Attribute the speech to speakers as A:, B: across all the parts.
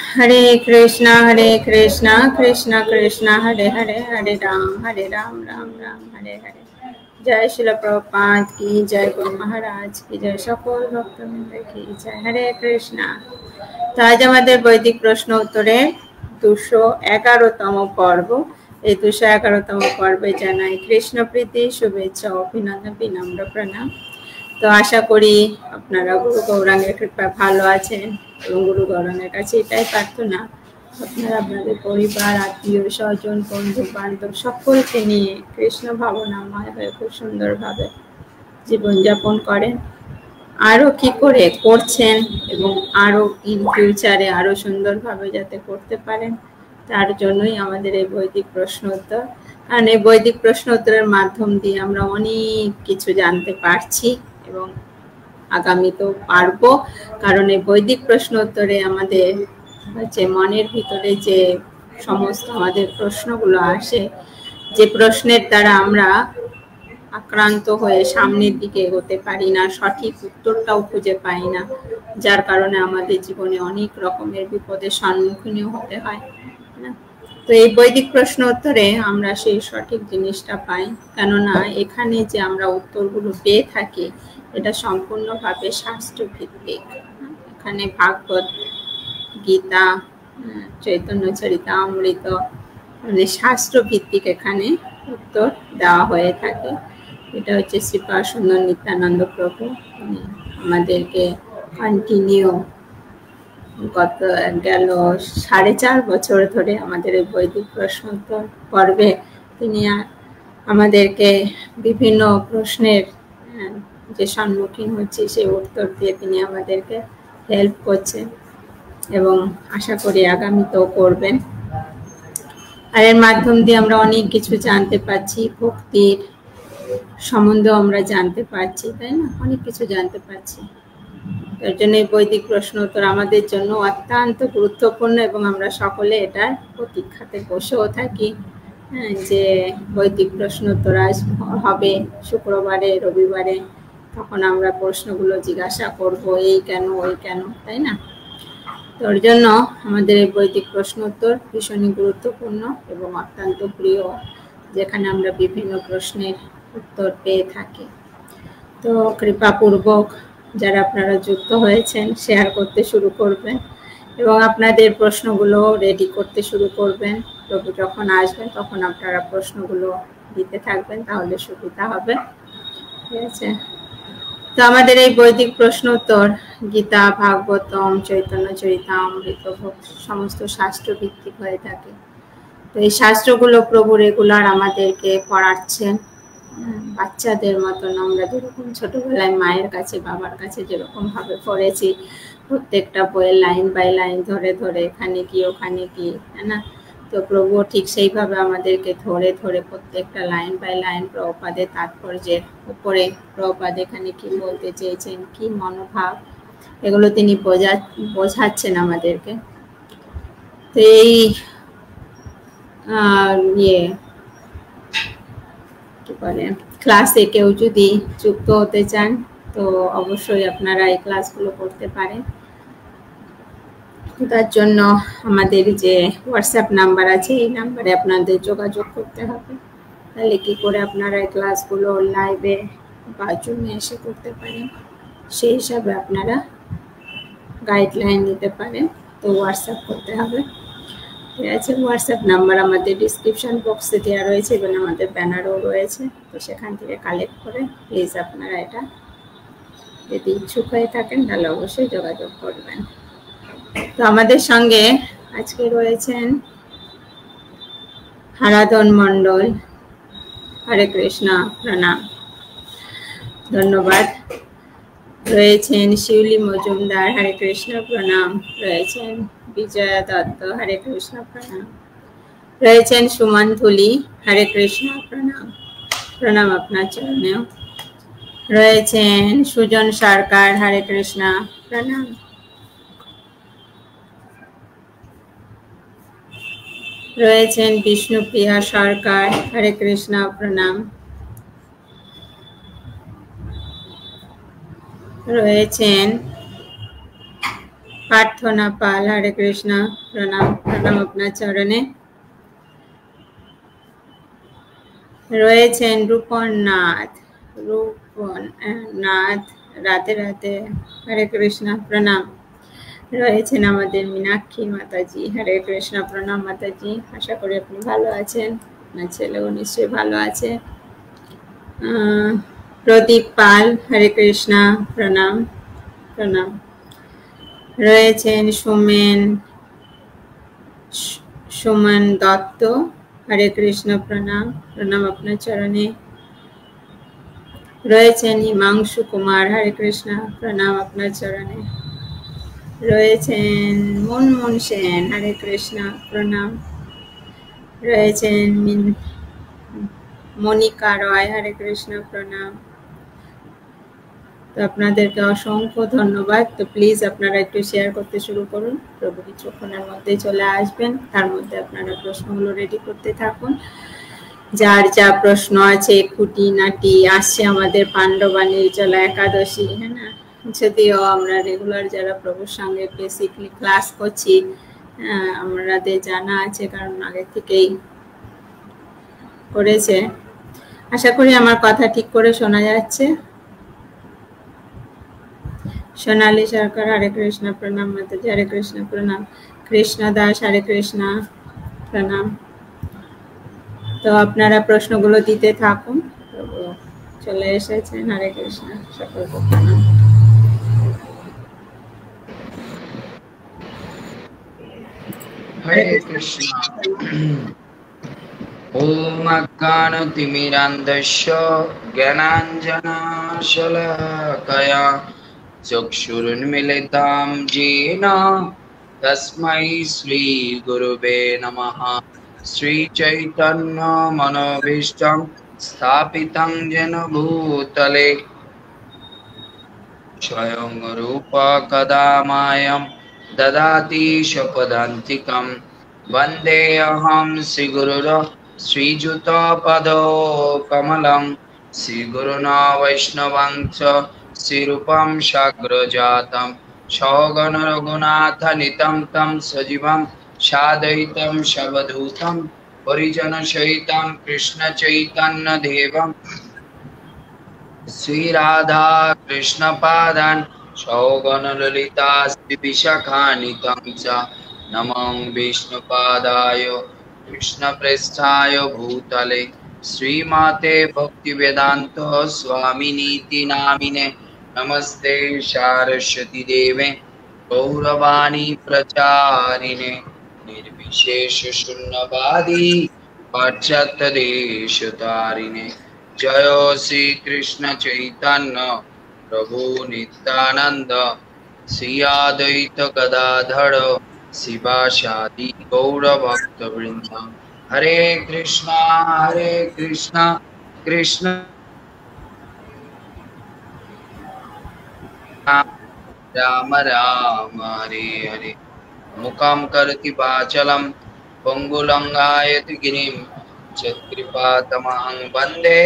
A: हरे कृष्णा कृष्णा कृष्णा हरे हरे, हरे राम राम राम हरे हरे। जय शिल प्रभुपाद की जय, गुरु महाराज की जय, সকল ভক্তবৃন্দ की जय। हरे कृष्णा। তো আজ আমাদের বৈদিক প্রশ্ন উত্তরের 211তম পর্ব। এই 211তম পর্বে জানাই কৃষ্ণ প্রীতি, শুভেচ্ছা, অভিনন্দন, বিনম্র প্রণাম। তো আশা করি আপনারা গুরু গৌরাঙ্গের কৃপায় ভালো আছেন এবং গুরু গৌরাঙ্গের কাছে এটাই প্রার্থনা আপনারা আপনাদের পরিবার, আত্মীয় স্বজন, বন্ধু বান্ধব সকলকে নিয়ে কৃষ্ণ ভাবনাময় হয়ে খুব সুন্দরভাবে জীবনযাপন করেন। আরও কি করে করছেন এবং আরও ইন ফিউচারে আরও সুন্দরভাবে যাতে করতে পারেন, তার জন্যই আমাদের এই বৈদিক প্রশ্ন উত্তর। কারণ এই বৈদিক প্রশ্ন উত্তরের মাধ্যম দিয়ে আমরা অনেক কিছু জানতে পারছি এবং আগামীতেও পারবো। কারণ এই বৈদিক প্রশ্ন উত্তরে আমাদের হচ্ছে মনের ভিতরে যে সমস্ত আমাদের প্রশ্নগুলো আসে, যে প্রশ্নের দ্বারা আমরা আক্রান্ত হয়ে সামনের দিকে এগোতে পারি না, সঠিক উত্তরটাও খুঁজে পাই না, যার কারণে আমাদের জীবনে অনেক রকমের বিপদের সম্মুখীন হতে হয় না। তো এই বৈদিক প্রশ্ন উত্তরে আমরা সেই সঠিক জিনিসটা পাই, কেননা এখানে যে আমরা উত্তরগুলো পেয়ে থাকি এটা সম্পূর্ণভাবে শাস্ত্র ভিত্তিক। এখানে ভাগবত, গীতা, চৈতন্য চরিতামৃত মানে শাস্ত্র ভিত্তিক এখানে উত্তর দেওয়া হয়ে থাকে। এটা হচ্ছে শ্রীপাদ সুন্দর নিত্যানন্দ প্রভু আমাদেরকে কন্টিনিউ গত গেল 4.5 বছর ধরে আমাদের এই বৈদিক প্রশ্ন উত্তর পর্বে তিনি আমাদেরকে বিভিন্ন প্রশ্নের যে সম্মুখীন হচ্ছে সেই উত্তর দিয়ে তিনি আমাদেরকে হেল্প করছেন এবং আশা করি আগামীতেও করবেন। আর এর মাধ্যম দিয়ে আমরা অনেক কিছু জানতে পারছি, ভক্তির সম্বন্ধেও আমরা জানতে পারছি, তাই না? অনেক কিছু জানতে পারছি। তার জন্য এই বৈদিক প্রশ্ন উত্তর আমাদের জন্য অত্যন্ত গুরুত্বপূর্ণ এবং আমরা সকলে এটার প্রতীক্ষাতে বসেও থাকি যে বৈদিক প্রশ্ন উত্তর হবে শুক্রবারে, রবিবারে, তখন আমরা প্রশ্নগুলো জিজ্ঞাসা করব, এই কেন ওই কেন, তাই না? তোর জন্য আমাদের এই বৈদিক প্রশ্ন উত্তর ভীষণই গুরুত্বপূর্ণ এবং অত্যন্ত প্রিয়, যেখানে আমরা বিভিন্ন প্রশ্নের উত্তর পেয়ে থাকি। তো কৃপাপূর্বক যারা আপনারা যুক্ত হয়েছেন শেয়ার করতে শুরু করবেন এবং আপনাদের প্রশ্নগুলো রেডি করতে শুরু করবেন। প্রভু যখন আসবেন তখন আপনারা প্রশ্নগুলো দিতে থাকবেন, তাহলে সুবিধা হবে। ঠিক আছে? তো আমাদের এই বৈদিক প্রশ্ন উত্তর গীতা, ভাগবতম, চৈতন্য চরিতামৃত সমস্ত শাস্ত্র ভিত্তিক হয়ে থাকে। তো এই শাস্ত্রগুলো প্রভু রেগুলার আমাদেরকে পড়াচ্ছেন। বাচ্চাদের মতন আমরা যেরকম ছোটবেলায় মায়ের কাছে, বাবার কাছে যেরকম ভাবে পড়েছি, প্রত্যেকটা বইয়ের লাইন বাই লাইন ধরে ধরে এখানে কি ওখানে কি, তাই না? তো প্রভু ঠিক সেইভাবে আমাদেরকে ধরে ধরে প্রত্যেকটা লাইন বাই লাইন প্রভুপাদের তাৎপর্যের উপরে প্রভুপাদ এখানে কি বলতে চেয়েছেন, কি মনোভাব, এগুলো তিনি বোঝাচ্ছেন আমাদেরকে। তো এই কি বলে ক্লাসে কেউ যদি যুক্ত হতে চান তো অবশ্যই আপনারা এই ক্লাসগুলো করতে পারেন। তার জন্য আমাদের যে হোয়াটসঅ্যাপ নাম্বার আছে এই নাম্বারে আপনাদের যোগাযোগ করতে হবে, তাহলে কি করে আপনারা এই ক্লাসগুলো লাইভে বা জুমে এসে করতে পারেন, সেই হিসাবে আপনারা গাইডলাইন নিতে পারেন। তো হোয়াটসঅ্যাপ করতে হবে। ঠিক আছে? হোয়াটসঅ্যাপ নাম্বার আমাদের ডিসক্রিপশন বক্সে দেওয়া রয়েছে এবং আমাদের ব্যানারও রয়েছে, তো সেখান থেকে কালেক্ট করে প্লিজ আপনারা এটা যদি ইচ্ছুক হয়ে থাকেন তাহলে অবশ্যই যোগাযোগ করবেন। তো আমাদের সঙ্গে আজকে রয়েছেন হারাধন মণ্ডল, হরে কৃষ্ণ, প্রণাম, ধন্যবাদ। রয়েছেন শিউলি মজুমদার, হরে কৃষ্ণ, প্রণাম। রয়েছেন বিজয়া দত্ত, হরে কৃষ্ণ, প্রণাম। রয়েছেন সুমন ধুলি, হরে কৃষ্ণ, প্রণাম, প্রণাম আপনার চরণেও। রয়েছেন সুজন সরকার, হরে কৃষ্ণ, প্রণাম। রয়েছেন বিষ্ণুপ্রিয়া সরকার, হরে কৃষ্ণ, প্রণাম। রয়েছেন প্রার্থনা পাল, হরে কৃষ্ণ, প্রণাম প্রণাম আপনার চরণে। রয়েছেন রূপন নাথ, রাতে রাতে, হরে কৃষ্ণ প্রণাম। রয়েছেন আমাদের মীনাক্ষী মাতাজি, হরে কৃষ্ণ প্রণাম মাতাজি। আশা করি আপনি ভালো আছেন, আপনার ছেলেও নিশ্চয়ই ভালো আছে। প্রদীপ পাল, হরে কৃষ্ণ প্রণাম প্রণাম। রয়েছেন সুমন দত্ত, হরে কৃষ্ণ প্রণাম প্রণাম আপনার চরণে। রয়েছেন হিমাংশু কুমার, হরে কৃষ্ণ প্রণাম আপনার চরণে। রয়েছেন মুনমুন সেন, হরে কৃষ্ণ প্রণাম। রয়েছেন মনিকা রয়, হরে কৃষ্ণ প্রণাম। তো আপনাদেরকে অসংখ্য ধন্যবাদ। তো প্লিজ আপনারা একটু শেয়ার করতে শুরু করুন, প্রভু কিছুক্ষণের মধ্যে চলে আসবেন। তার মধ্যে আপনারা প্রশ্নগুলো রেডি করতে থাকুন, যার যা প্রশ্ন আছে। খুঁটিনাটি আসছে আমাদের পাণ্ডবা নির্জলা একাদশী, হ্যাঁ না? যদিও আমরা রেগুলার যারা প্রভুর সঙ্গে বেসিকলি ক্লাস করছি, আমাদের জানা আছে, কারণ আগে থেকেই করেছে। আশা করি আমার কথা ঠিক করে শোনা যাচ্ছে। সোনালী সরকার, হরে কৃষ্ণ প্রণাম মাতাজি, হরে কৃষ্ণ প্রণাম। কৃষ্ণ দাস, হরে কৃষ্ণ প্রণাম। তো আপনারা প্রশ্নগুলো দিতে থাকুন, চলে এসেছেন, হরে কৃষ্ণ, সকলকে প্রণাম।
B: হরে কৃষ্ণ। ওম অজ্ঞানতিমিরান্ধস্য জ্ঞানাঞ্জনশলাকয়া চক্ষুरुन्मीलितं येन तस्मै श्रीगुरुवे नमः। श्रीचैतन्यमनोभीष्टं स्थापितं येन भूतले स्वयं रूप कदा मायं ददाति स्वपदान्तिकं। वन्देऽहं श्रीगुरुर श्रीयुतपदकमलं। श्रीगुरुणा वैष्णवं च श्रीरूपं साग्रजातं सगण रघुनाथान्वितं तं सजीवं साद्वैतं सवधूतं परिजनसहितं कृष्णचैतन्यदेवं श्री राधा कृष्ण पादान् सगण ललिता श्री विशाखान्वितं च नमो विष्णुपादाय कृष्ण पृष्ठाय भूतले श्रीमते भक्तिवेदांत स्वामिनीति नामिने नमस्ते सरस्वती देवे गौरवाणी प्रचारिणे निर्विशेष शून्यवादी पाश्चात्य देशतारिणे। जय श्री कृष्ण चैतन्य प्रभु नित्यानंद श्री अद्वैत गदाधर शिवासादि गौर भक्त वृंद। हरे कृष्णा कृष्ण राम राम हरे हरे। मुखं करोति वाचालं पंगुलंघयति गिरिं यत्कृपातमहं वन्दे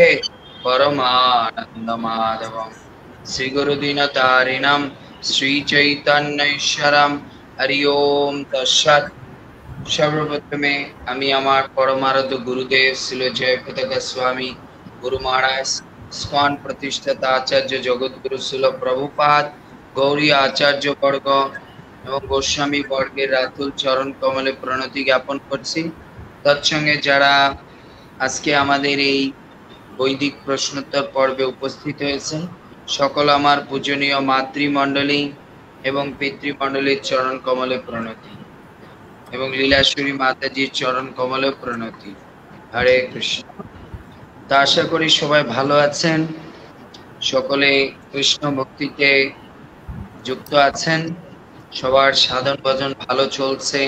B: परमानन्दमाधवं। श्रीगुरुदीनतारिणं श्रीचैतन्येश्वरं। हरि ओम तत्सत्। सर्वप्रथमे আমি আমার পরমারাধ্য গুরুদেব শ্রীল জয়প্রতাকা স্বামী গুরু মহারাজ স্কন প্রতিষ্ঠাতা আচার্য জগৎগুরু শ্রীল প্রভুপাদ গৌরী আচার্য বর্গ এবং গোস্বামী বর্গের রাতুল চরণ কমলে প্রণতি জ্ঞাপন করছি। তৎসঙ্গে যারা আজকে আমাদের এই বৈদিক প্রশ্নোত্তর পর্বে উপস্থিত হয়েছেন, সকল আমার পূজনীয় মাতৃমণ্ডলী এবং পিতৃমণ্ডলীর চরণ কমলে প্রণতি এবং লীলাশ্বরী মাতাজির চরণ কমলে প্রণতি। হরে কৃষ্ণ। তা আশা করি সবাই ভালো আছেন, সকলে কৃষ্ণ ভক্তিতে যুক্ত আছেন, সবার সাধন ভজন ভালো চলছে,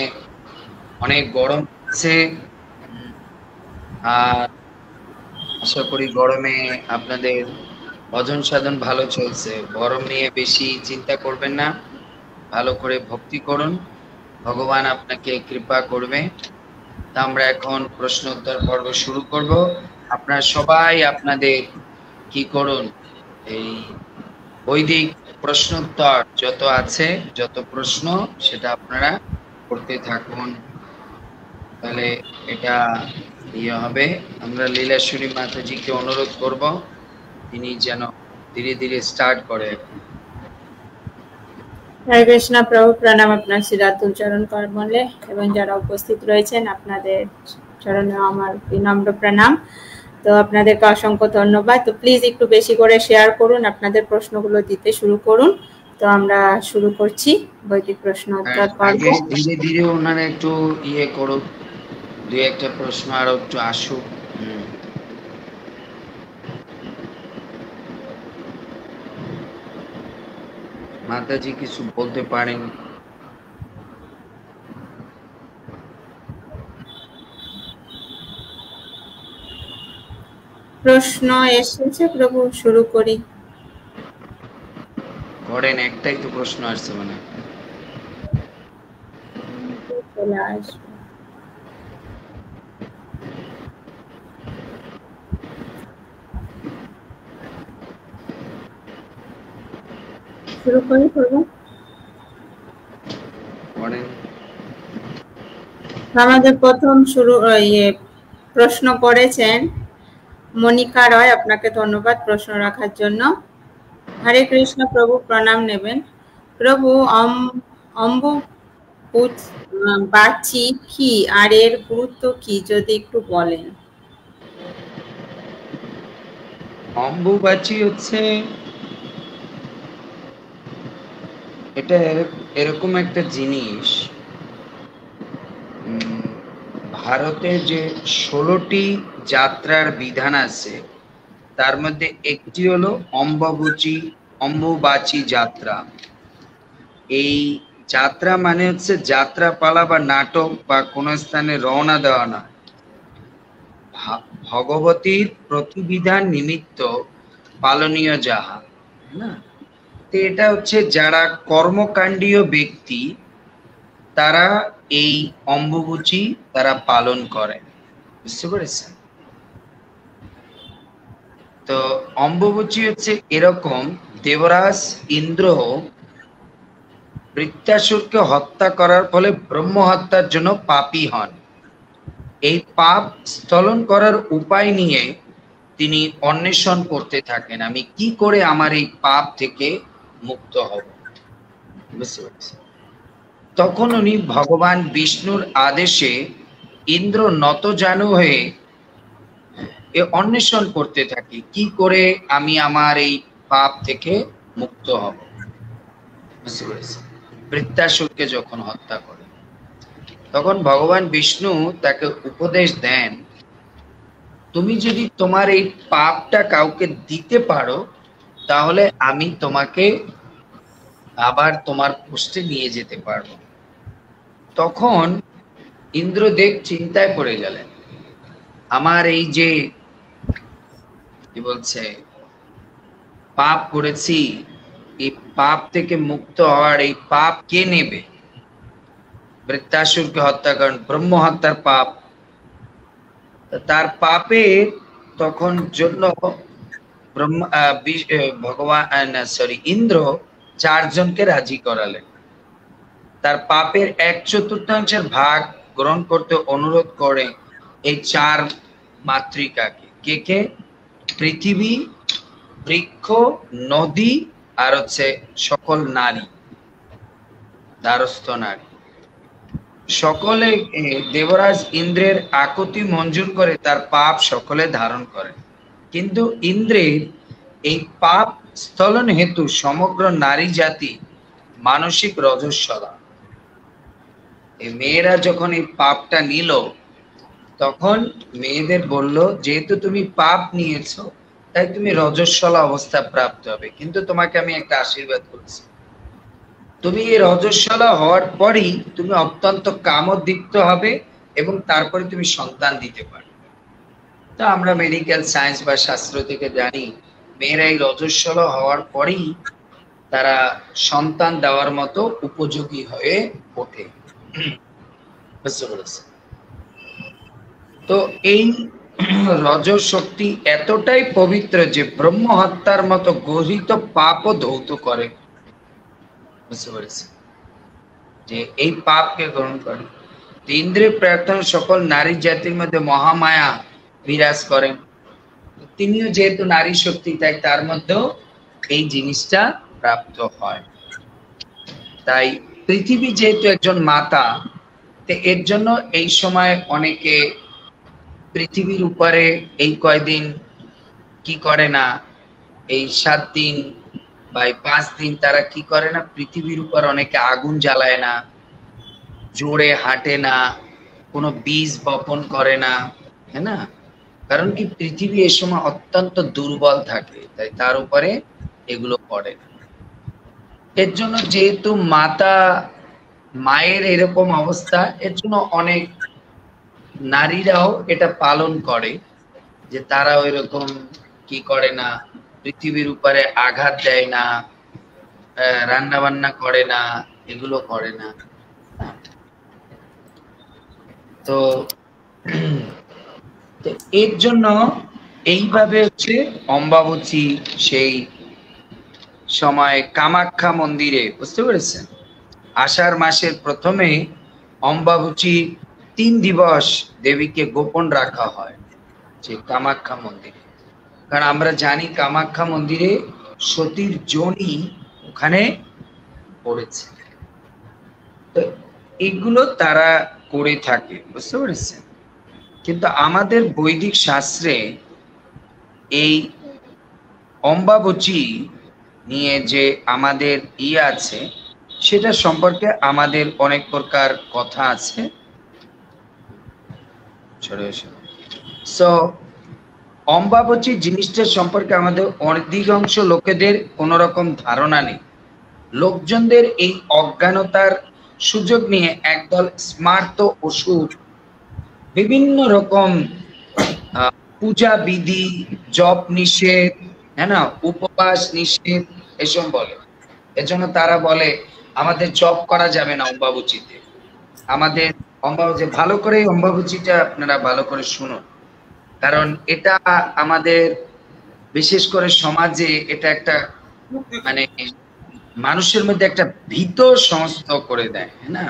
B: অনেক গরম আছে, আর আশা করি গরমে আপনাদের ভজন সাধন ভালো চলছে। গরম নিয়ে বেশি চিন্তা করবেন না, ভালো করে ভক্তি করুন, ভগবান আপনাকে কৃপা করবে। তা আমরা এখন প্রশ্ন উত্তর পর্ব শুরু করব। আপনারা সবাই আপনাদের কি করুন, এই বৈদিক প্রশ্নোত্তর যত আছে, যত প্রশ্ন সেটা আপনারা করতে থাকুন, তাহলে এটা ইয়ে হবে। আমরা লীলাশ্বরী মাতাজিকে অনুরোধ করব তিনি যেন ধীরে ধীরে স্টার্ট করে।
A: হরে কৃষ্ণ প্রভু, প্রণাম আপনার শ্রীরাতুল চরণ কমলে এবং যারা উপস্থিত রয়েছেন আপনাদের চরণে আমার বিনম্র প্রণাম। তো আপনাদেরকে অসংখ্য ধন্যবাদ। তো প্লিজ একটু বেশি করে শেয়ার করুন, আপনাদের প্রশ্নগুলো দিতে শুরু করুন। তো আমরা শুরু করছি বৈদিক প্রশ্ন উত্তর পর্ব।
B: ধীরে ধীরে ওনারা একটু ইয়ে করুক, দুই একটা প্রশ্ন আরো একটু আসুক। মাতাজি কিছু বলতে পারেন?
A: প্রশ্ন এসেছে প্রভু, শুরু করি।
B: করেন, একটাই তো প্রশ্ন আসছে মানে
A: চলে আসবে। শুরু করি প্রভু।
B: করেন।
A: আমাদের প্রথম প্রশ্ন করেছেন মনিকা রয়, আপনাকে ধন্যবাদ প্রশ্ন রাখার জন্য। হরে কৃষ্ণ প্রভু, প্রণাম নেবেন। প্রভু, অম্বুবাচী কি আর এর গুরুত্ব কি যদি একটু বলেন।
B: অম্বুবাচী হচ্ছে এটা এরকম একটা জিনিস, ভারতে যে 16টি যাত্রার বিধান আছে তার মধ্যে একটি হলো অম্বুবাচী যাত্রা। এই যাত্রা মানে হচ্ছে যাত্রাপালা বা নাটক বা কোন স্থানে রওনা দেওয়া না, ভগবতীর প্রতিবিধান নিমিত্ত পালনীয় যাহা না। তো এটা হচ্ছে যারা কর্মকাণ্ডীয় ব্যক্তি তারা এই অম্বুবাচী তারা পালন করে, বুঝতে পেরেছেন? তো অম্বুবাচী হচ্ছে এরকম, দেবরাজ ইন্দ্র বৃত্তাসুরকে হত্যা করার ফলে ব্রহ্ম হত্যার জন্য পাপী হন। এই পাপ স্থলন করার উপায় নিয়ে তিনি অন্বেষণ করতে থাকেন, আমি কি করে আমার এই পাপ থেকে মুক্ত হব, বুঝতে পারছেন? তখন উনি ভগবান বিষ্ণুর আদেশে ইন্দ্র নতজানু হয়ে অন্বেষণ করতে থাকি কি করে আমি আমার এই পাপ থেকে মুক্ত হব, বুঝতে পেরেছেন? বৃত্তাসুরকে যখন হত্যা করে তখন ভগবান বিষ্ণু তাকে উপদেশ দেন, তুমি যদি তোমার এই পাপটা কাউকে দিতে পারো তাহলে আমি তোমাকে আবার তোমার পোস্টে নিয়ে যেতে পারবো। তখন ইন্দ্রদেব চিন্তায় পড়ে গেলেন, আমার এই যে কি বলছে পাপ করেছি, এই পাপ থেকে মুক্ত হওয়ার এই পাপ কে নেবে? বৃত্তাসুরকে হত্যা করেন, ব্রহ্ম হত্যার পাপ, তার পাপে তখন জন্য ইন্দ্র 4 জনকে রাজি করালেন, তার পাপের 1/4 ভাগ গ্রহণ করতে অনুরোধ করে এই 4 মাতৃকাকে। কে কে? পৃথিবী, বৃক্ষ, নদী আর হচ্ছে সকল নারী, দ্বারস্থ নারী। সকলে দেবরাজ ইন্দ্রের আকুতি মঞ্জুর করে তার পাপ সকলে ধারণ করে, কিন্তু ইন্দ্রের এই পাপ স্থলন হেতু সমগ্র নারী জাতি মানসিক রজস্বলা। এই মেয়েরা যখন এই পাপটা নিল তখন মেয়েদের বলল, যেহেতু তুমি পাপ নিয়েছো তাই তুমি রজস্বলা অবস্থা প্রাপ্ত হবে, কিন্তু তোমাকে আমি একটা আশীর্বাদ করছি, তুমি এই রজস্বলা হওয়ার পরই তুমি অত্যন্ত কামোদ্দীপ্ত হবে এবং তারপরে তুমি সন্তান দিতে পারবে। তো আমরা মেডিকেল সায়েন্স বা শাস্ত্র থেকে জানি মেয়েরা এই রজস্বলা হওয়ার পরেই তারা সন্তান দেওয়ার মতো উপযোগী হয়ে ওঠে, বুঝতে পেরেছে? তো এই রজস শক্তি এতটাই পবিত্র যে ব্রহ্ম হত্যার মতো গর্হিত পাপও ধৌত করে, বুঝতে পেরেছি যে এই পাপকে গ্রহণ করে। ইন্দ্রিয় প্রার্থনা সকল নারী জাতির মধ্যে মহামায়া বিরাজ করেন, তিনিও যেহেতু নারী শক্তি, তাই তার মধ্যেও এই জিনিসটা প্রাপ্ত হয়। তাই পৃথিবী যেহেতু একজন মাতা, তো এর জন্য এই সময় অনেকে পৃথিবীর উপরে এই কয়দিন কি করে না, এই 7 দিন বা 5 দিন তারা কি করে না, পৃথিবীর উপর অনেকে আগুন জ্বালায় না, জোরে হাঁটে না, কোনো বীজ বপন করে না, তাই না? কারণ কি পৃথিবী এই সময় অত্যন্ত দুর্বল থাকে, তাই তার উপরে এগুলো করে না। এর জন্য যেহেতু মায়ের এরকম অবস্থা, এর জন্য অনেক নারীরাও এটা পালন করে যে তারা ওইরকম কি করে না, পৃথিবীর উপরে আঘাত দেয় না, রান্না বান্না করে না, এগুলো করে না। তো এর জন্য এইভাবে হচ্ছে অম্বাবতী সেই সময় কামাখ্যা মন্দিরে, বুঝতে পেরেছেন, আষাঢ় মাসের প্রথমে অম্বাবতী 3 দিবস দেবীকে গোপন রাখা হয় যে কামাখ্যা মন্দিরে। কারণ আমরা জানি কামাখ্যা মন্দিরে সতীর যোনি ওখানে পড়েছে। তো এগুলো তারা করে থাকে, বুঝতে পেরেছেন। কিন্তু আমাদের বৈদিক শাস্ত্রে এই অম্বাবতী নিয়ে যে আমাদের আছে, সেটা সম্পর্কে আমাদের অনেক প্রকার কথা আছে। সো অম্বাবতী জিনিসটা সম্পর্কে আমাদের অধিকাংশ লোকেদের কোনো রকম ধারণা নেই। লোকজনদের এই অজ্ঞানতার সুযোগ নিয়ে একদল স্মার্ত অসুর বিভিন্ন রকম পূজা বিধি, জপ নিষেধ, হ্যাঁ না, উপবাস নিষেধ এসব বলে। এজন্য তারা বলে আমাদের জপ করা যাবে না অম্বাবতীতে। আমাদের অম্বাবতী ভালো করে, অম্বাবতীটা আপনারা ভালো করে শুনুন, কারণ এটা আমাদের বিশেষ করে সমাজে এটা একটা মানে মানুষের মধ্যে একটা ভীত সমস্ত করে দেয়, না?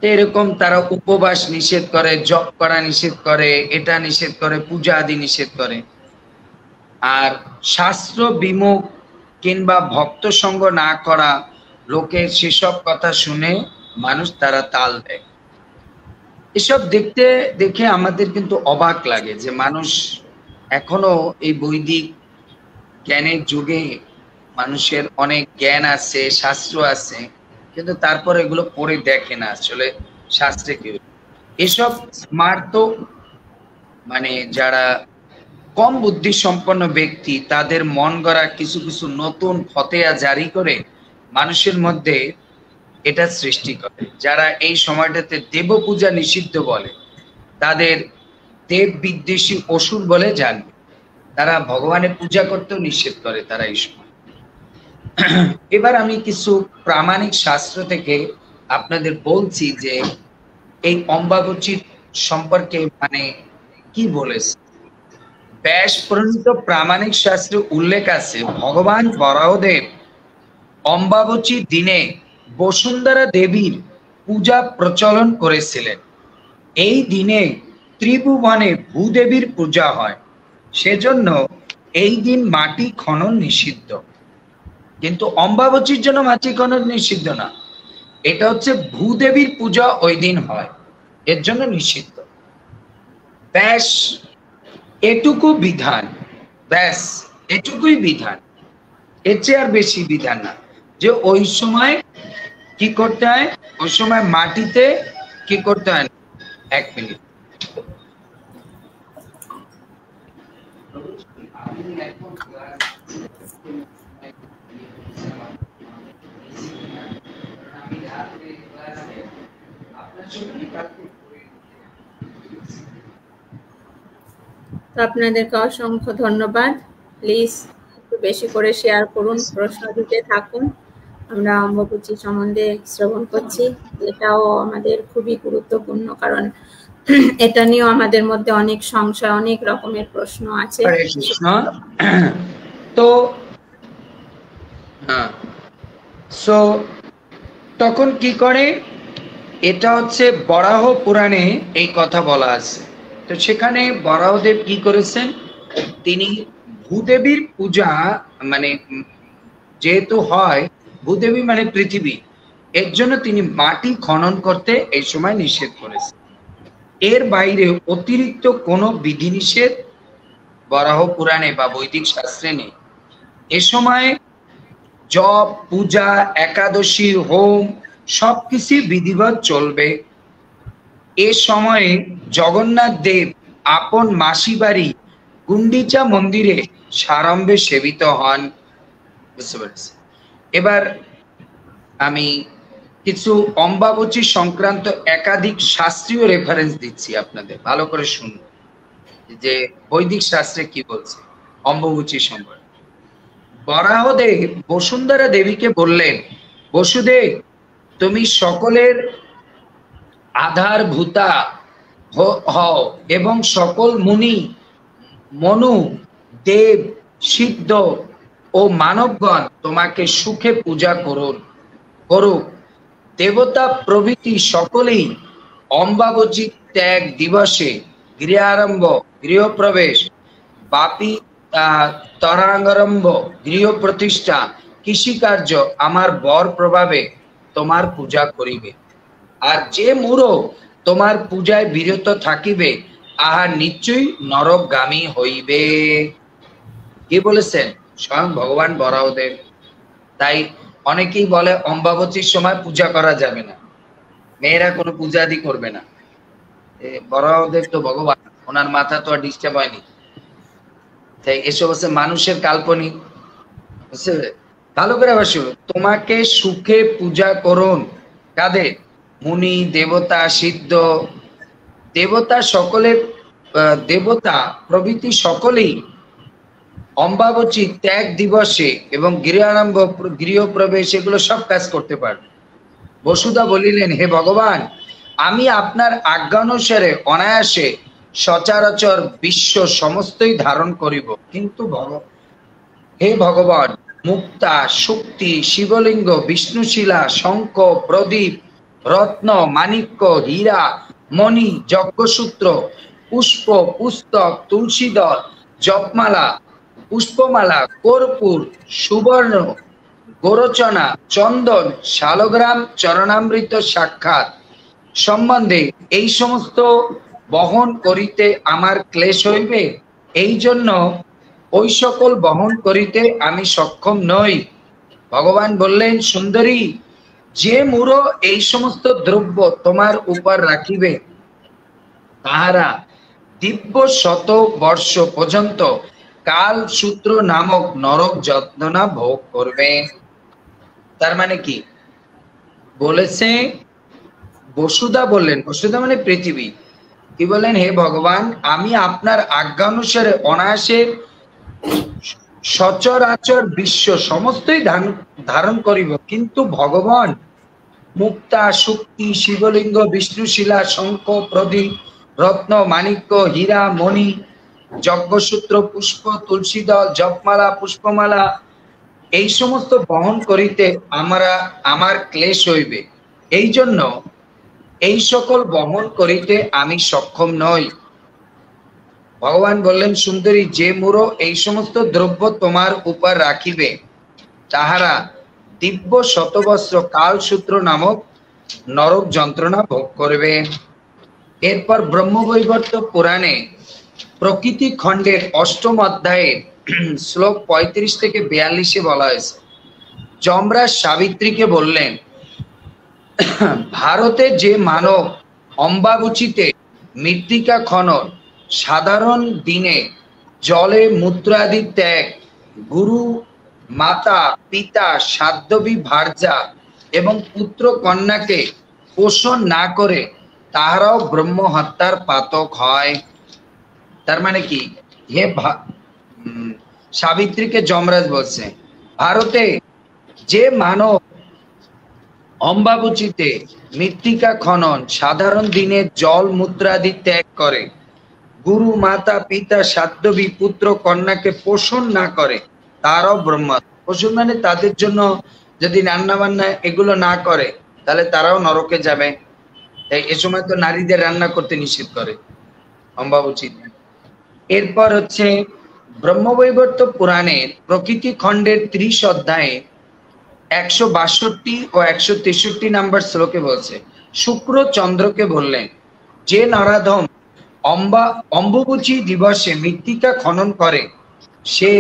B: এরকম তারা উপবাস নিষেধ করে, জপ করা নিষেধ করে, এটা নিষেধ করে, পূজা আদি নিষেধ করে। আর শাস্ত্র বিমুখ কিংবা ভক্ত সঙ্গ না করা লোকের সেসব কথা শুনে মানুষ তারা তাল দেয়। এসব দেখতে দেখে আমাদের কিন্তু অবাক লাগে যে মানুষ এখনো এই বৈদিক জ্ঞানের যুগে মানুষের অনেক জ্ঞান আছে, শাস্ত্র আছে, কিন্তু তারপর এগুলো পড়ে দেখে না আসলে শাস্ত্রে কি। এসব স্মার্ত মানে যারা কম বুদ্ধি সম্পন্ন ব্যক্তি, তাদের মন গড়া কিছু কিছু নতুন ফতেয়া জারি করে মানুষের মধ্যে এটা সৃষ্টি করে। যারা এই সময়টাতে দেব পূজা নিষিদ্ধ বলে, তাদের দেব বিদ্বেষী অসুর বলে জানবে। তারা ভগবানের পূজা করতেও নিষেধ করে তারা এই সময়। এবার আমি কিছু প্রামাণিক শাস্ত্র থেকে আপনাদের বলছি যে এই অম্বাবতীর সম্পর্কে মানে কি বলেছে। ব্যাস প্রণীত প্রামাণিক শাস্ত্রে উল্লেখ আছে, ভগবান বরাহদেব অম্বাবতী দিনে বসুন্ধরা দেবীর পূজা প্রচলন করেছিলেন। এই দিনে ত্রিভুবনে ভূদেবীর পূজা হয়, সেজন্য এই দিন মাটি খনন নিষিদ্ধ। কিন্তু অম্বাবতীর জন্য মাটি খনন নিষিদ্ধ না, এটা হচ্ছে ভূদেবীর পূজা ওই দিন হয়, এর জন্য নিষিদ্ধ। ব্যাস এটুকু বিধান, ব্যাস এটুকুই বিধান, এর চেয়ে আর বেশি বিধান না। যে ওই সময় কি করতে হয়, ওই সময় মাটিতে কি করতে হয়। 1 মিনিট।
A: তো আপনাদেরকে অসংখ্য ধন্যবাদ। প্লিজ একটু বেশি করে শেয়ার করুন, প্রশ্ন দিতে থাকুন। আমরা অম্বাবতী সম্বন্ধে শ্রবণ করছি, এটাও আমাদের খুবই গুরুত্বপূর্ণ, কারণ এটা নিয়েও আমাদের মধ্যে অনেক সংশয়, অনেক রকমের প্রশ্ন আছে।
B: তো হ্যাঁ, সো তখন কি করে, এটা হচ্ছে বরাহ পুরাণে এই কথা বলা আছে। তো সেখানে বরাহদেব কি করেছেন, তিনি ভূদেবীর পূজা, মানে যেহেতু হয় ভূদেবী মানে পৃথিবী, এর জন্য তিনি মাটি খনন করতে এই সময় নিষেধ করেছেন। এর বাইরে অতিরিক্ত কোনো বিধিনিষেধ বরাহ পুরাণে বা বৈদিক শাস্ত্রে নেই। এ সময় জপ, পূজা, একাদশী, হোম সবকিছু বিধিবৎ চলবে। এ সময়ে জগন্নাথ দেব আপন মাসি বাড়ি গুন্ডিচা মন্দিরে সারম্ভে সেবিত হন। বুঝতে পেরেছি। এবার আমি কিছু অম্বাবচী সংক্রান্ত একাধিক শাস্ত্রীয় রেফারেন্স দিচ্ছি আপনাদের, ভালো করে শুনুন যে বৈদিক শাস্ত্রে কি বলছে অম্বাবচী সম্পর্কে। বরাহদেব বসুন্ধরা দেবীকে বললেন, বসুদেব তুমি সকলের আধারভূতা হও এবং সকল মুনি, মনু, দেব, সিদ্ধ ও মানবগণ তোমাকে সুখে পূজা করুক। দেবতা প্রভৃতি সকলেই অম্বাবচী ত্যাগ দিবসে গৃহারম্ভ, গৃহপ্রবেশ, বাপি তরাঙ্গারম্ভ, গৃহ প্রতিষ্ঠা, কৃষিকার্য আমার বর প্রভাবে তোমার পূজা করিবে। আর যে মূঢ় তোমার পূজায় বিরত থাকিবে আহার নিশ্চয়ই নরকগামী হইবে। কি বলেছেন? স্বয়ং ভগবান বরাহদেব। তাই অনেকেই বলে অম্বাবচীর সময় পূজা করা যাবে না, মেয়েরা কোনো পূজা আদি করবে না। বরাহদেব তো ভগবান, ওনার মাথা তো আর ডিস্টার্ব হয়নি। তাই এসব হচ্ছে মানুষের কাল্পনিক। ভালো করে আবার শুনুন, তোমাকে সুখে পূজা করুন কাদের? মুনি, দেবতা, সিদ্ধ, দেবতা সকলের, দেবতা প্রভৃতি সকলেই অম্বাবচী ত্যাগ দিবসে এবং গৃহারম্ভ, গৃহপ্রবেশ এগুলো সব কাজ করতে পারবে। বসুদা বলিলেন, হে ভগবান, আমি আপনার আজ্ঞানুসারে অনায়াসে সচরাচর বিশ্ব সমস্তই ধারণ করিব, কিন্তু হে ভগবান, মুক্তা, শক্তি, শিবলিঙ্গ, বিষ্ণুশিলা, শঙ্খ, প্রদীপ, রত্ন, মাণিক্য, হীরা, মণি, যজ্ঞসূত্র, পুষ্প, পুস্তক, তুলসীদল, জপমালা, পুষ্পমালা, কর্পূর, সুবর্ণ, গোরচনা, চন্দন, শালগ্রাম, চরণামৃত সাক্ষাৎ সম্বন্ধে এই সমস্ত বহন করিতে আমার ক্লেশ হইবে, এই জন্য ওই সকল বহন করিতে আমি সক্ষম নই। ভগবান বললেন, সুন্দরী, যে মূঢ় এই সমস্ত দ্রব্য তোমার উপর রাখিবে তাহারা দিব্য শত বর্ষ পর্যন্ত কালসূত্র নামক নরক যন্ত্রণা ভোগ করবে। তার মানে কি বলেছে? বসুদা বললেন, বসুদা মানে পৃথিবী, কি বলেন? হে ভগবান, আমি আপনার আজ্ঞা অনুসারে অনায়াসে সচরাচর বিশ্ব সমস্তই ধারণ করিব, কিন্তু ভগবান মুক্তা, শক্তি, শিবলিঙ্গ, বিষ্ণুশিলা, শঙ্খ, প্রদীপ, রত্ন, মাণিক্য, হীরা, মণি, যজ্ঞসূত্র, পুষ্প, তুলসীদল, জপমালা, পুষ্পমালা এই সমস্ত বহন করিতে আমার ক্লেশ হইবে, এই জন্য এই সকল বহন করিতে আমি সক্ষম নই। ভগবান বললেন, সুন্দরী, যে মূঢ় এই সমস্ত দ্রব্য তোমার উপর রাখিবে তাহারা দিব্য শতবস্ত্র কালসূত্র নামক নরক যন্ত্রণা ভোগ করবে। এরপর ব্রহ্মবৈবর্ত পুরাণে প্রকৃতি খণ্ডের ৮ম অধ্যায়ে শ্লোক ৩৫ থেকে ৪২ বলা হয়েছে, যমরাজ সাবিত্রীকে বললেন, ভারতে যে মানব অম্বাবচীতে মৃত্তিকা খনন, সাধারণ দিনে জলে মূত্রাদি ত্যাগ, গুরু, মাতা, পিতা, সাধ্যবী ভার্যা এবং পুত্র কন্যাকে পোষণ না করে তাহারাও ব্রহ্ম হত্যার পাতক হয়। তার মানে কি? হে সাবিত্রীকে যমরাজ বলছে, ভারতে যে মানব অম্বাবচীতে মৃত্তিকা খনন, সাধারণ দিনে জল মূত্রাদি ত্যাগ করে, গুরু, মাতা, পিতা, সাধ্যবী, পুত্র কন্যাকে পোষণ না করে তারাও ব্রহ্ম। পোষণ মানে তাদের জন্য যদি রান্না বান্না এগুলো না করে তাহলে তারাও নরকে যাবে। তাই এ সময় তো নারীদের রান্না করতে নিষেধ করে অম্বাবচীতে। এরপর হচ্ছে ব্রহ্মবৈবর্ত পুরাণের প্রকৃতি খণ্ডের 30 অধ্যায়ে 162 ও 163 নম্বর শ্লোকে বলছে, শুক্র চন্দ্রকে বললেন, যে নরাধম অম্বুবচী দিবসে মৃত্তিকা খনন করে সে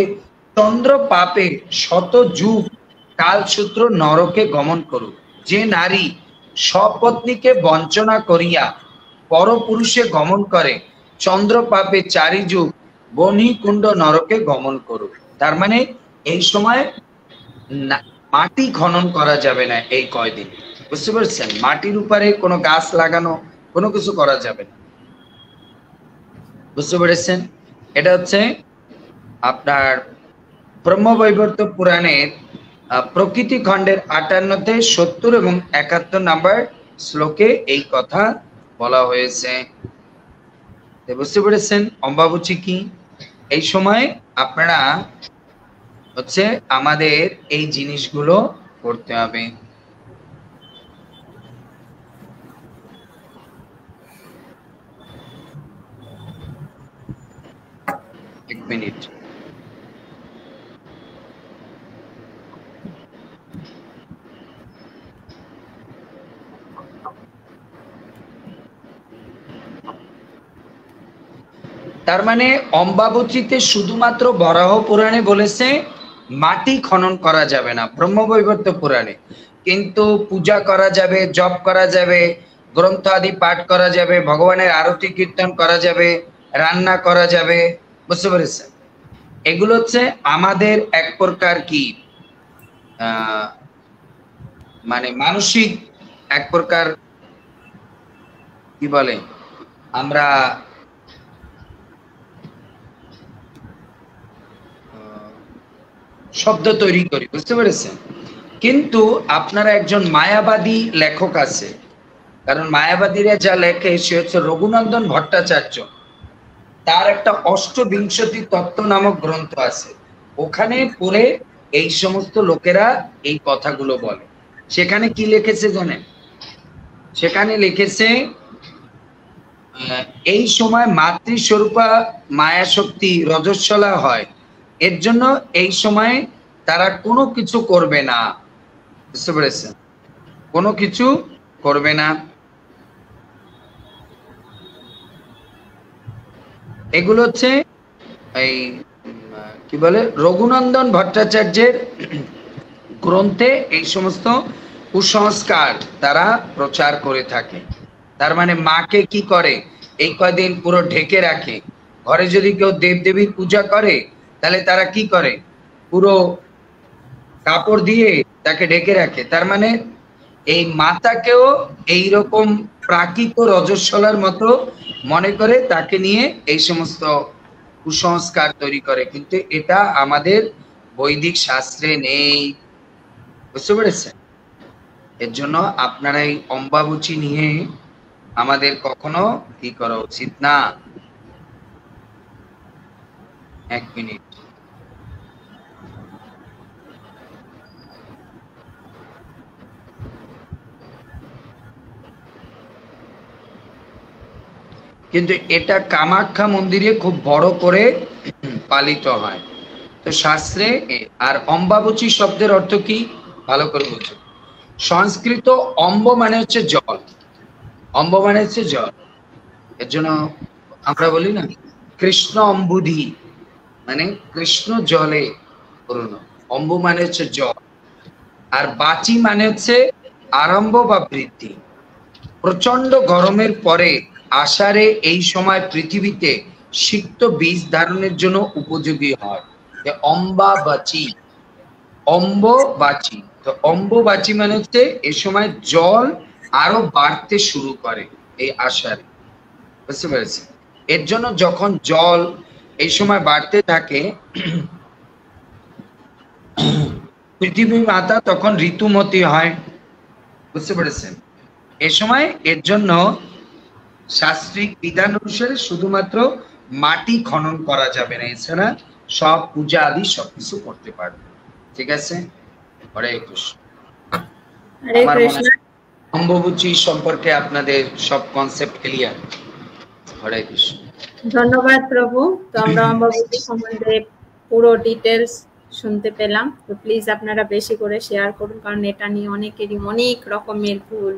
B: চন্দ্র পাপে শত যুগ কালসূত্র নরকে গমন করুক। যে নারী সপত্নীকে বঞ্চনা করিয়া পরপুরুষে গমন করে চন্দ্র পাপে 4 যুগ বহ্নিকুণ্ড নরকে গমন করুক। তার মানে এই সময় মাটি খনন করা যাবে না এই কয়দিন, বুঝতে পারছেন? মাটির উপরে কোনো গাছ লাগানো কোনো কিছু করা যাবে না, বুঝতে পেরেছেন? এটা হচ্ছে আপনার ব্রহ্মবৈবর্ত পুরাণের প্রকৃতি খণ্ডের 58-তে 70 এবং 71 নম্বর শ্লোকে এই কথা বলা হয়েছে। বুঝতে পেরেছেন অম্বাবচী কি? এই সময় আপনারা হচ্ছে আমাদের এই জিনিসগুলো করতে হবে। এক মিনিট। তার মানে অম্বাবচীতে শুধুমাত্র বরাহ পুরাণে বলেছে মাটি খনন করা যাবে না, ব্রহ্মবৈবর্ত পুরাণে কিন্তু পূজা করা যাবে, জপ করা যাবে, গ্রন্থ আদি পাঠ করা যাবে, ভগবানের আরতি কীর্তন করা যাবে, রান্না করা যাবে, বুঝতে পেরেছেন? এগুলো হচ্ছে আমাদের এক প্রকার কি মানে মানসিক এক প্রকার কি বলে আমরা শব্দ তৈরি করি, বুঝতে পেরেছেন? কিন্তু আপনারা একজন মায়াবাদী লেখক আছে, কারণ মায়াবাদীরা যা লেখে সে হচ্ছে রঘুনন্দন ভট্টাচার্য, তার একটা অষ্টবিংশতি তত্ত্ব নামক গ্রন্থ আছে, ওখানে পড়ে এই সমস্ত লোকেরা এই কথাগুলো বলে। সেখানে কি লিখেছে জানেন? সেখানে লিখেছে এই সময় মাতৃস্বরূপা মায়া শক্তি রজস্বলা হয়, এর জন্য এই সময় তারা কোনো কিছু করবে না, বুঝতে পেরেছেন? কোনো কিছু করবে না। এগুলো হচ্ছে এই কি বলে রঘুনন্দন ভট্টাচার্যের গ্রন্থে এই সমস্ত কুসংস্কার তারা প্রচার করে থাকে। তার মানে মাকে কি করে এই কয়দিন পুরো ঢেকে রাখে। ঘরে যদি কেউ দেবদেবীর পূজা করে তাহলে তারা কি করে, পুরো কাপড় দিয়ে তাকে ঢেকে রাখে। তার মানে এই মাতাকেও এইরকম প্রাকৃত রজস্বলার মতো মনে করে তাকে নিয়ে এই সমস্ত কুসংস্কার তৈরি করে, কিন্তু এটা আমাদের বৈদিক শাস্ত্রে নেই, বুঝতে পেরেছেন? এর জন্য আপনারা এই অম্বাবচী নিয়ে আমাদের কখনো কি করা উচিত না। এক মিনিট। কিন্তু এটা কামাখ্যা মন্দিরে খুব বড় করে পালিত হয় তো শাস্ত্রে। আর অম্বাবচী শব্দের অর্থ কি ভালো করে বুঝুন। সংস্কৃত অম্ব মানে হচ্ছে জল, অম্ব মানে হচ্ছে জল, এর জন্য আমরা বলি না কৃষ্ণ অম্বুধি, মানে কৃষ্ণ জলে পূর্ণ। অম্ব মানে হচ্ছে জল, আর বাচি মানে হচ্ছে আরম্ভ বা বৃদ্ধি। প্রচন্ড গরমের পরে আষাঢ়ে এই সময় পৃথিবীতে সিক্ত বীজ ধারণের জন্য উপযোগী হয়। অম্বাবাচী, অম্ববাচী। তো অম্ববাচী মানে হচ্ছে এই সময় জল আরো বাড়তে শুরু করে এই আষাঢ়ে, বুঝতে পেরেছি? এর জন্য যখন জল এই সময় বাড়তে থাকে পৃথিবী মাতা তখন ঋতুমতী হয়, বুঝতে পেরেছেন? এ সময় এর জন্য শাস্ত্রিক বিধান অনুসারে শুধুমাত্র মাটি খনন করা যাবে না, এছাড়া সব পূজা আদি সবকিছু করতে পারবে। ঠিক আছে? হরে কৃষ্ণ।
A: হরে
B: আমার মনে
A: কৃষ্ণ।
B: হয় অম্বুবাচী সম্পর্কে আপনাদের সব কনসেপ্ট ক্লিয়ার। হরে কৃষ্ণ।
A: ধন্যবাদ প্রভু। তো আমরা অম্বুবাচী সম্বন্ধে পুরো ডিটেলস শুনতে পেলাম। তো প্লিজ আপনারা বেশি করে শেয়ার করুন, কারণ এটা নিয়ে অনেকেরই অনেক রকমের ভুল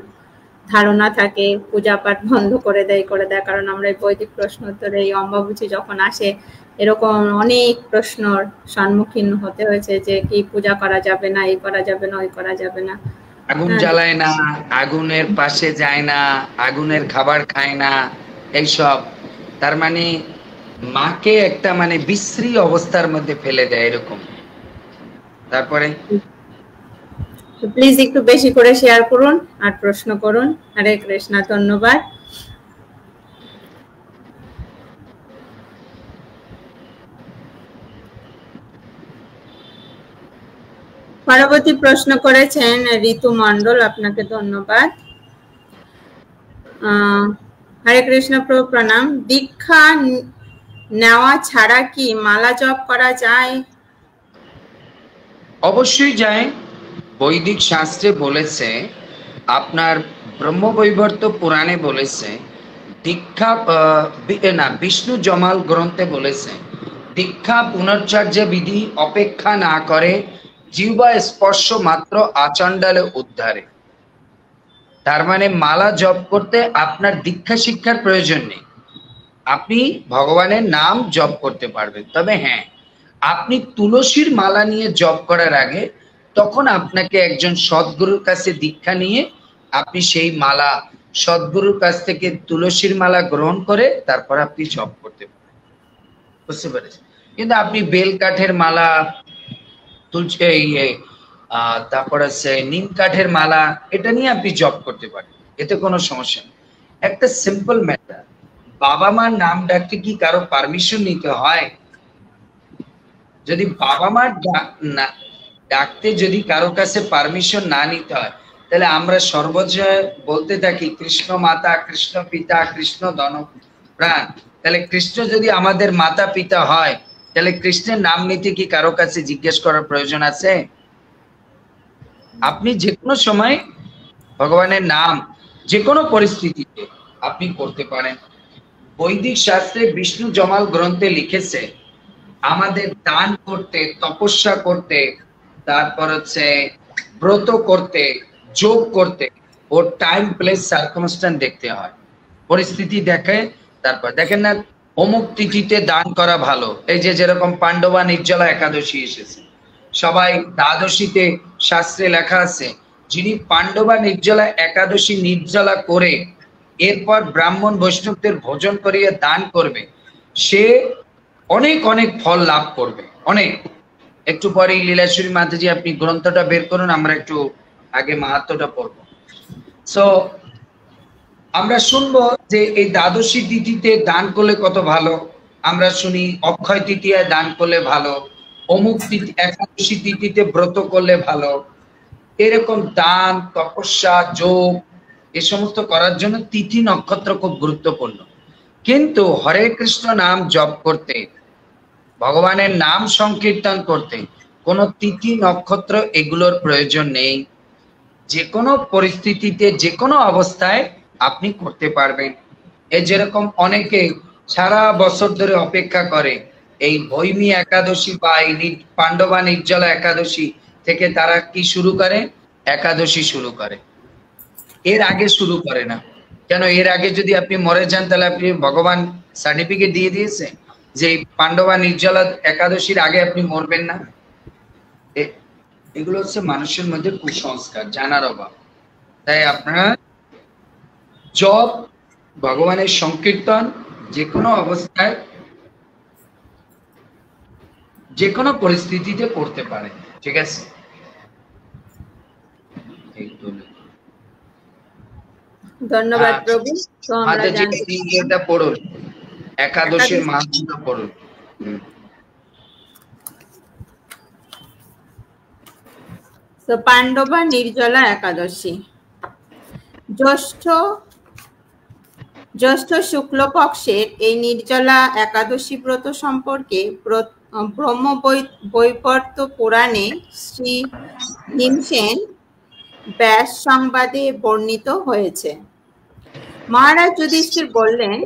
A: ধারণা থাকে। পূজা পাঠ বন্ধ করে দেয় কারণ আমরা এই বৈদিক প্রশ্ন উত্তরে এই অম্বুবাচী যখন আসে এরকম অনেক প্রশ্নর সম্মুখীন হতে হয়েছে যে কি পূজা করা যাবে না, এই করা যাবে না, ওই করা যাবে না।
B: আগুন জ্বালায় না, আগুনের পাশে যায় না, আগুনের খাবার খায় না, এইসব। তার মানে মাকে একটা মানে বিশ্রী অবস্থার মধ্যে ফেলে দেয় এরকম। তারপরে
A: প্লিজ একটু বেশি করে শেয়ার করুন আর প্রশ্ন করুন। হরে কৃষ্ণ। ধন্যবাদ। পরবর্তী প্রশ্ন করেছেন ঋতু মণ্ডল, আপনাকে ধন্যবাদ। হরে কৃষ্ণ প্রভু, প্রণাম। দীক্ষা নেওয়া ছাড়া কি মালা জপ করা যায়?
B: অবশ্যই যায়। বৈদিক শাস্ত্রে বলেছে, আপনার ব্রহ্মবৈবর্ত পুরাণে বলেছে, দীক্ষা না, বিষ্ণু জমাল গ্রন্থে বলেছে, দীক্ষা পুনর্চার্য বিধি অপেক্ষা না করে জিহ্বা স্পর্শ মাত্র আচণ্ডালে উদ্ধারে। তার মানে মালা জপ করতে আপনার দীক্ষা শিক্ষার প্রয়োজন নেই, আপনি ভগবানের নাম জপ করতে পারবেন। তবে হ্যাঁ, আপনি তুলসীর মালা নিয়ে জপ করার আগে তখন আপনাকে একজন সদ্গুরুর কাছে দীক্ষা নিয়ে আপনি সেই মালা সদ্গুরুর কাছ থেকে তুলসীর মালা গ্রহণ করে তারপর আপনি জপ করতে পারেন। বুঝতে পেরেছেন? কিন্তু আপনি বেল কাঠের মালা, তুলসী তারপর আছে নিম কাঠের মালা, এটা নিয়ে আপনি জপ করতে পারেন, এতে কোনো সমস্যা নেই। একটা সিম্পল ম্যাটার, বাবা মার নাম ডাকতে কি কারো পারমিশন নিতে হয়? যদি বাবা মার ডাকতে যদি কারো কাছে পারমিশন না নিতে হয়, তাহলে আমরা সর্বজয় বলতে থাকি কৃষ্ণ মাতা, কৃষ্ণ পিতা, কৃষ্ণ ধন প্রাণ। তাহলে কৃষ্ণ যদি আমাদের মাতা পিতা হয়, তাহলে কৃষ্ণের নাম নিতে কি কারো কাছে জিজ্ঞেস করার প্রয়োজন আছে? আপনি যে কোনো সময় ভগবানের নাম যে কোনো পরিস্থিতিতে আপনি করতে পারেন। বৈদিক শাস্ত্রে বিষ্ণু জমাল গ্রন্থে লিখেছে, আমাদের দান করতে, তপস্যা করতে, তারপর হচ্ছে ব্রত করতে, যোগ করতে, ওর টাইম প্লেস সার্কামস্ট্যান্স দেখতে হয়, পরিস্থিতি দেখে। তারপর দেখেন না, অমুক তিথিতে দান করা ভালো। এই যে যেরকম পাণ্ডবা নির্জলা একাদশী এসেছে, সবাই দ্বাদশীতে শাস্ত্রে লেখা আছে, যিনি পাণ্ডবা নির্জলা একাদশী নির্জলা করে এরপর ব্রাহ্মণ বৈষ্ণবদের ভোজন করিয়ে দান করবে, সে অনেক অনেক ফল লাভ করবে, অনেক। একটু পরে লীলাশ্বরী মাতাজি আপনি গ্রন্থটা বের করুন, আমরা একটু আগে মাহাত্ম্যটা পড়বো। সো আমরা শুনবো যে এই দ্বাদশী তিথিতে দান করলে কত ভালো, আমরা শুনি অক্ষয় তৃতীয়ায় দান করলে ভালো, অমুক তিথি একাদশী তিথিতে ব্রত করলে ভালো। এরকম দান, তপস্যা, যোগ এ সমস্ত করার জন্য তিথি নক্ষত্র খুব গুরুত্বপূর্ণ। কিন্তু হরে কৃষ্ণ নাম জপ করতে, ভগবানের নাম সংকীর্তন করতে কোনো তিথি নক্ষত্র এগুলোর প্রয়োজন নেই। যে কোনো পরিস্থিতিতে যে কোনো অবস্থায় আপনি করতে পারবেন। এই যেরকম অনেকে সারা বছর ধরে অপেক্ষা করে এই ভৈমী একাদশী বা এই পাণ্ডবা নির্জলা একাদশী থেকে তারা কি শুরু করে? একাদশী শুরু করে। এর আগে শুরু করে না কেন? এর আগে যদি আপনি মরে যান তাহলে আপনি ভগবান সার্টিফিকেট দিয়ে দিয়েছে যে পাণ্ডবা নির্জলা একাদশীর আগে আপনি মরবেন না। এগুলো হচ্ছে মানুষের মধ্যে কুসংস্কার, জানার অভাব। তাই আপনারা জপ, ভগবানের সংকীর্তন যে কোনো অবস্থায় যে কোনো পরিস্থিতিতে করতে পারে, ঠিক আছে?
A: ধন্যবাদ প্রভু। তো আমরা
B: এটা পড়ুন, একাদশীর মাহাত্ম্য পড়ুন।
A: তো পাণ্ডবা নির্জলা একাদশী, জ্যৈষ্ঠ শুক্লপক্ষের এই নির্জলা একাদশী ব্রত সম্পর্কে ব্রহ্ম বৈবর্ত পুরাণে শ্রী ভীমসেন ব্যাস সংবাদে বর্ণিত হয়েছে। মহারাজ যুধিষ্ঠির বললেন,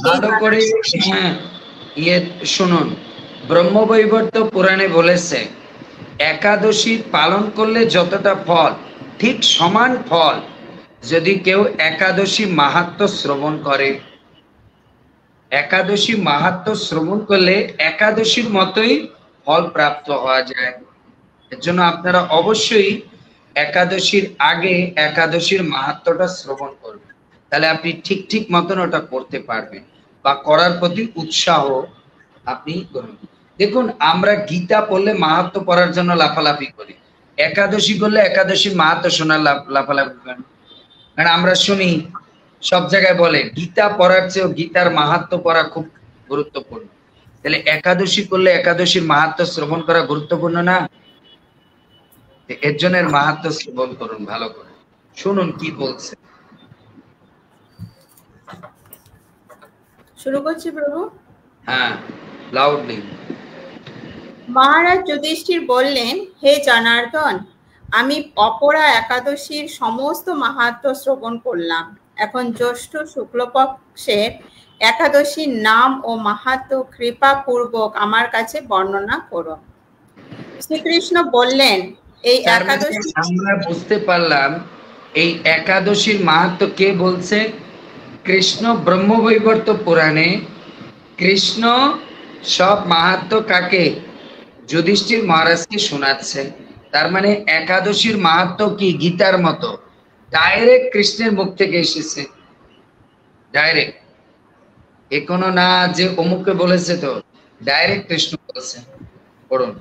B: ভালো করে শুনুন, ব্রহ্মবৈবর্ত পুরাণে বলেছে একাদশী পালন করলে যতটা ফল ঠিক সমান ফল যদি কেউ একাদশী মাহাত্ম্য শ্রবণ করে। একাদশী মাহাত্ম্য শ্রবণ করলে একাদশীর মতোই ফল প্রাপ্ত হওয়া যায়। এর জন্য আপনারা অবশ্যই একাদশীর আগে একাদশীর মাহাত্ম্যটা শ্রবণ করবেন, তাহলে আপনি ঠিক ঠিক মতন ওটা করতে পারবেন বা করার প্রতি উৎসাহ আপনি করুন। দেখুন, আমরা গীতা পড়লে মাহাত্ম্য পড়ার জন্য লাফালাফি করি, একাদশী করলে একাদশীর মাহাত্ম্য শোনার লাফালাফি করেন। কারণ আমরা শুনি সব জায়গায় বলে গীতা পড়ার চেয়েও গীতার মাহাত্ম্য পড়া খুব গুরুত্বপূর্ণ। তাহলে একাদশী করলে একাদশীর মাহাত্ম্য শ্রবণ করা গুরুত্বপূর্ণ না? এর জন্য মাহাত্ম্য শ্রবণ করুন, ভালো করে শুনুন কি বলছে।
A: শুরু করছি প্রভু।
B: হ্যাঁ, লাউডলি।
A: মহারাজ যুধিষ্ঠির বললেন, হে জনার্দন, আমি অপরা একাদশীর সমস্ত মাহাত্ম্য শ্রবণ করলাম। এখন জ্যৈষ্ঠ শুক্লপক্ষের একাদশীর নাম ও মাহাত্ম্য কৃপা পূর্বক আমার কাছে বর্ণনা করো। শ্রীকৃষ্ণ বললেন, এই একাদশী,
B: আমরা বুঝতে পারলাম এই একাদশীর মাহাত্ম্য কে বলছে? কৃষ্ণ ব্রহ্মবৈবর্ত পুরাণে কৃষ্ণ সব মাহাত্ম্য কাকে? যুধিষ্ঠির মহারাজকে শোনাচ্ছে। তার মানে একাদশীর মাহাত্ম্য কি গীতার মতো ডাইরেক্ট কৃষ্ণের মুখ থেকে এসেছে, ডাইরেক্ট। এ কোনো না যে অমুককে বলেছে, তো ডাইরেক্ট কৃষ্ণ বলছে। পড়ুন।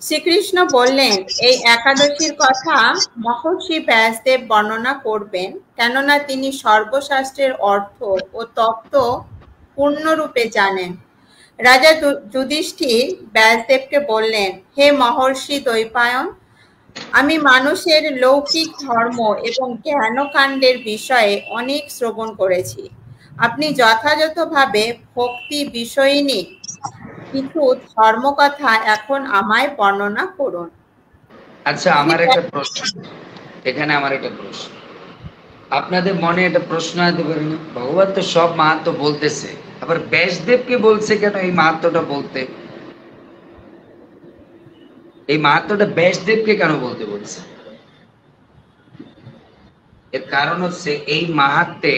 A: শ্রীকৃষ্ণ বললেন, এই একাদশীর কথা মহর্ষি ব্যাসদেব বর্ণনা করবেন, কেননা তিনি সর্বশাস্ত্রের অর্থ ও তত্ত্ব পূর্ণরূপে জানেন। রাজা যুধিষ্ঠির ব্যাসদেবকে বললেন, হে মহর্ষি দ্বৈপায়ন, আমি মানুষের লৌকিক ধর্ম এবং জ্ঞানকাণ্ডের বিষয়ে অনেক শ্রবণ করেছি। আপনি যথাযথভাবে ভক্তি বিষয়িনী কিছু ধর্মকথা এখন আমায় বর্ণনা করুন।
B: আচ্ছা, আমার একটা প্রশ্ন, এখানে আমার একটা প্রশ্ন, আপনাদের মনে একটা প্রশ্ন আসতে পারে না? ভগবান তো সব মাহাত্ম্য বলতেছে, আবার ব্যাসদেবকে বলছে কেন এই মাহাত্ম্যটা বলতে? এই মাহাত্ম্যটা ব্যাসদেবকে কেন বলতে বলছে? এর কারণ হচ্ছে এই মাহাত্ম্যে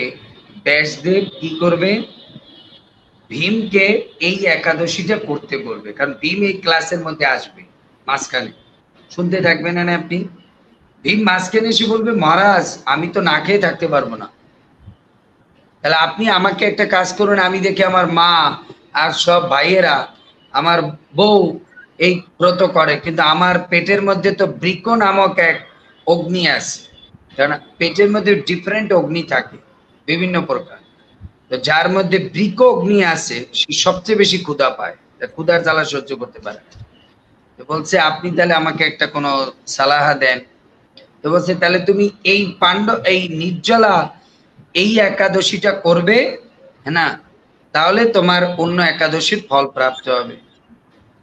B: ব্যাসদেব কি করবে? ভীমকে এই একাদশীটা করতে বলবে, কারণ ভীম এই ক্লাসের মধ্যে আসবে মাঝখানে, শুনতে থাকবেন না আপনি? ভীম মাঝখানে এসে বলবে, মহারাজ আমি তো না খেয়ে থাকতে পারবো না, তাহলে আপনি আমাকে একটা কাজ করুন। আমি দেখি আমার মা আর সব ভাইয়েরা, আমার বউ এই ব্রত করে, কিন্তু আমার পেটের মধ্যে তো বৃক্ষ নামক এক অগ্নি আছে, কারণ পেটের মধ্যে ডিফারেন্ট অগ্নি থাকে বিভিন্ন প্রকার, তো যার মধ্যে বৃক্ষ অগ্নি আছে সে সবচেয়ে বেশি ক্ষুধা পায়, ক্ষুধার জ্বালা সহ্য করতে পারে। তো বলছে আপনি তাহলে আমাকে একটা কোনো সালাহা দেন। তো বলছে তাহলে তুমি এই নির্জলা এই একাদশীটা করবে, হ্যাঁ না, তাহলে তোমার অন্য একাদশীর ফল প্রাপ্ত হবে।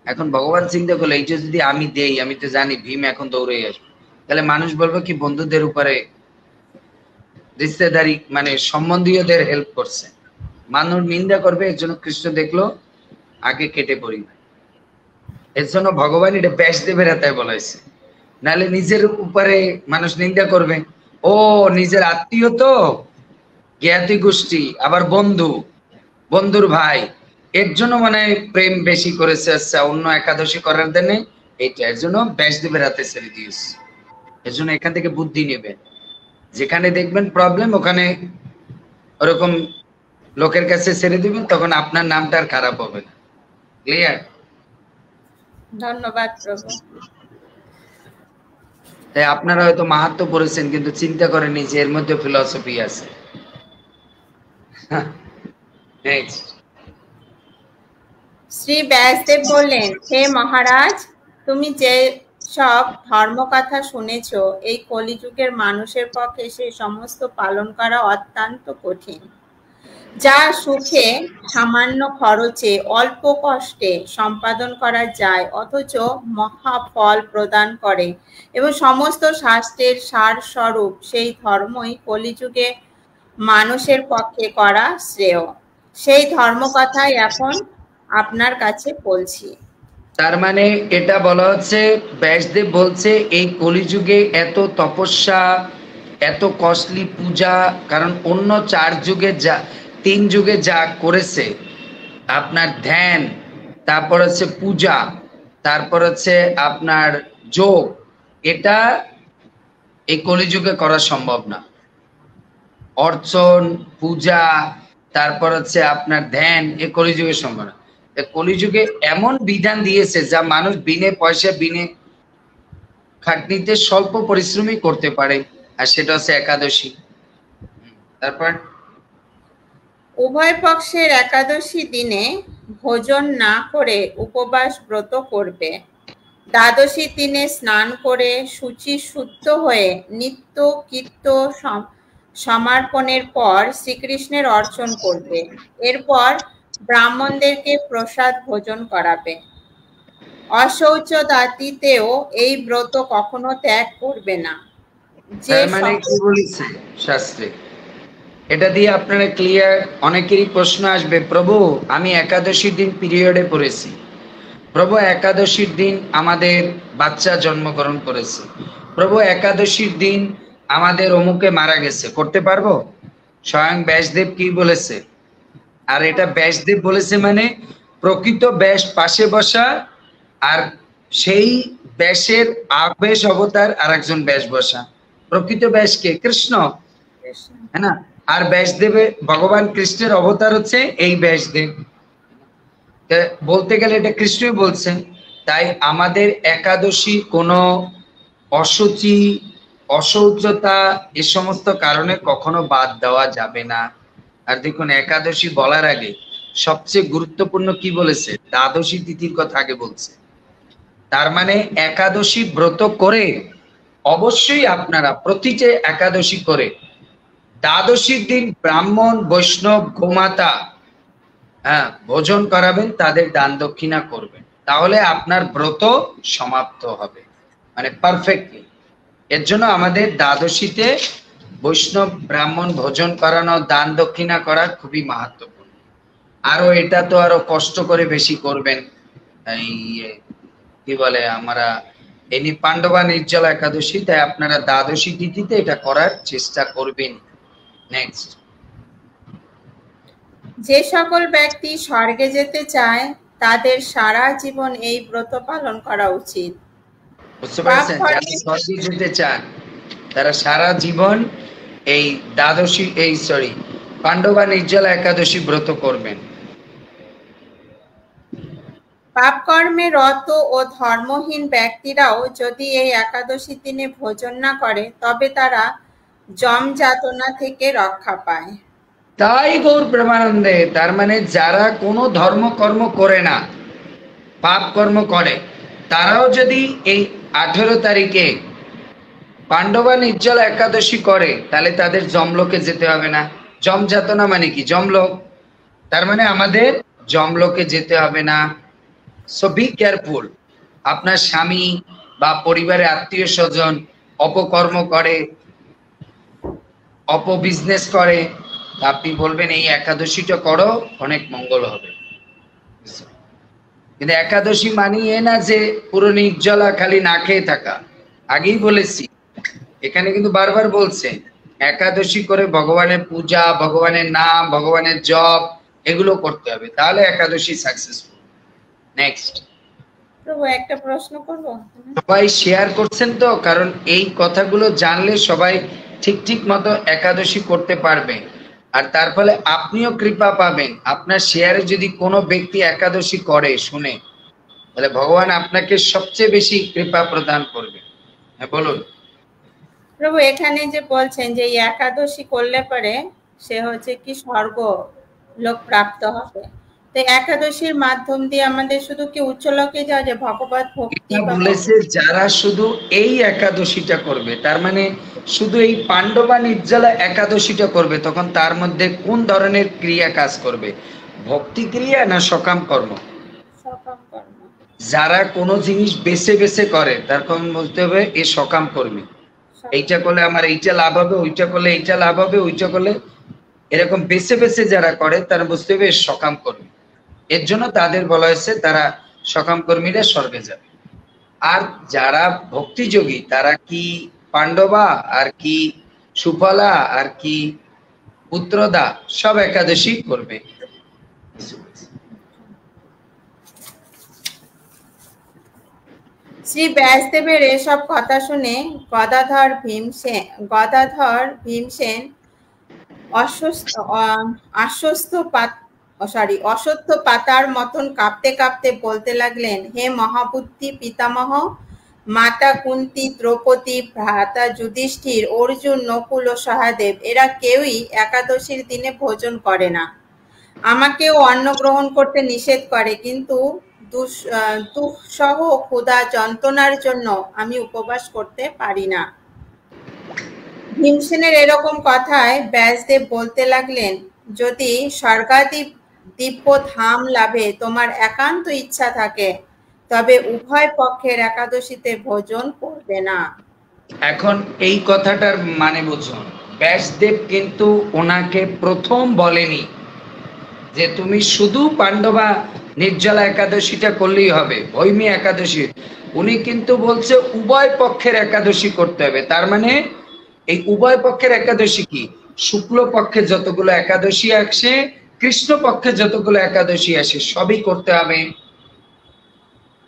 B: এখন ভগবান চিন্তা করলো, এইটা যদি আমি দেই, আমি তো জানি ভীম এখন দৌড়ে আসবে, তাহলে মানুষ বলবো কি বন্ধুদের উপরে রিশতেদারি মানে সম্বন্ধীয়দের হেল্প করছে, মানুষ নিন্দা করবে। এর জন্য কৃষ্ণ দেখলো আগে কেটে পড়ি না, এর জন্য ভগবান এটা ব্যাসদেবের হাতে বলাইছে, নাহলে নিজের উপরে মানুষ নিন্দা করবে। ও নিজের আত্মীয় তো জ্ঞাতি গোষ্ঠী, আবার বন্ধুর ভাই, এর জন্য মানে প্রেম বেশি করেছে, আচ্ছা অন্য একাদশী করার দেনে এইটা, এর জন্য ব্যাসদেবের হাতে ছেড়ে দিয়েছে। এর জন্য এখান থেকে বুদ্ধি নেবেন, যেখানে দেখবেন প্রবলেম ওখানে ওরকম লোকের কাছে ছেড়ে দিবেন, তখন আপনার নামটা আর খারাপ হবে না। ক্লিয়ার?
A: ধন্যবাদ প্রভু।
B: তাই আপনারা হয়তো মাহাত্ম্য পড়েছেন, কিন্তু চিন্তা করেননি যে এর মধ্যে ফিলসফি আছে।
A: শ্রী ব্যাসদেব বললেন, হে মহারাজ, তুমি যে সব ধর্মকথা শুনেছ, এই কলিযুগের মানুষের পক্ষে সেই সমস্ত পালন করা অত্যন্ত কঠিন। যা সুখে সামান্য খরচে অল্প কষ্টে সম্পাদন করা যায় অথচ মহা ফল প্রদান করে এবং সমস্ত শাস্ত্রের সার স্বরূপ সেই ধর্মই কলিযুগে মানুষের পক্ষে করা শ্রেয়। সেই ধর্মকথাই এখন আপনার কাছে বলছি।
B: তার মানে এটা বলা হচ্ছে, ব্যাসদেব বলছে এই কলিযুগে এত তপস্যা, এত কস্টলি পূজা, কারণ অন্য 4 যুগে যা 3 যুগে যা করেছে আপনার ধ্যান, তারপর হচ্ছে পূজা, তারপর হচ্ছে আপনার যোগ, এটা এই কলিযুগে করা সম্ভব না। অর্চন, পূজা, তারপর হচ্ছে আপনার ধ্যান, এই কলিযুগে সম্ভব না। কলিযুগে এমন বিধান দিয়েছে যা মানুষ বিনে পয়সা বিনে খাটনিতে স্বল্প পরিশ্রমই করতে পারে, আর সেটা হচ্ছে একাদশী। তারপর
A: উভয় পক্ষের একাদশী দিনে ভোজন না করে উপবাস ব্রত করবে। দ্বাদশী দিনে স্নান করে শুচি শুদ্ধ হয়ে নিত্য কীর্ত সমর্পণের পর শ্রীকৃষ্ণের অর্চন করবে। এরপর ব্রাহ্মণদেরকে প্রসাদ ভোজন করাবে। অশৌচদাতিতেও এই ব্রত কখনো ত্যাগ করবে না। যে
B: মানে কি বলেছে শাস্ত্রে, এটা দিয়ে আপনারা ক্লিয়ার। অনেকেরই প্রশ্ন আসবে, প্রভু আমি একাদশীর দিন পিরিয়ডে পড়েছি, প্রভু একাদশীর দিন আমাদের বাচ্চা জন্মগ্রহণ করেছে, প্রভু একাদশীর দিন আমাদের অমুকে মারা গেছে, করতে পারবো? স্বয়ং ব্যাসদেব কি বলেছে? আর এটা ব্যাসদেব বলেছে মানে প্রকৃত ব্যাস পাশে বসা, আর সেই ব্যাসের আবেশ অবতার আর একজন ব্যাস বসা। প্রকৃত ব্যাস কে? কৃষ্ণ, হ্যাঁ না? আর ব্যাসদেবে ভগবান কৃষ্ণের অবতার হচ্ছে এই ব্যাসদেব। বলতে গেলে এটা কৃষ্ণই বলছেন। তাই আমাদের একাদশী কোনো অসুচি, অশৌচতা এ সমস্ত কারণে কখনো বাদ দেওয়া যাবে না। আর দেখুন একাদশী বলার আগে সবচেয়ে গুরুত্বপূর্ণ কি বলেছে? দ্বাদশী তিথির কথা আগে বলছে। তার মানে একাদশী ব্রত করে অবশ্যই আপনারা প্রতিটি একাদশী করে দ্বাদশীর দিন ব্রাহ্মণ, বৈষ্ণব, গোমাতা ভোজন করাবেন, তাদের দান দক্ষিণা করবেন, তাহলে আপনার ব্রত সমাপ্ত হবে, মানে পারফেক্টলি। এর জন্য আমাদের দ্বাদশীতে বৈষ্ণব ব্রাহ্মণ ভোজন করানো, দান দক্ষিণা করা খুবই মাহাত্ম্যপূর্ণ। আরো এটা তো আরো কষ্ট করে বেশি করবেন। এই কি বলে আমরা এনি পাণ্ডবা নির্জলা একাদশী, তাই আপনারা দ্বাদশী তিথিতে এটা করার চেষ্টা করবেন। নেক্সট,
A: যে সকল ব্যক্তি স্বর্গে যেতে চায় তাদের সারা জীবন এই ব্রত পালন করা উচিত।
B: বুঝতে পারছেন? যারা স্বর্গে যেতে চান তারা সারা জীবন এই দ্বাদশী পাণ্ডবা নির্জলা একাদশী ব্রত করবেন।
A: পাপ কর্মে রত ও ধর্মহীন ব্যক্তিরাও যদি এই একাদশী দিনে ভোজন না করে তবে তারা যম যাতনা থেকে রক্ষা পায়।
B: তাই গৌর প্রেমানন্দে, তার মানে যারা কোনো ধর্ম কর্ম করে না, পাপ কর্ম করে, তারাও যদি এই 18 তারিখে পাণ্ডবা নির্জলা একাদশী করে তাহলে তাদের যমলোকে যেতে হবে না। যম যাতনা মানে কি? যমলোক। তার মানে আমাদের যমলোকে যেতে হবে না। So be careful. আপনার স্বামী বা পরিবারের আত্মীয় স্বজন অপকর্ম করে, অপবিজনেস করে, আপনি বলবেন এই একাদশীটা করো, অনেক মঙ্গল হবে। কিন্তু একাদশী মানি এ না যে পুরো নির্জলা খালি না খেয়ে থাকা। আগেই বলেছি, এখানে কিন্তু বারবার বলছে একাদশী করে ভগবানের পূজা, ভগবানের নাম, ভগবানের জপ এগুলো করতে হবে, তাহলে একাদশী সাকসেসফুল। নেক্সট,
A: প্রভু একটা প্রশ্ন করব।
B: সবাই শেয়ার করছেন তো, কারণ এই কথাগুলো জানলে সবাই ঠিক ঠিক মতো একাদশী করতে পারবে, আর তার ফলে আপনিও কৃপা পাবেন। আপনার শেয়ারে যদি কোনো ব্যক্তি একাদশী করে শুনে, তাহলে ভগবান আপনাকে সবচেয়ে বেশি কৃপা প্রদান করবে। হ্যাঁ বলুন।
A: প্রভু এখানে যে বলছেন যে এই একাদশী করলে পরে সে হচ্ছে কি স্বর্গ লোক প্রাপ্ত হবে, তো তো একাদশীর মাধ্যম দিয়ে আমাদের শুধু কি উচ্চলোকে যাওয়া যায়, ভগবত ভক্তি
B: এটা
A: বা
B: বলেছে যারা শুধু এই একাদশীটা করবে, তার মানে শুধু এই পাণ্ডবা নির্জলা একাদশীটা করবে, তখন তার মধ্যে কোন ধরনের ক্রিয়া কাজ করবে, ভক্তি ক্রিয়া না সকাম কর্ম?
A: সকাম কর্ম।
B: যারা কোনো জিনিস বেছে বেছে করে তখন বলতে হবে এ সকাম কর্মী, এইটা করলে আমার এইটা লাভ হবে, ওইটা করলে এইটা লাভ হবে, ওইটা করলে, এরকম বেছে বেছে যারা করে তারা বুঝতে হবে সকাম কর্মী। এর জন্য তাদের বলা হয়েছে তারা সকাম কর্মীরা স্বর্গে যাবে। আর যারা ভক্তিযোগী তারা কি পাণ্ডবা আর কি সুফলা আর কি পুত্রদা সব একাদশী করবে।
A: শ্রী ব্যাসদেবের এসব কথা শুনে গদাধর ভীমসেন অশ্বত্থ পাতার মতন কাঁপতে কাঁপতে বলতে লাগলেন, হে মহাবুদ্ধি পিতামহ, মাতা কুন্তী, দ্রৌপদী, ভ্রাতা যুধিষ্ঠির, অর্জুন, নকুল ও সহদেব এরা কেউই একাদশীর দিনে ভোজন করে না। আমাকেও অন্ন গ্রহণ করতে নিষেধ করে, কিন্তু দুঃসহ ক্ষুধা যন্ত্রণার জন্য আমি উপবাস করতে পারি না। ভীমসেনের এরকম কথায় ব্যাসদেব বলতে লাগলেন, যদি স্বর্গাদি দিব্য ধাম লাভে তোমার একান্ত ইচ্ছা থাকে তবে উভয় পক্ষের একাদশীতে ভোজন করবে না।
B: এখন এই কথাটার মানে বুঝুন, ব্যাসদেব কিন্তু ওনাকে প্রথম বলেনি যে তুমি শুধু পাণ্ডবা নির্জলা একাদশীটা করলেই হবে, ভৈমী একাদশী। উনি কিন্তু বলছে উভয় পক্ষের একাদশী করতে হবে। তার মানে এই উভয় পক্ষের একাদশী কি, শুক্ল পক্ষে যতগুলো একাদশী আসে, কৃষ্ণ পক্ষে যতগুলো একাদশী আসে, সবই করতে হবে।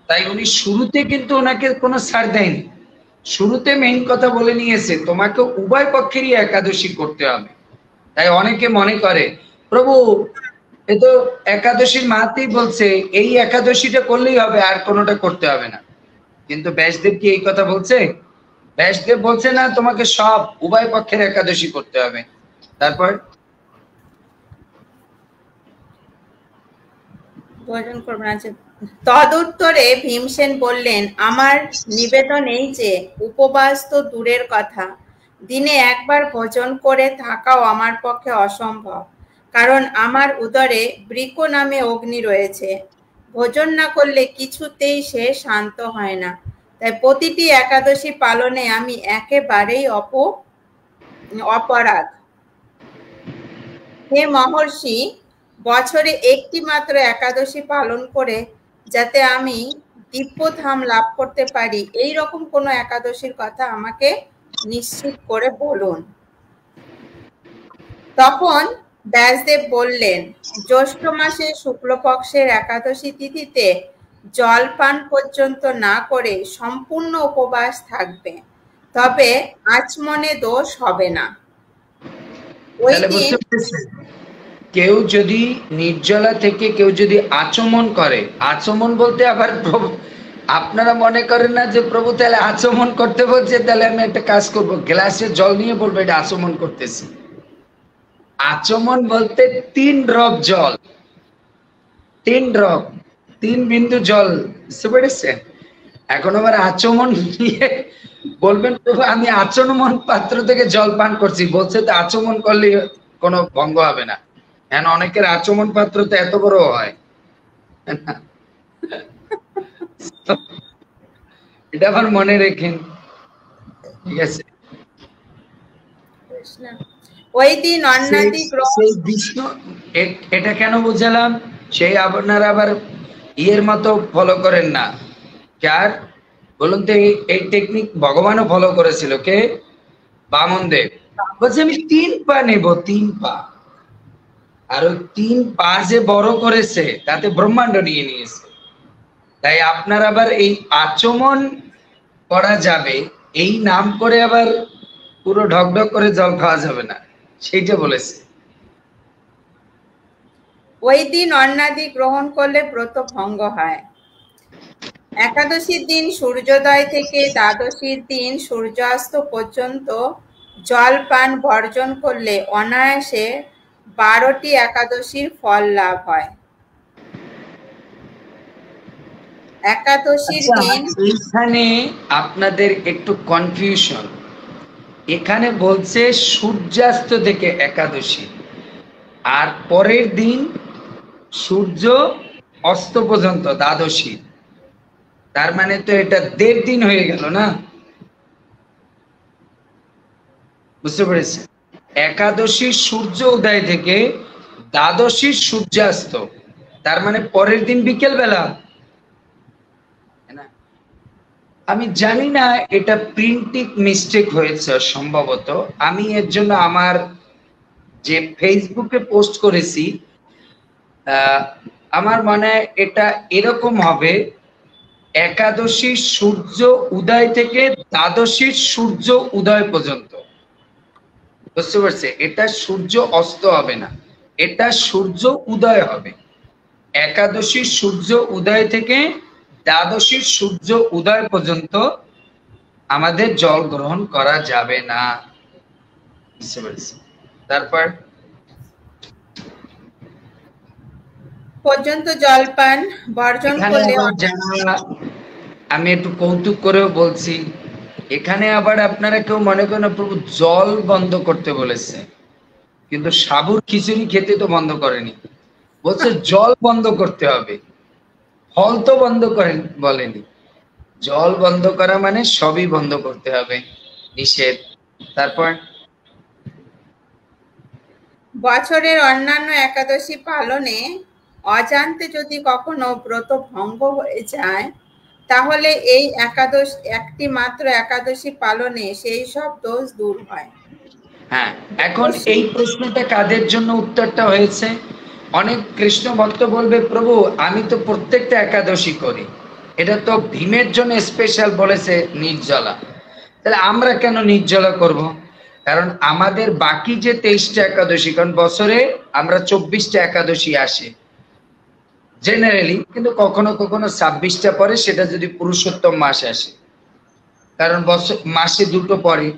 B: তাই উনি শুরুতে কিন্তু ওনাকে কোনো ছাড় দেয়নি, শুরুতে মেইন কথা বলে নিয়েছে তোমাকে উভয় পক্ষেরই একাদশী করতে হবে। তাই অনেকে মনে করে প্রভু এ তো একাদশীর মাহাত্মেই বলছে এই একাদশীটা করলেই হবে, আর কোনোটা করতে হবে না। কিন্তু ব্যাসদেব কি এই কথা বলছে? ব্যাসদেব বলছে না, তোমাকে সব উভয় পক্ষের একাদশী করতে হবে। তারপর
A: ভোজন করবে না। তদুত্তরে ভীমসেন বললেন, আমার নিবেদন এই যে উপবাস তো দূরের কথা, দিনে একবার ভোজন করে থাকাও আমার পক্ষে অসম্ভব, কারণ আমার উদরে বৃক নামে অগ্নি রয়েছে। ভোজন না করলে কিছুতেই সে শান্ত হয় না। তাই প্রতিটি একাদশী পালনে আমি একেবারেই অপরাগ। হে মহর্ষি, বছরে একটি মাত্র একাদশী পালন করে যাতে আমি দিব্যধাম লাভ করতে পারি, এই রকম কোনো একাদশীর কথা আমাকে নিশ্চিত করে বলুন। তখন ব্যাসদেব বললেন, জ্যৈষ্ঠ মাসে শুক্লপক্ষের একাদশী তিথিতে জল পান পর্যন্ত না করে সম্পূর্ণ উপবাস থাকবে, তবে আচমনে দোষ হবে না। ওই দিন
B: কেউ যদি নির্জলা থেকে কেউ যদি আচমন করে, আচমন বলতে আবার আপনারা মনে করেন না যে প্রভু তাহলে আচমন করতে বলছে, তাহলে আমি একটা কাজ করব, গ্লাসে জল নিয়ে বলবো এটা আচমন করতেছি। আচমন বলতে 3 ড্রপ জল, 3 ড্রপ, 3 বিন্দু জল, বুঝতে পেরেছেন? এখন আবার আচমন নিয়ে বলবেন প্রভু আমি আচমন পাত্র থেকে জল পান করছি, বলছে তো আচমন করলে কোনো ভঙ্গ হবে না। হ্যাঁ, অনেকের আচমন পাত্র তো এত বড় হয়, এটা আবার মনে রেখেন, ঠিক আছে?
A: ওই দিন অন্নাদি
B: বিষ্ণু, এটা কেন বুঝালাম, সেই আপনারা আবার ইয়ের মতো ফলো করেন না। কার বলুন তো, এই টেকনিক ভগবানও ফলো করেছিল, কে? বামন দেব। বলছে আমি 3 পা নেব, 3 পা। আর ওই 3 পা যে বড় করেছে তাতে ব্রহ্মাণ্ড নিয়ে নিয়েছে। তাই আপনার আবার এই আচমন করা যাবে এই নাম করে আবার পুরো ঢকঢক করে জল খাওয়া যাবে না, সেইটা বলেছে।
A: ওই দিন অন্নাদি গ্রহণ করলে ব্রত ভঙ্গ হয়। একাদশীর দিন সূর্যোদয় থেকে দ্বাদশীর দিন সূর্যাস্ত পর্যন্ত জল পান বর্জন করলে অনায়াসে 12টি একাদশীর ফল লাভ হয়। একাদশীর
B: আচ্ছা,
A: দিন
B: এইখানে আপনাদের একটু কনফিউশন। এখানে বলছে সূর্যাস্ত থেকে একাদশী, আর পরের দিন সূর্য অস্ত পর্যন্ত দ্বাদশী। তার মানে তো এটা 1.5 দিন হয়ে গেল না? বুঝতে পেরেছেন? একাদশীর সূর্য উদয় থেকে দ্বাদশীর সূর্যাস্ত, তার মানে পরের দিন বিকেল বেলা। আমি জানি না, এটা প্রিন্টিং মিস্টেক হয়েছে সম্ভবত। আমি এর জন্য আমার যে ফেসবুকে পোস্ট করেছি, আমার মনে হয় এটা এরকম হবে, একাদশীর সূর্য উদয় থেকে দ্বাদশীর সূর্য উদয় পর্যন্ত। বুঝতে পারছে? এটা সূর্য অস্ত হবে না, এটা সূর্য উদয় হবে। একাদশীর সূর্য উদয় থেকে দ্বাদশীর সূর্য উদয় পর্যন্ত আমাদের জল গ্রহণ করা যাবে না। বুঝতে পেরেছি? তারপর
A: পর্যন্ত জলপান বর্জন করলে
B: আমি একটু কৌতুক করেও বলছি, এখানে আবার আপনারা কেউ মনে করেন প্রভু জল বন্ধ করতে বলেছে, কিন্তু সাবুর খিচুড়ি খেতে তো বন্ধ করেনি, বলছে জল বন্ধ করতে হবে। ফল তো বন্ধ করেন বলেনি। জল বন্ধ করা মানে সবই বন্ধ করতে হবে, নিষেধ। তারপর
A: বছরের অন্যান্য একাদশী পালনে অজান্তে যদি কখনো ব্রত ভঙ্গ হয়ে যায়, তাহলে এই একাদশ একটি মাত্র একাদশী পালনে সেই সব দোষ দূর হয়।
B: হ্যাঁ, এখন এই প্রশ্নটা কাদের জন্য উত্তরটা হয়েছে? অনেক কৃষ্ণ ভক্ত বলবে প্রভু আমি তো প্রত্যেকটা একাদশী করি, এটা তো ভীমের জন্য স্পেশাল বলেছে নির্জলা, তাহলে আমরা কেন নির্জলা করব? কারণ আমাদের বাকি যে 23টা একাদশী, কারণ বছরে আমরা 24টা একাদশী আসে জেনারেলি, কিন্তু কখনো কখনো 26টা পরে, সেটা যদি পুরুষোত্তম মাস আসে, কারণ বছর মাসে দুটো পরে।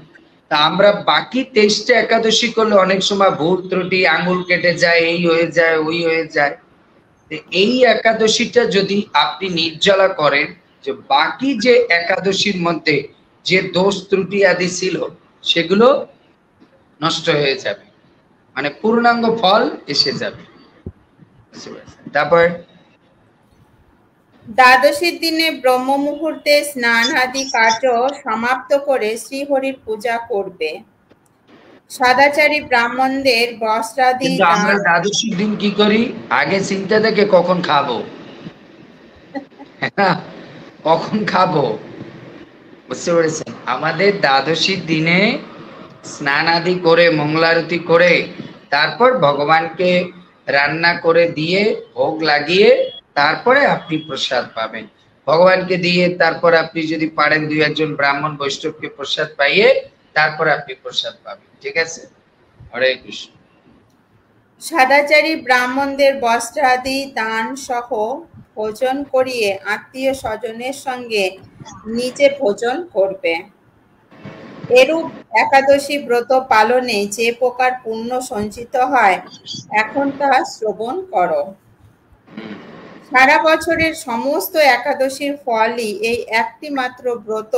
B: তা আমরা বাকি 23টা একাদশী করলে অনেক সময় ভুল ত্রুটি, আঙুল কেটে যায়, এই হয়ে যায়, ওই হয়ে যায়। এই একাদশীটা যদি আপনি নির্জলা করেন, যে বাকি যে একাদশীর মধ্যে যে দোষ ত্রুটি আদি ছিল সেগুলো নষ্ট হয়ে যাবে, মানে পূর্ণাঙ্গ ফল এসে যাবে। তারপর
A: দ্বাদশীর দিনে ব্রহ্ম মুহূর্তে স্নান আদি কার্য সমাপ্ত করে শ্রীহরির পূজা করবে। সদাচারী ব্রাহ্মণদের বস্ত্রাদি
B: কিন্তু আমরা দ্বাদশীর দিন কি করি? আগে চিন্তা থেকে কখন খাবো, কখন খাবো। বুঝতে পেরেছেন? আমাদের দ্বাদশীর দিনে স্নান আদি করে মঙ্গলারতি করে তারপর ভগবানকে রান্না করে দিয়ে ভোগ লাগিয়ে তারপরে আপনি প্রসাদ পাবেন। ভগবানকে দিয়ে তারপর আপনি যদি পারেন 2-1 ব্রাহ্মণ বৈষ্ণবকে প্রসাদ পাইয়ে তারপরে আপনি প্রসাদ পাবেন। ঠিক আছে? হরে কৃষ্ণ।
A: সদাচারী ব্রাহ্মণদের বস্ত্রাদি দান সহ ভোজন করিয়ে আত্মীয় স্বজনের সঙ্গে নিজে ভোজন করবে। এরূপ একাদশী ব্রত পালনে যে প্রকার পুণ্য সঞ্চিত হয়, এখন তা শ্রবণ করো। সারা বছরের সমস্ত একাদশীর ফলই এই একটি মাত্র ব্রত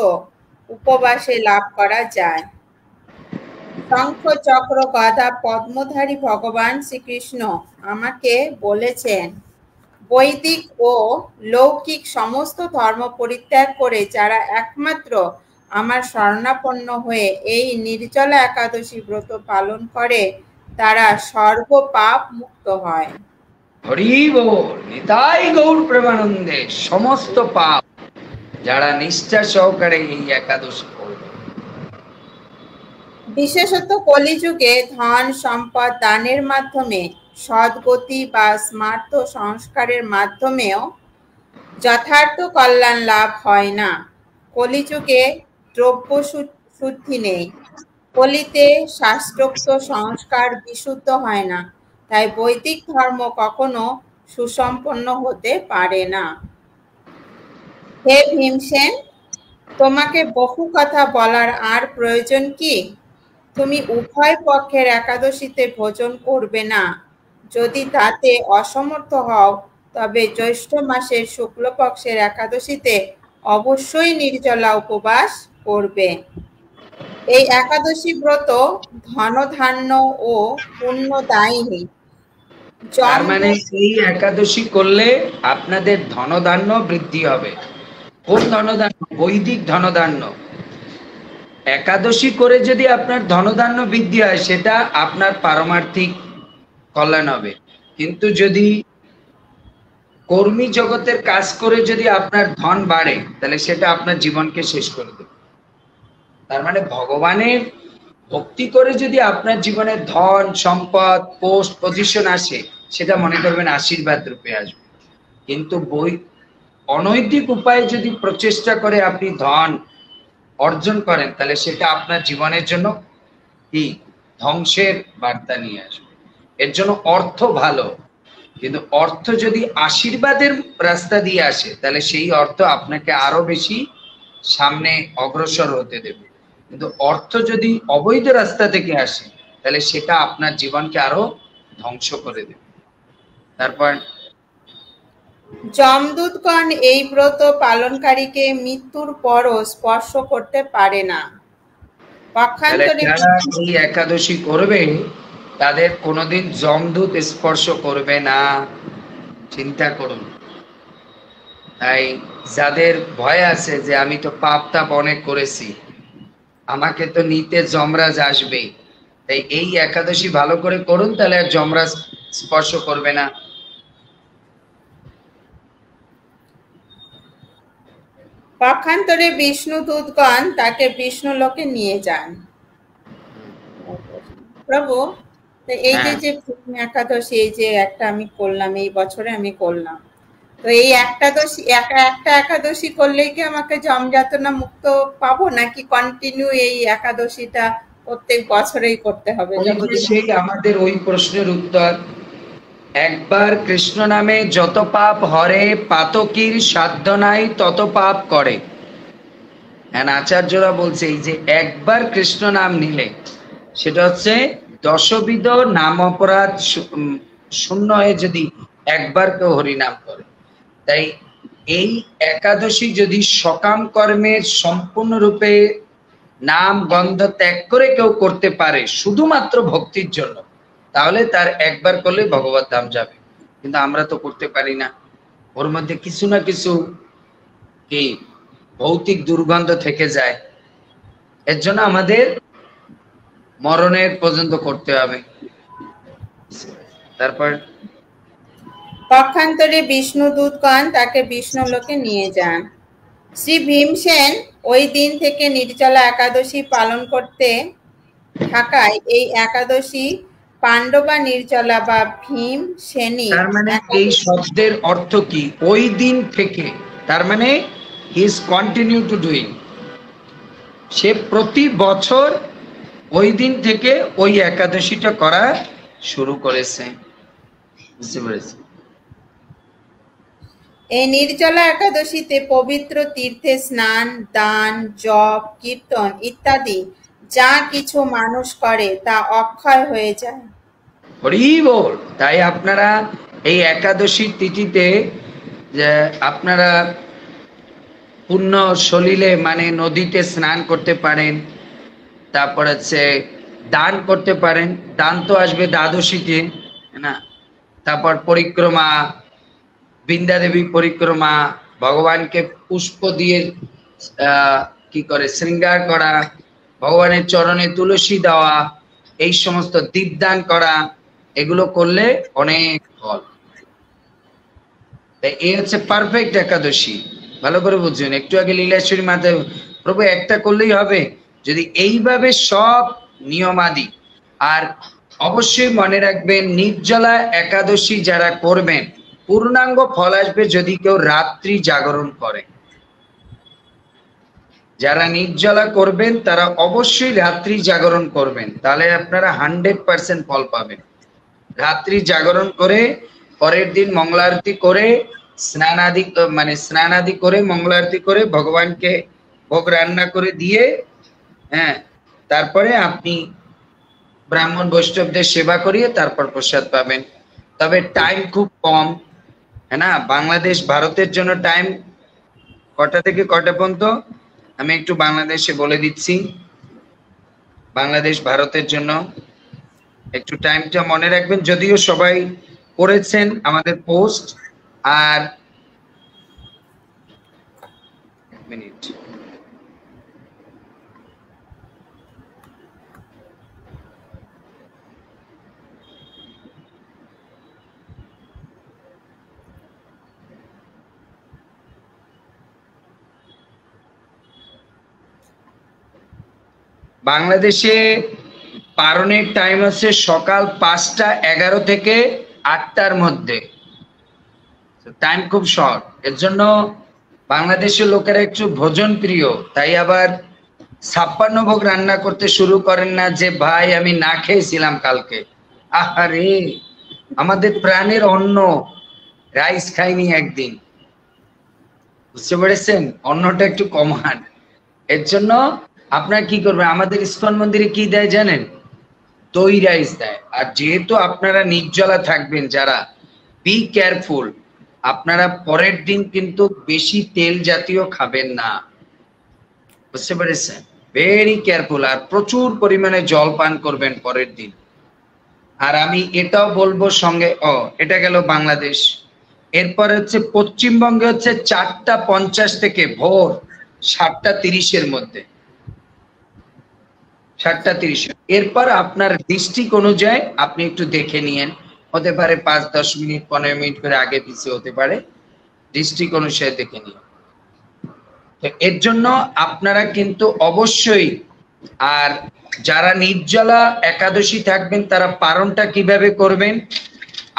A: উপবাসে লাভ করা যায়। শঙ্খ চক্র গদা পদ্মধারী ভগবান শ্রীকৃষ্ণ আমাকে বলেছেন, বৈদিক ও লৌকিক সমস্ত ধর্ম পরিত্যাগ করে যারা একমাত্র আমার শরণাপন্ন হয়ে এই নির্জলা একাদশী ব্রত পালন করে তারা সর্ব পাপ মুক্ত হয়।
B: হরি বল, নিতাই গৌর প্রেমানন্দে। সমস্ত পাপ যারা নিষ্ঠা সহকারে এই একাদশী করবে।
A: বিশেষত কলিযুগে ধন সম্পদ দানের মাধ্যমে সদ্গতি বা স্মার্ত সংস্কারের মাধ্যমেও যথার্থ কল্যাণ লাভ হয় না। কলিযুগে দ্রব্য শুদ্ধি নেই, কলিতে শাস্ত্রোক্ত সংস্কার বিশুদ্ধ হয় না, তাই বৈদিক ধর্ম কখনো সুসম্পন্ন হতে পারে না। হে ভীমসেন, তোমাকে বহু কথা বলার আর প্রয়োজন কি? তুমি উভয় পক্ষের একাদশীতে ভোজন করবে না। যদি তাতে অসমর্থ হও তবে জ্যৈষ্ঠ মাসের শুক্লপক্ষের একাদশীতে অবশ্যই নির্জলা উপবাস করবে। এই একাদশী ব্রত ধনধান্য ও পুণ্যদায়িনী।
B: তার মানে এই একাদশী করলে আপনাদের ধনধান্য বৃদ্ধি হবে। কোন ধনধান্য? বৈদিক ধনধান্য। একাদশী করে যদি আপনার ধনধান্য বৃদ্ধি হয় সেটা আপনার পারমার্থিক কল্যাণ হবে, কিন্তু যদি কর্মী জগতের কাজ করে যদি আপনার ধন বাড়ে তাহলে সেটা আপনার জীবনকে শেষ করে দেবে। তার মানে ভগবানের ভক্তি করে যদি আপনার জীবনে ধন সম্পদ পোস্ট পজিশন আসে সেটা মনে করবেন আশীর্বাদ রূপে আসবে। কিন্তু অনৈতিক উপায়ে যদি প্রচেষ্টা করে আপনি ধন অর্জন করেন তাহলে সেটা আপনার জীবনের জন্য কি ধ্বংসের বার্তা নিয়ে আসবে। এর জন্য অর্থ ভালো, কিন্তু অর্থ যদি আশীর্বাদের রাস্তা দিয়ে আসে তাহলে সেই অর্থ আপনাকে আরো বেশি সামনে অগ্রসর হতে দেবে। কিন্তু অর্থ যদি অবৈধ রাস্তা থেকে আসে তাহলে সেটা আপনার জীবনকে আরো ধ্বংস করে দেবে। তারপর
A: যমদূতগণ এই ব্রত পালনকারীকে মৃত্যুর পরও স্পর্শ করতে পারে না। পক্ষান্তরে
B: যারা এই একাদশী করবে তাদের কোনোদিন যমদূত স্পর্শ করবে না, চিন্তা করুন। তাই যাদের ভয় আছে যে আমি তো পাপ তাপ অনেক করেছি, আমাকে তো নিতে যমরাজ আসবে, তাই এই একাদশী ভালো করে করুন, তাহলে আর যমরাজ স্পর্শ করবে না।
A: পক্ষান্তরে বিষ্ণু দূতগণ তাকে বিষ্ণু লোকে নিয়ে যান। প্রভু, এই যে একাদশী, এই যে একটা আমি করলাম, এই বছরে আমি করলাম, তো এই একটা একাদশী করলেই কি আমাকে জমযাতনা মুক্ত পাবো, নাকি কন্টিনিউ এই একাদশীটা প্রত্যেক বছরেই করতে হবে?
B: সেই আমাদের ওই প্রশ্নের উত্তর, একবার কৃষ্ণ নামে যত পাপ হরে পাতকীর সাধ্য নাই তত পাপ করে। আচার্যরা বলছে এই যে একবার কৃষ্ণ নাম নিলে সেটা হচ্ছে দশবিধ নাম অপরাধ শূন্য হয়ে যদি একবার কেউ হরিনাম করে। তাই এই একাদশী যদি সকাম কর্মের সম্পূর্ণরূপে নাম গন্ধ ত্যাগ করে কেউ করতে পারে শুধুমাত্র ভক্তির জন্য, তাহলে তার একবার করলে ভগবত ধাম যাবে। কিন্তু আমরা তো করতে পারি না, ওর মধ্যে কিছু না কিছু কি ভৌতিক দুর্গন্ধ থেকে যায়। এর জন্য আমাদের মরণের পর্যন্ত করতে হবে। তারপর
A: পক্ষান্তরে বিষ্ণু দূতগণ তাকে বিষ্ণু লোকে নিয়ে যান। শ্রী ভীমসেন ওই দিন থেকে নির্জলা একাদশী পালন করতে থাকায় এই একাদশী পাণ্ডবা নির্জলা বা ভীম সেনী।
B: তার মানে এই শব্দের অর্থ কি? ওই দিন থেকে, তার মানে he is continue to doing, সে প্রতি বছর ওই দিন থেকে ওই একাদশীটা করা শুরু করেছে। বুঝতে পেরেছি?
A: এই নির্জলা একাদশীতে পবিত্র তীর্থে স্নান, দান, জপ, কীর্তন ইত্যাদি যা কিছু মানুষ করে তা অক্ষয় হয়ে যায়।
B: হরি বল। তাই আপনারা এই একাদশী তিথিতে যে আপনারা পুণ্য সলিলে মানে নদীতে স্নান করতে পারেন, তারপর হচ্ছে দান করতে পারেন, দান তো আসবে দ্বাদশীতে না। তারপর পরিক্রমা, বৃন্দা দেবী পরিক্রমা, ভগবানকে পুষ্প দিয়ে কি করে শৃঙ্গার করা, ভগবানের চরণে তুলসী দেওয়া, এই সমস্ত দীপদান করা, এগুলো করলে অনেক ফল। এই হচ্ছে পারফেক্ট একাদশী। ভালো করে বুঝছেন? একটু আগে লীলাশ্বরী মাতায় প্রভু একটা করলেই হবে, যদি এইভাবে সব নিয়মাদি। আর অবশ্যই মনে রাখবেন নির্জলা একাদশী যারা করবেন পূর্ণাঙ্গ ফল আসবে যদি কেউ রাত্রি জাগরণ করে। যারা নির্জলা করবেন তারা অবশ্যই রাত্রি জাগরণ করবেন, তাহলে আপনারা 100% ফল পাবেন। রাত্রি জাগরণ করে পরের দিন মঙ্গলারতি করে স্নানাদি করে মঙ্গলারতি করে ভগবানকে ভোগ রান্না করে দিয়ে তারপরে আপনি ব্রাহ্মণ বৈষ্ণবদের সেবা করিয়ে তারপর প্রসাদ পাবেন। তবে টাইম খুব কম, है ना। বাংলাদেশ ভারতের জন্য টাইম কটা থেকে কটা পর্যন্ত আমি একটু বাংলাদেশে বলে দিচ্ছি। বাংলাদেশ ভারতের জন্য একটু টাইমটা মনে রাখবেন, যদিও সবাই পড়েছেন আমাদের পোস্ট। আর এক মিনিট, বাংলাদেশে পারণের টাইম আছে সকাল 5টা 11 থেকে 8টার মধ্যে। টাইম খুব শর্ট, এর জন্য বাংলাদেশের লোকেরা একটু ভোজন প্রিয়, তাই আবার 56 ভোগ রান্না করতে শুরু করেন না যে ভাই আমি না খেয়েছিলাম কালকে। আহারে, আমাদের প্রাণের অন্ন, রাইস খাইনি একদিন, বুঝতে পেরেছেন? অন্নটা একটু কমান। এর জন্য আপনারা কি করবেন, আমাদের ইস্কন মন্দিরে কি দেয় জানেন? দই রাইস দেয়। আর যেহেতু আপনারা নির্জলা থাকবেন যারা, বি কেয়ারফুল, আপনারা পরের দিন কিন্তু বেশি তেল জাতীয় খাবেন না, বুঝতে পেরেছেন? Very careful. আর প্রচুর পরিমাণে জল পান করবেন পরের দিন। আর আমি এটাও বলবো সঙ্গে, এটা গেল বাংলাদেশ। এরপর হচ্ছে পশ্চিমবঙ্গে হচ্ছে 4টা 50 থেকে ভোর 7টা 30-এর মধ্যে, 7টা 30। এরপর আপনার ডিস্ট্রিক্ট অনুযায়ী আপনি একটু দেখে নিয়েন, হতে পারে 5-10 মিনিট 15 মিনিট করে আগে পিছিয়ে হতে পারে, ডিস্ট্রিক্ট অনুসারে দেখে নিন। তো এর জন্য আপনারা কিন্তু অবশ্যই, আর যারা নির্জলা একাদশী থাকবেন তারা পারণটা কিভাবে করবেন,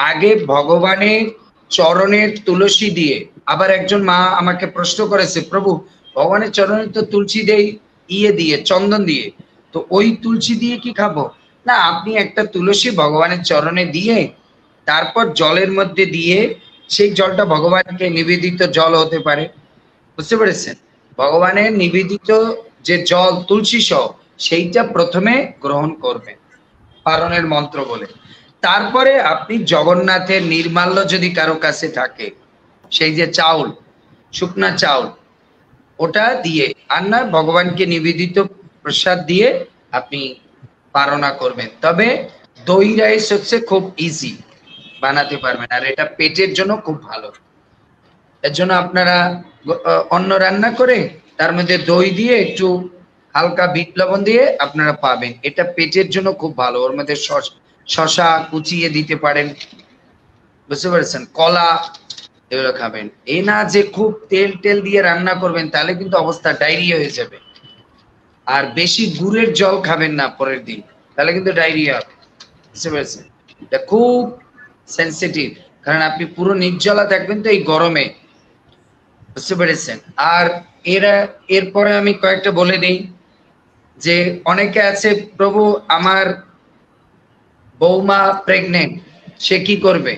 B: আগে ভগবানের চরণের তুলসী দিয়ে। আবার একজন মা আমাকে প্রশ্ন করেছে, প্রভু ভগবানের চরণে তো তুলসী দেই দিয়ে চন্দন দিয়ে, তো ওই তুলসী দিয়ে কি খাবো? না, আপনি একটা তুলসী ভগবানের চরণে দিয়ে তারপর জলের মধ্যে দিয়ে, সেই জলটা ভগবানকে নিবেদিত জল হতে পারে, বুঝতে পেরেছেন? ভগবানের নিবেদিত যে জল তুলসী সহ, সেইটা প্রথমে গ্রহণ করবেন পারণের মন্ত্র বলে। তারপরে আপনি জগন্নাথের নির্মাল্য যদি কারো কাছে থাকে, সেই যে চাউল, শুকনা চাউল, ওটা দিয়ে, আর না ভগবানকে নিবেদিত প্রসাদ দিয়ে আপনি পারণা করবেন। তবে দই রাইস হচ্ছে খুব ইজি বানাতে পারবেন, আর এটা পেটের জন্য খুব ভালো। এর জন্য আপনারা অন্ন রান্না করে তার মধ্যে দই দিয়ে একটু হালকা বিট লবণ দিয়ে আপনারা পাবেন, এটা পেটের জন্য খুব ভালো। ওর মধ্যে শশা কুচিয়ে দিতে পারেন, বুঝতে পেরেছেন? কলা, এগুলো খাবেন। এই না যে খুব তেল দিয়ে রান্না করবেন, তাহলে কিন্তু অবস্থা ডায়রিয়া হয়ে যাবে। আর বেশি গুড়ের জল খাবেন না পরের দিন, তাহলে কিন্তু ডায়রিয়া হবে, বুঝতে পেরেছেন? এটা খুব সেন্সিটিভ, কারণ আপনি পুরো নির্জলা থাকবেন তো এই গরমে, বুঝতে পেরেছেন? আর এরপরে আমি কয়েকটা বলে দিই, যে অনেকে আছে, প্রভু আমার বৌমা প্রেগনেন্ট, সে কি করবে?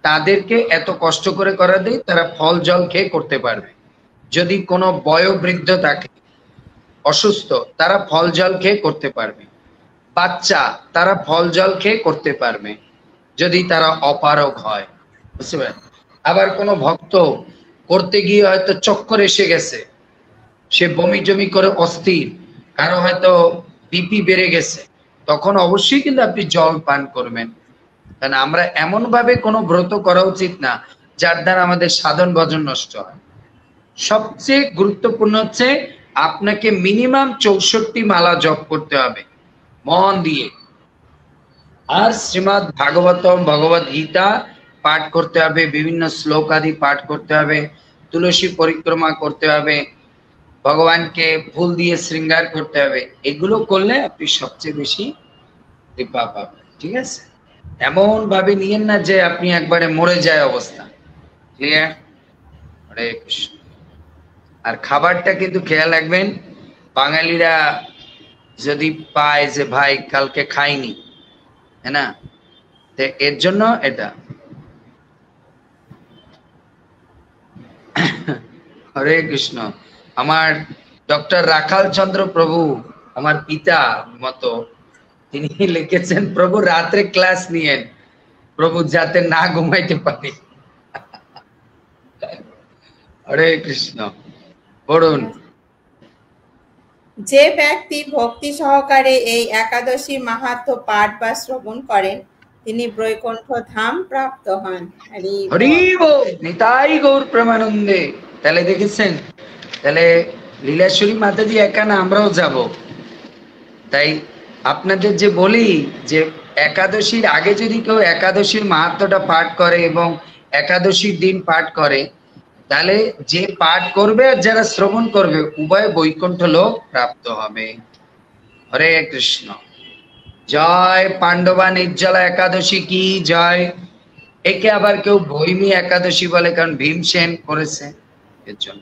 B: তাদেরকে এত কষ্ট করে করা দেই, তারা ফল জল খেয়ে করতে পারবে। যদি কোনো বয়োবৃদ্ধ থাকে, অসুস্থ, তারা ফল জল খেয়ে করতে পারবে। বাচ্চা, তারা ফল জল খেয়ে করতে পারবে, যদি তারা অপারগ হয়, বুঝতে পারেন? আবার কোনো ভক্ত করতে গিয়ে হয়তো চক্কর এসে গেছে, সে বমি জমি করে অস্থির, কারো হয়তো বিপি বেড়ে গেছে, তখন অবশ্যই কিন্তু আপনি জল পান করবেন। কারণ আমরা এমন ভাবে কোনো ব্রত করা উচিত না যার দ্বারা আমাদের সাধন ভজন নষ্ট হয়। সবচেয়ে গুরুত্বপূর্ণ হচ্ছে আপনাকে মিনিমাম 64 মালা জপ করতে হবে মন দিয়ে, আর শ্রীমদ্ ভাগবতম ভগবদ গীতা পাঠ করতে হবে, বিভিন্ন শ্লোক আদি পাঠ করতে হবে, তুলসী পরিক্রমা করতে হবে, ভগবানকে ফুল দিয়ে শৃঙ্গার করতে হবে। এগুলো করলে আপনি সবচেয়ে বেশি কৃপা পাবেন, ঠিক আছে? এমন ভাবে নিয়েন না যে আপনি একবারে মরে যায় অবস্থা, ক্লিয়ার? হরে কৃষ্ণ। আর খাবারটা কিন্তু খেয়াল রাখবেন, বাঙালিরা যদি পায় যে ভাই কালকে খাইনি, হ্যাঁ না, তো এর জন্য এটা। হরে কৃষ্ণ। আমার ডক্টর রাখাল চন্দ্র প্রভু, আমার পিতা মতো, তিনি লিখেছেন, প্রভু রাত্রে ক্লাস নিয়েন, প্রভু যাতে না ঘুমাইতে পারে। হরে কৃষ্ণ। পড়ুন।
A: যে ব্যক্তি ভক্তি সহকারে এই একাদশী মাহাত্ম্য পাঠ বা শ্রবণ করেন তিনি বৈকুণ্ঠ ধাম প্রাপ্ত হন। হরি
B: হরি
A: বল।
B: বল, নিতাই গৌর প্রেমানন্দে। তাহলে দেখেছেন, তাহলে লীলাশ্বরী মাতাজি একা না, আমরাও যাব। তাই আপনাদের যে বলি যে একাদশীর আগে যদি কেউ একাদশীর মাহাত্ম্যটা পাঠ করে এবং একাদশীর দিন পাঠ করে, তাহলে যে পাঠ করবে আর যারা শ্রবণ করবে উভয় বৈকুণ্ঠ লোক প্রাপ্ত হবে। হরে কৃষ্ণ। জয় পাণ্ডবা নির্জলা একাদশী কি জয়। একে আবার কেউ ভৈমী একাদশী বলে, কারণ ভীমসেন করেছে এর জন্য।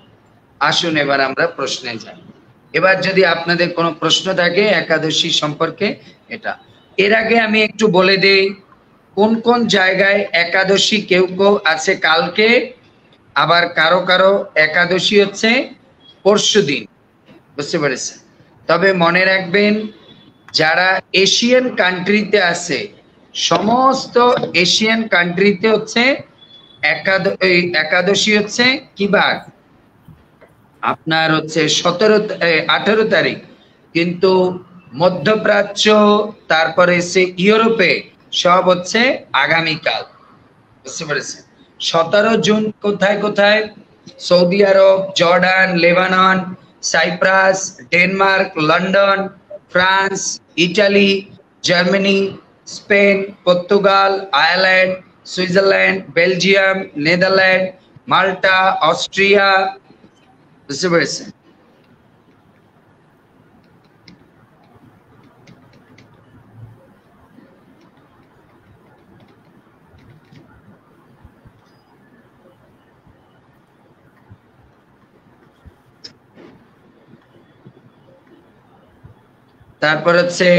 B: আসুন এবার আমরা প্রশ্নে যাই। এবার যদি আপনাদের কোনো প্রশ্ন থাকে একাদশী সম্পর্কে, এটা এর আগে আমি একটু বলে দেই কোন কোন জায়গায় একাদশী কেউ কেউ আছে কালকে, আবার কারো কারো একাদশী হচ্ছে পরশুদিন, বুঝতে পেরেছেন। তবে মনে রাখবেন যারা এশিয়ান কান্ট্রিতে আছে, সমস্ত এশিয়ান কান্ট্রিতে হচ্ছে একাদশী হচ্ছে কি বার, আপনার হচ্ছে 18 তারিখ। কিন্তু মধ্যপ্রাচ্য, তারপরে সে ইউরোপে সব হচ্ছে আগামীকাল, বুঝতে পেরেছেন। 17 জুন কোথায় কোথায়? Saudi Arab, Jordan, Lebanon, Cyprus, Denmark, London, France, Italy, Germany, Spain, Portugal, Ireland, Switzerland, Belgium, Netherland, Malta, Austria, বুঝতে পেরেছেন। তারপর হচ্ছে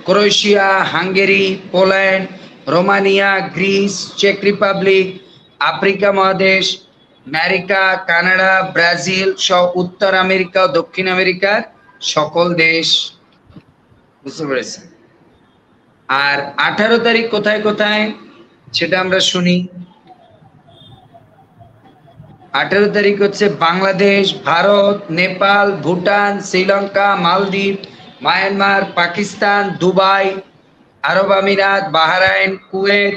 B: Croatia, Hungary, Poland, Romania, Greece, চেক রিপাবলিক, আফ্রিকা মহাদেশ, আমেরিকা, কানাডা, ব্রাজিল সহ উত্তর আমেরিকা ও দক্ষিণ আমেরিকার সকল দেশ, বুঝতে পেরেছেন। আর 18 তারিখ কোথায় কোথায় সেটা আমরা শুনি। 18 তারিখ হচ্ছে বাংলাদেশ, ভারত, নেপাল, ভুটান, শ্রীলঙ্কা, মালদ্বীপ, মায়ানমার, পাকিস্তান, দুবাই, আরব আমিরাত, Bahrain, Kuwait,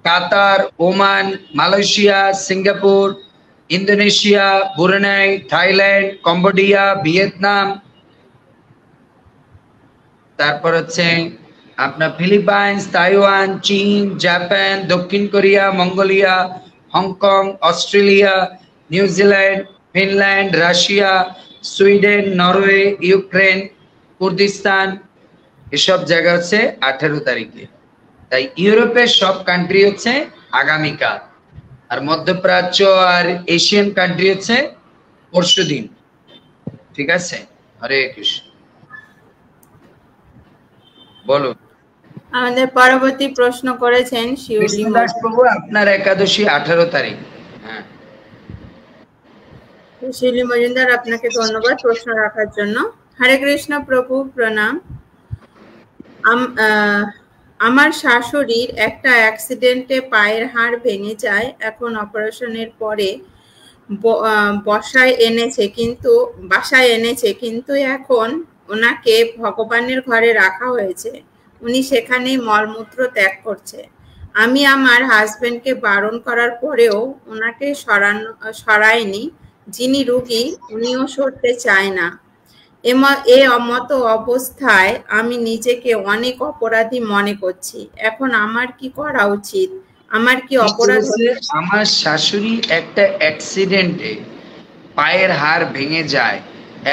B: Qatar, Oman, Malaysia, Singapore, Indonesia, Brunei, Thailand, Cambodia, Vietnam, তারপর হচ্ছে আপনার ফিলিপাইন্স, তাইওয়ান, চীন, জাপান, দক্ষিণ Korea, Mongolia, Hong Kong, Australia, New Zealand, Finland, Russia, Sweden, Norway, Ukraine, Kurdistan, এসব জায়গা হচ্ছে 18 তারিখে। তাই ইউরোপের সব কান্ট্রি হচ্ছে আগামীকাল, আর মধ্যপ্রাচ্য আর এশিয়ান কান্ট্রি হচ্ছে পরশুদিন। ঠিক আছে। হরে কৃষ্ণ। বলুন।
A: আমাদের পরবর্তী প্রশ্ন করেছেন শিউলি
B: কৃষ্ণদাস প্রভু, আপনার একাদশী 18 তারিখ। হ্যাঁ,
A: শিউলি মজুমদার, আপনাকে ধন্যবাদ প্রশ্ন রাখার জন্য। হরে কৃষ্ণ প্রভু, প্রণাম। আমার শাশুড়ির একটা অ্যাক্সিডেন্টে পায়ের হাড় ভেঙে যায়, এখন অপারেশনের পরে বাসায় এনেছে, কিন্তু এখন ওনাকে ভগবানের ঘরে রাখা হয়েছে। উনি সেখানেই মলমূত্র ত্যাগ করছে। আমি আমার হাজবেন্ডকে বারণ করার পরেও ওনাকে সরায়নি। যিনি রোগী উনিও সরতে চায় না। এ মতো অবস্থায় আমি নিজেকে অনেক অপরাধী মনে করছি। এখন আমার কি করা উচিত? আমার কি অপরাধ?
B: আমার শাশুড়ি একটা অ্যাক্সিডেন্টে পায়ের হাড় ভেঙে যায়,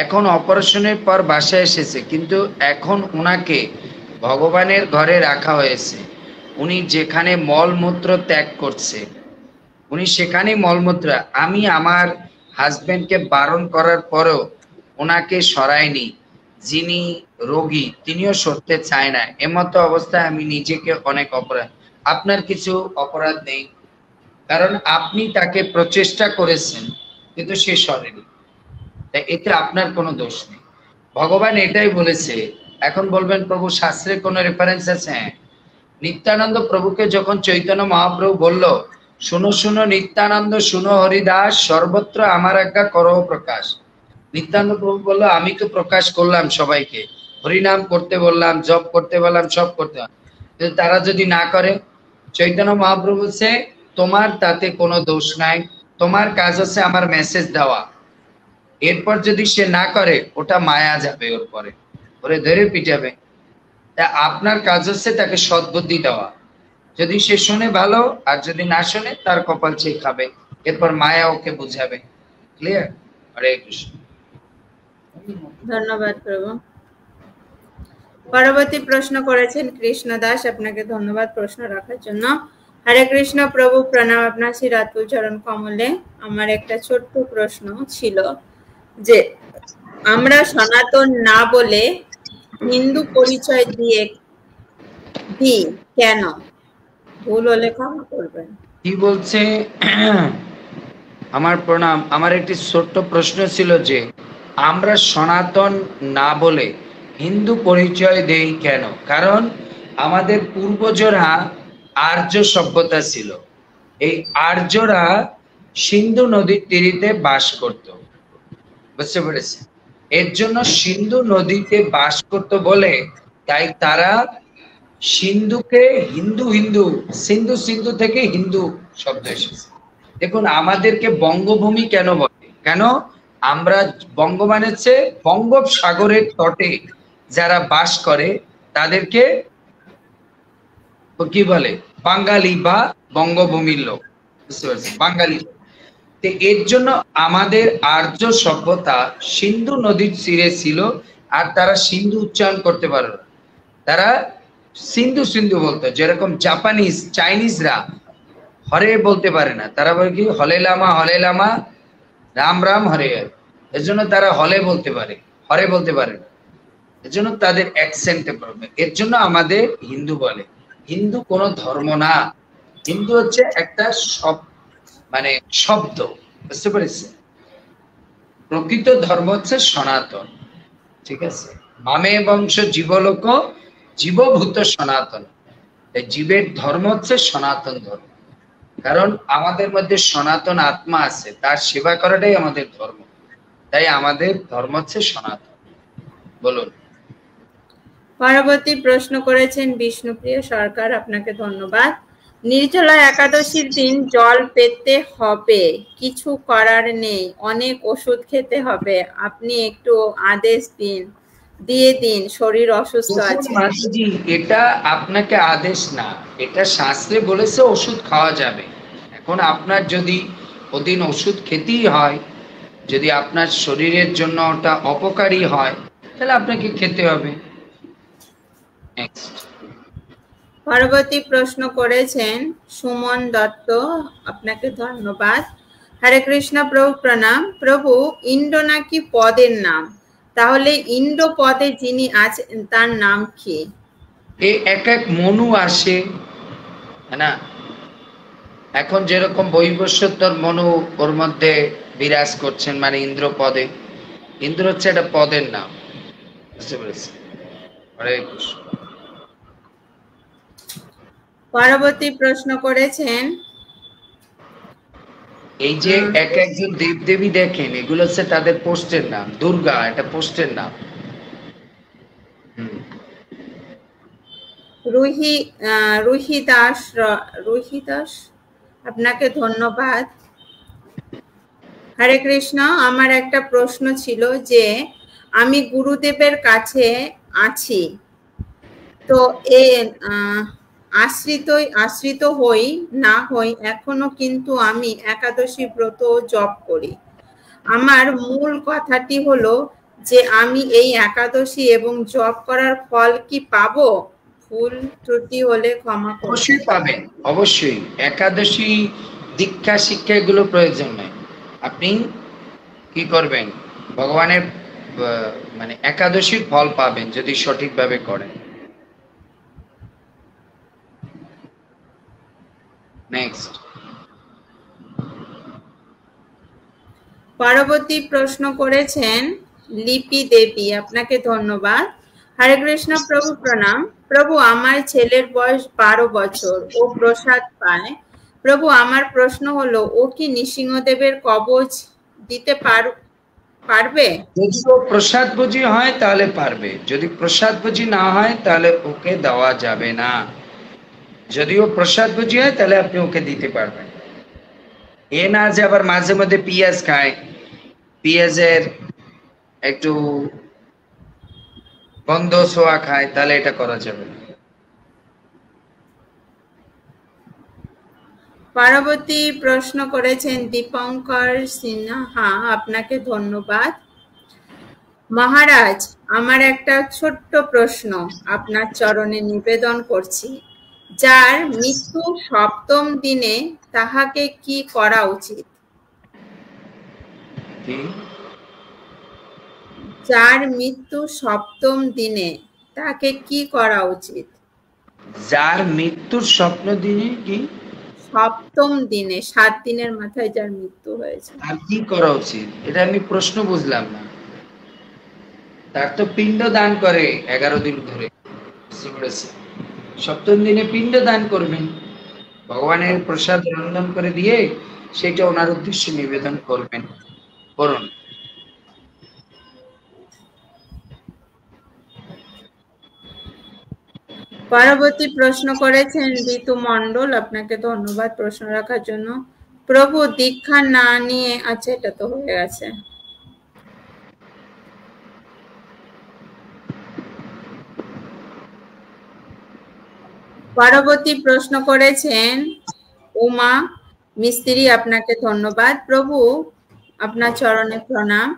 B: এখন অপারেশনের পর বাসায় এসেছে, কিন্তু এখন ওনাকে ভগবানের ঘরে রাখা হয়েছে। উনি যেখানে মলমূত্র ত্যাগ করছে, উনি সেখানে মলমূত্র, আমি আমার হাজবেন্ডকে বারণ করার পরেও ওনাকে সরায়নি। যিনি রোগী তিনিও সরতে চায় না। এমতো অবস্থায় আমি নিজেকে অনেক অপরাধ। আপনার কিছু অপরাধ নেই, কারণ আপনি তাকে প্রচেষ্টা করেছেন কিন্তু সে সরেনি, তাই এতে আপনার কোনো দোষ নেই। ভগবান এটাই বলেছে। এখন বলবেন প্রভু শাস্ত্রে কোনো রেফারেন্স আছে? নিত্যানন্দ প্রভুকে যখন চৈতন্য মহাপ্রভু বলল শুনো শুনো নিত্যানন্দ, শুনো হরিদাস, সর্বত্র আমার আজ্ঞা করো প্রকাশ। নিত্যানন্দ প্রভু বললো, আমি তো প্রকাশ করলাম সবাইকে, হরিনাম করতে বললাম, জপ করতে বললাম, সব করতে বললাম, কিন্তু তারা যদি না করে, চৈতন্য মহাপ্রভু বলছে, তোমার তাতে কোনো দোষ নাই, তোমার কাজ হচ্ছে আমার মেসেজ দেওয়া। এরপর যদি সে না করে, ওটা মায়া যাবে ওর পরে, ওরে ধরে পিটাবে। তা আপনার কাজ হচ্ছে তাকে সদ্বুদ্ধি দেওয়া। যদি সে শুনে ভালো, আর যদি না শুনে তার কপাল সে খাবে, এরপর মায়া ওকে বুঝাবে। ক্লিয়ার? হরে কৃষ্ণ।
A: ধন্যবাদ প্রভু। পরবর্তী প্রশ্ন করেছেন কৃষ্ণ দাস, আপনাকে ধন্যবাদ প্রশ্ন রাখার জন্য। হরে কৃষ্ণ প্রভু, প্রণাম আপনার শ্রী রাতুল চরণ কমলে। আমার একটা ছোট্ট প্রশ্ন ছিল যে আমরা সনাতন না বলে হিন্দু পরিচয় দিই কেন? ভুল হলে ক্ষমা করবেন।
B: কি বলছে? আমার প্রণাম। আমার একটি ছোট্ট প্রশ্ন ছিল যে আমরা সনাতন না বলে হিন্দু পরিচয় দেই কেন? কারণ আমাদের পূর্বজরা আর্য সভ্যতা ছিল। এই আর্যরা সিন্ধু নদীর তীরে বাস করত, বুঝতে পেরেছে? এর জন্য সিন্ধু নদীতে বাস করত বলে তাই তারা সিন্ধুকে হিন্দু হিন্দু, সিন্ধু সিন্ধু থেকে হিন্দু শব্দ এসেছে। দেখুন, আমাদেরকে বঙ্গভূমি কেন বলে? কেন? আমরা বঙ্গ মানে হচ্ছে বঙ্গোপসাগরের তটে যারা বাস করে তাদেরকে কি বলে? বাঙালি বা বঙ্গভূমির লোক, বুঝতে পারছেন? বাঙালি। তো এর জন্য আমাদের আর্য সভ্যতা সিন্ধু নদীর তীরে ছিল, আর তারা সিন্ধু উচ্চারণ করতে পারে না, তারা সিন্ধু সিন্ধু বলতো। যেরকম জাপানিজ, চাইনিজরা হরে বলতে পারে না, তারা বলে কি হলে লামা রাম রাম হরে হরে। এর জন্য তারা হলে বলতে পারে, হরে বলতে পারে না, এর জন্য তাদের অ্যাকসেন্টে প্রবলেম। এর জন্য আমাদের হিন্দু বলে। হিন্দু কোনো ধর্ম না, হিন্দু হচ্ছে একটা মানে শব্দ, বুঝতে পেরেছে? প্রকৃত ধর্ম হচ্ছে সনাতন, ঠিক আছে? মামে বংশ জীবলোক জীবভূত সনাতন। জীবের ধর্ম হচ্ছে সনাতন ধর্ম, কারণ আমাদের মধ্যে সনাতন আত্মা আছে, তার সেবা করাটাই আমাদের ধর্ম। তাই আমাদের ধর্ম হচ্ছে সনাতন। বলুন।
A: পরবর্তী প্রশ্ন করেছেন বিষ্ণুপ্রিয় সরকার, আপনাকে ধন্যবাদ। নির্জলা একাদশীর দিন জল পেতে হবে, কিছু করার নেই, অনেক ওষুধ খেতে হবে, আপনি একটু আদেশ দিয়ে দিন, শরীর অসুস্থ আছে।
B: মাতাজি, এটা আপনাকে আদেশ না, এটা শাস্ত্রে বলেছে ওষুধ খাওয়া যাবে। এখন আপনার যদি ওদিন ওষুধ খেতেই হয়, যদি আপনার শরীরের জন্য ওটা অপকারী হয়, তাহলে আপনাকে খেতে হবে।
A: পরবর্তী প্রশ্ন করেছেন সুমন দত্ত, আপনাকে ধন্যবাদ। হরে কৃষ্ণ প্রভু, প্রণাম প্রভু। ইন্দ্র নাকি পদের নাম, তাহলে ইন্দ্র পদে যিনি আছেন তার নাম কি?
B: এক এক মনু আসে না, এখন যেরকম বৈবস্বতর মনু ওর মধ্যে বিরাজ করছেন, মানে ইন্দ্র পদে। ইন্দ্র হচ্ছে একটা পদের নাম, বুঝতে পেরেছি? হরে কৃষ্ণ।
A: পরবর্তী প্রশ্ন করেছেন,
B: এই যে এক একজন দেবদেবী দেখেন, এগুলো হচ্ছে তাদের পোস্টের নাম। দুর্গা এটা পোস্টের নাম।
A: রুহি দাস, আপনাকে ধন্যবাদ। হরে কৃষ্ণ। আমার একটা প্রশ্ন ছিল যে আমি গুরুদেবের কাছে আছি, তো আশ্রিত হই না হই এখনো, কিন্তু আমি একাদশী ব্রত জপ করি। আমার মূল কথাটি হলো যে আমি এই একাদশী এবং জপ করার ফল কি পাবো? ভুল ত্রুটি হলে ক্ষমা করবেন।
B: অবশ্যই পাবেন, অবশ্যই। একাদশী দীক্ষা শিক্ষা এগুলো প্রয়োজন নেই। আপনি কি করবেন? ভগবানের মানে একাদশীর ফল পাবেন যদি সঠিকভাবে করেন। নেক্সট।
A: পরবর্তী প্রশ্ন করেছেন লিপি দেবী, আপনাকে ধন্যবাদ। হরে কৃষ্ণ প্রভু, প্রণাম প্রভু। আমার ছেলের বয়স 12 বছর, ও প্রসাদ পায়, প্রভু আমার প্রশ্ন হলো, ও কি নৃসিংহদেবের কবচ দিতে পারবে?
B: যদি ও প্রসাদ ভোজি হয় তাহলে পারবে, যদি প্রসাদ ভোজি না হয় তাহলে ওকে দেওয়া যাবে না। যদি ও প্রসাদ ভোজি হয় তাহলে আপনি ওকে দিতে পারবেন। এ না যে আবার মাঝে মধ্যে পেঁয়াজ খায়, পেঁয়াজের একটু গন্ধ ছোঁয়া খায়, তাহলে এটা করা যাবে না।
A: পরবর্তী প্রশ্ন করেছেন দীপঙ্কর সিনহা, আপনাকে ধন্যবাদ। মহারাজ, আমার একটা ছোট্ট প্রশ্ন আপনার চরণে নিবেদন করছি। যার মৃত্যু সপ্তম দিনে তাহাকে কি করা উচিত? যার মৃত্যু সপ্তম দিনে তাকে কি করা উচিত?
B: যার মৃত্যুর স্বপ্ন দিনে কি?
A: সপ্তম দিনে, 7 দিনের মাথায় যার মৃত্যু হয়েছে,
B: তার কি করা উচিত? এটা আমি প্রশ্ন বুঝলাম না। তার তো পিণ্ড দান করে 11 দিন ধরে, সপ্তম দিনে পিণ্ড দান করবেন, ভগবানের প্রসাদ রন্ধন করে দিয়ে সেটা ওনার উদ্দেশ্যে নিবেদন করবেন, করুন।
A: পরবর্তী প্রশ্ন করেছেন ঋতু মণ্ডল, আপনাকে ধন্যবাদ প্রশ্ন রাখার জন্য। প্রভু দীক্ষা না নিয়ে, আচ্ছা এটা তো হয়ে গেছে। পরবর্তী প্রশ্ন করেছেন উমা মিস্ত্রি, আপনাকে ধন্যবাদ। প্রভু আপনার চরণে প্রণাম।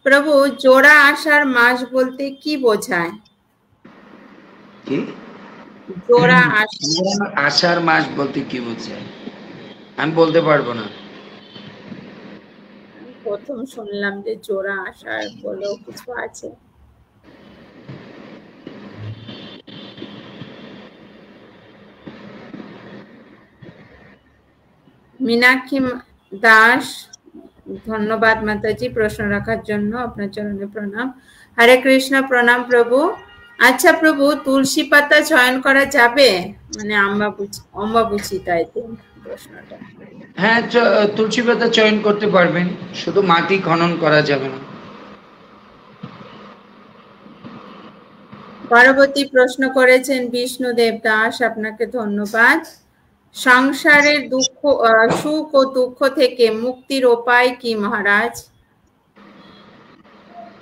A: প্রভু জোড়া আষাঢ় মাস বলতে কি বোঝায়?
B: কি
A: জোড়া
B: আষাঢ় মাস বলতে কি বোঝায় আমি বলতে পারবো না।
A: প্রথম শুনলাম যে জোড়া আষাঢ় বলেও কিছু আছে। মীনাক্ষী দাস, ধন্যবাদ মাতাজি প্রশ্ন রাখার জন্য, আপনার চরণে প্রণাম। হরে কৃষ্ণ, প্রণাম প্রভু। আচ্ছা প্রভু, তুলসী পাতা চয়ন করা যাবে? মানে অম্বাবুচি তাই তো প্রশ্নটা।
B: হ্যাঁ, তুলসী পাতা চয়ন করতে পারবেন, শুধু মাটি খনন করা যাবে না।
A: পরবর্তী প্রশ্ন করেছেন বিষ্ণুদেব দাস, আপনাকে ধন্যবাদ। সংসারের সুখ ও দুঃখ থেকে মুক্তির উপায় কি মহারাজ?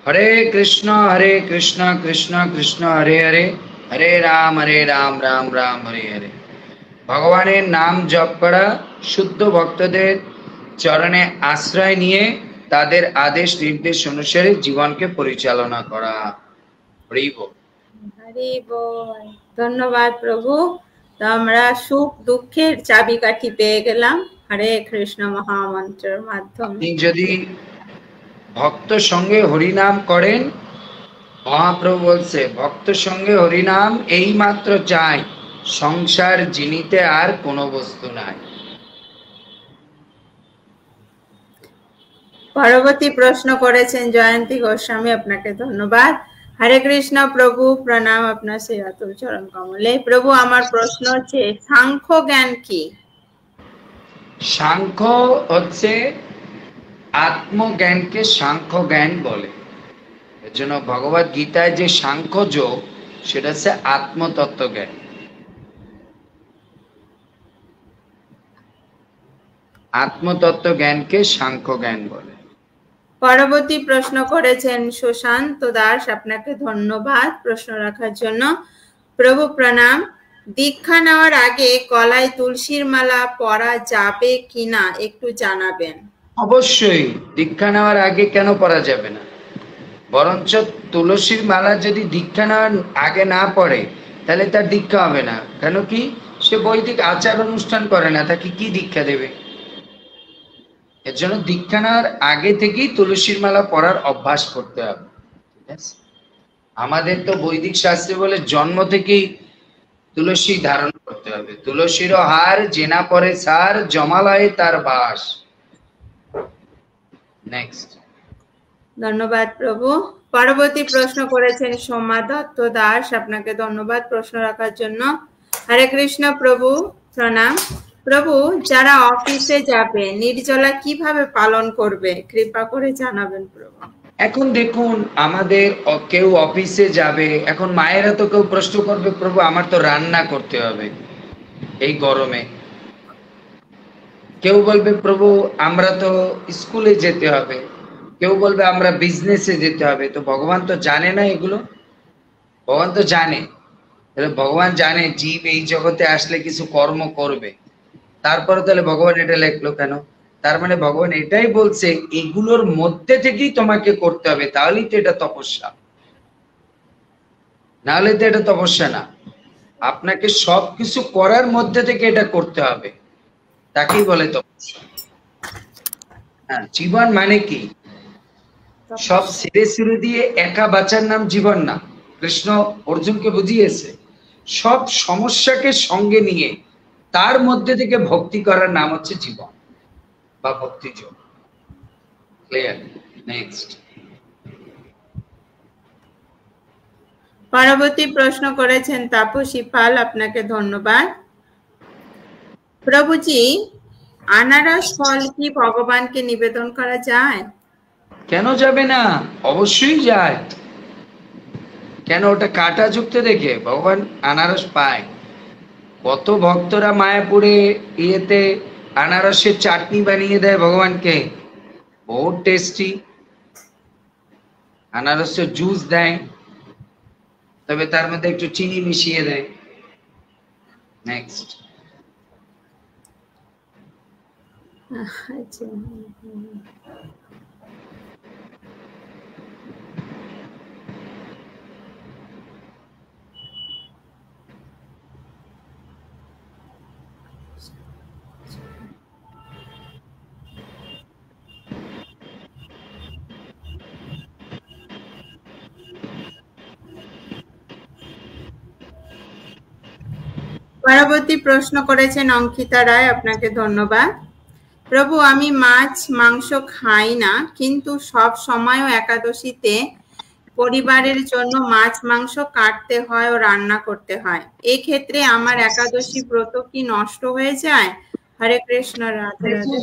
B: হরে কৃষ্ণ কৃষ্ণ কৃষ্ণ হরে হরে, হরে রাম রাম রাম হরে হরে। ভগবানের নাম জপ করা, শুদ্ধ ভক্তদের চরণে আশ্রয় নিয়ে তাদের আদেশ নির্দেশ অনুসারে জীবনকে পরিচালনা করা। হরি বল।
A: হরি বল। ধন্যবাদ প্রভু। তো আমরা সুখ দুঃখের চাবিকাঠি পেয়ে গেলাম হরে কৃষ্ণ মহামন্ত্রের মাধ্যমে।
B: আপনি যদি ভক্ত সঙ্গে হরিনাম করেন, মহাপ্রভু বলছে ভক্ত সঙ্গে হরিনাম এই মাত্র চাই, সংসার জিনিতে আর কোনো বস্তু নাই।
A: পরবর্তী প্রশ্ন করেছেন জয়ন্তী গোস্বামী, আপনাকে ধন্যবাদ। হরে কৃষ্ণ প্রভু, প্রণাম আপনার সেই অতুল চরণ কমলে। প্রভু আমার প্রশ্ন হচ্ছে সাংখ্য জ্ঞান কি?
B: সাংখ্য হচ্ছে আত্মজ্ঞানকে সাংখ্য জ্ঞান বলে। এর জন্য ভগবত গীতায় যে সাংখ্য যোগ, সেটা হচ্ছে আত্মতত্ত্ব জ্ঞান। আত্মতত্ত্ব জ্ঞানকে সাংখ্য জ্ঞান বলে।
A: পরবর্তী প্রশ্ন করেছেন সুশান্ত দাস, আপনাকে ধন্যবাদ প্রশ্ন রাখার জন্য। প্রভু প্রণাম। দীক্ষা নেওয়ার আগে গলায় তুলসীর মালা পরা যাবে কিনা একটু জানাবেন।
B: অবশ্যই, দীক্ষা নেওয়ার আগে কেন পরা যাবে না? বরঞ্চ তুলসীর মালা যদি দীক্ষা নেওয়ার আগে না পড়ে তাহলে তার দীক্ষা হবে না। কেন কি? সে বৈদিক আচার অনুষ্ঠান করে না, তাকে কি দীক্ষা দেবে? এর জন্য দীক্ষা নেওয়ার আগে থেকেই তুলসীর মালা পরার অভ্যাস করতে হবে। ঠিক আছে, আমাদের তো বৈদিক শাস্ত্রে বলে জন্ম থেকেই তুলসী ধারণ করতে হবে। তুলসীর হার জেনা পরে সার, জমালয়ে তার বাস। নেক্সট।
A: ধন্যবাদ প্রভু। পরবর্তী প্রশ্ন করেছেন সোমা দত্ত দাস, আপনাকে ধন্যবাদ প্রশ্ন রাখার জন্য। হরে কৃষ্ণ প্রভু, প্রণাম। প্রভু, যারা অফিসে যাবে নির্জলা কিভাবে পালন করবে কৃপা করে জানাবেন প্রভু।
B: এখন দেখুন, আমাদের কেউ অফিসে যাবে, এখন মায়েরা তো কেউ প্রশ্ন করবে প্রভু আমার তো রান্না করতে হবে এই গরমে, কেউ বলবে প্রভু আমরা তো স্কুলে যেতে হবে, কেউ বলবে আমরা বিজনেসে যেতে হবে। তো ভগবান তো জানে না এগুলো? ভগবান তো জানে। তাহলে ভগবান জানে জীব এই জগতে আসলে কিছু কর্ম করবে, তারপরে তাহলে ভগবান এটা লেখলো কেন? তার মানে ভগবান এটাই বলছে এগুলোর মধ্যে থেকেই তোমাকে করতে হবে, তাহলেই তো এটা তপস্যা, নাহলে তো এটা তপস্যা না। আপনাকে সবকিছু করার মধ্যে থেকে এটা করতে হবে, তাকেই বলে তপস্যা। হ্যাঁ, জীবন মানে কি? সব ছেড়ে ছেড়ে দিয়ে একা বাঁচার নাম জীবন না। কৃষ্ণ অর্জুনকে বুঝিয়েছে সব সমস্যাকে সঙ্গে নিয়ে তার মধ্যে থেকে ভক্তি করার নাম হচ্ছে জীবন বা ভক্তি যোগ। ক্লিয়ার? নেক্সট।
A: পরবর্তী প্রশ্ন করেছেন তাপসী পাল, আপনাকে ধন্যবাদ। প্রভুজি, আনারস ফল কি ভগবানকে নিবেদন করা যায়?
B: কেন যাবে না? অবশ্যই যায়। কেন? ওটা কাটা যুক্ত দেখে ভগবান আনারস পায়। কত ভক্তরা মায়াপুরে ইয়েতে আনারসের চাটনি বানিয়ে দেয় ভগবানকে, বহুত টেস্টি। আনারসের জুস দেয়, তবে তার মধ্যে একটু চিনি মিশিয়ে দেয়। নেক্সট।
A: আচ্ছা, পরবর্তী প্রশ্ন করেছেন অঙ্কিতা রায়, আপনাকে ধন্যবাদ। প্রভু, আমি মাছ মাংস খাই না, কিন্তু সব সময়ও একাদশীতে পরিবারের জন্য মাছ মাংস কাটতে হয় ও রান্না করতে হয়। এই ক্ষেত্রে আমার একাদশী ব্রত কি নষ্ট হয়ে যায়? হরে কৃষ্ণ, রাধে রাধে।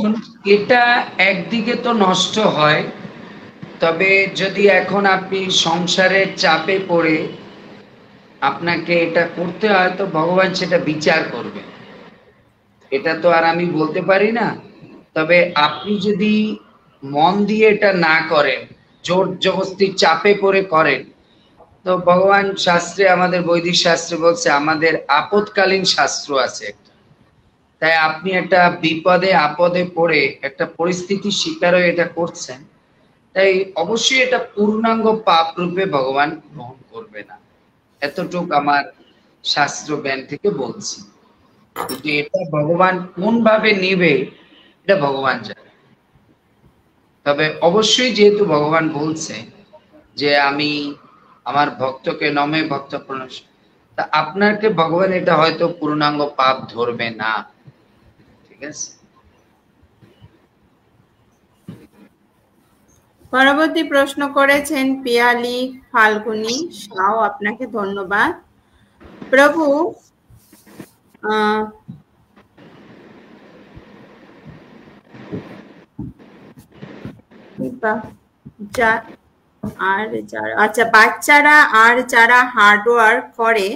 B: এটা একদিকে তো নষ্ট হয়, তবে যদি এখন আপনি সংসারের চাপে পড়ে আপনাকে এটা করতে হয় তো ভগবান সেটা বিচার করবে, এটা তো আর আমি বলতে পারি না। তবে আপনি যদি মন দিয়ে এটা না করেন, জোর জবরদস্তি চাপে পড়ে করেন, তো ভগবান শাস্ত্রে, আমাদের বৈদিক শাস্ত্রে বলছে, আমাদের আপদকালীন শাস্ত্র আছে একটা, তাই আপনি একটা বিপদে আপদে পড়ে একটা পরিস্থিতির শিকার হয়ে এটা করছেন, তাই অবশ্যই এটা পূর্ণাঙ্গ পাপ রূপে ভগবান গ্রহণ করবে না, এতটুক আমার শাস্ত্র জ্ঞান থেকে বলছি। কিন্তু এটা ভগবান কোন ভাবে নিবে এটা ভগবান জানে। তবে অবশ্যই যেহেতু ভগবান বলছে যে আমি আমার ভক্তকে নমে ভক্ত প্রণশ, তা আপনাকে ভগবান এটা হয়তো পূর্ণাঙ্গ পাপ ধরবে না, ঠিক আছে?
A: পরবর্তী প্রশ্ন করেছেন পিয়ালি ফাল্গুনি সাও, আপনাকে ধন্যবাদ। প্রভু, আচ্ছা, বাচ্চারা আর যারা হার্ডওয়ার্ক করে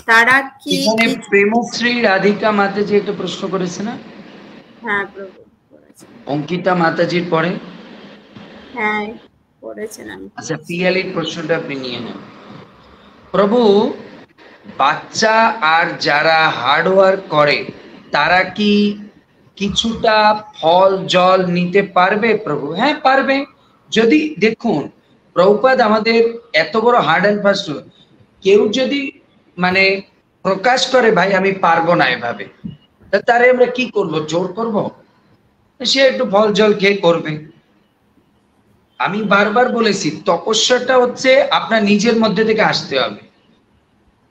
A: তারা কি?
B: এখানে প্রেমশ্রী রাধিকা মাতাজি একটা প্রশ্ন করেছে না?
A: হ্যাঁ প্রভু,
B: অঙ্কিতা মাতাজির পরে
A: হ্যাঁ করেছেন। আমি
B: আচ্ছা, পিয়ালির প্রশ্নটা আপনি নিয়ে নেন। প্রভু, বাচ্চা আর যারা হার্ডওয়ার্ক করে তারা কি কিছুটা ফল জল নিতে পারবে? প্রভু, হ্যাঁ পারবে। যদি দেখুন, প্রভুপাদ আমাদের এত বড় হার্ড অ্যান্ড ফাস্ট, কেউ যদি মানে প্রকাশ করে ভাই আমি পারবো না এভাবে, তারে আমরা কি করব? জোর করব? সে একটু ফল জল খেয়ে করবে। আমি বারবার বলেছি তপস্যাটা হচ্ছে আপনার নিজের মধ্যে থেকে আসতে হবে,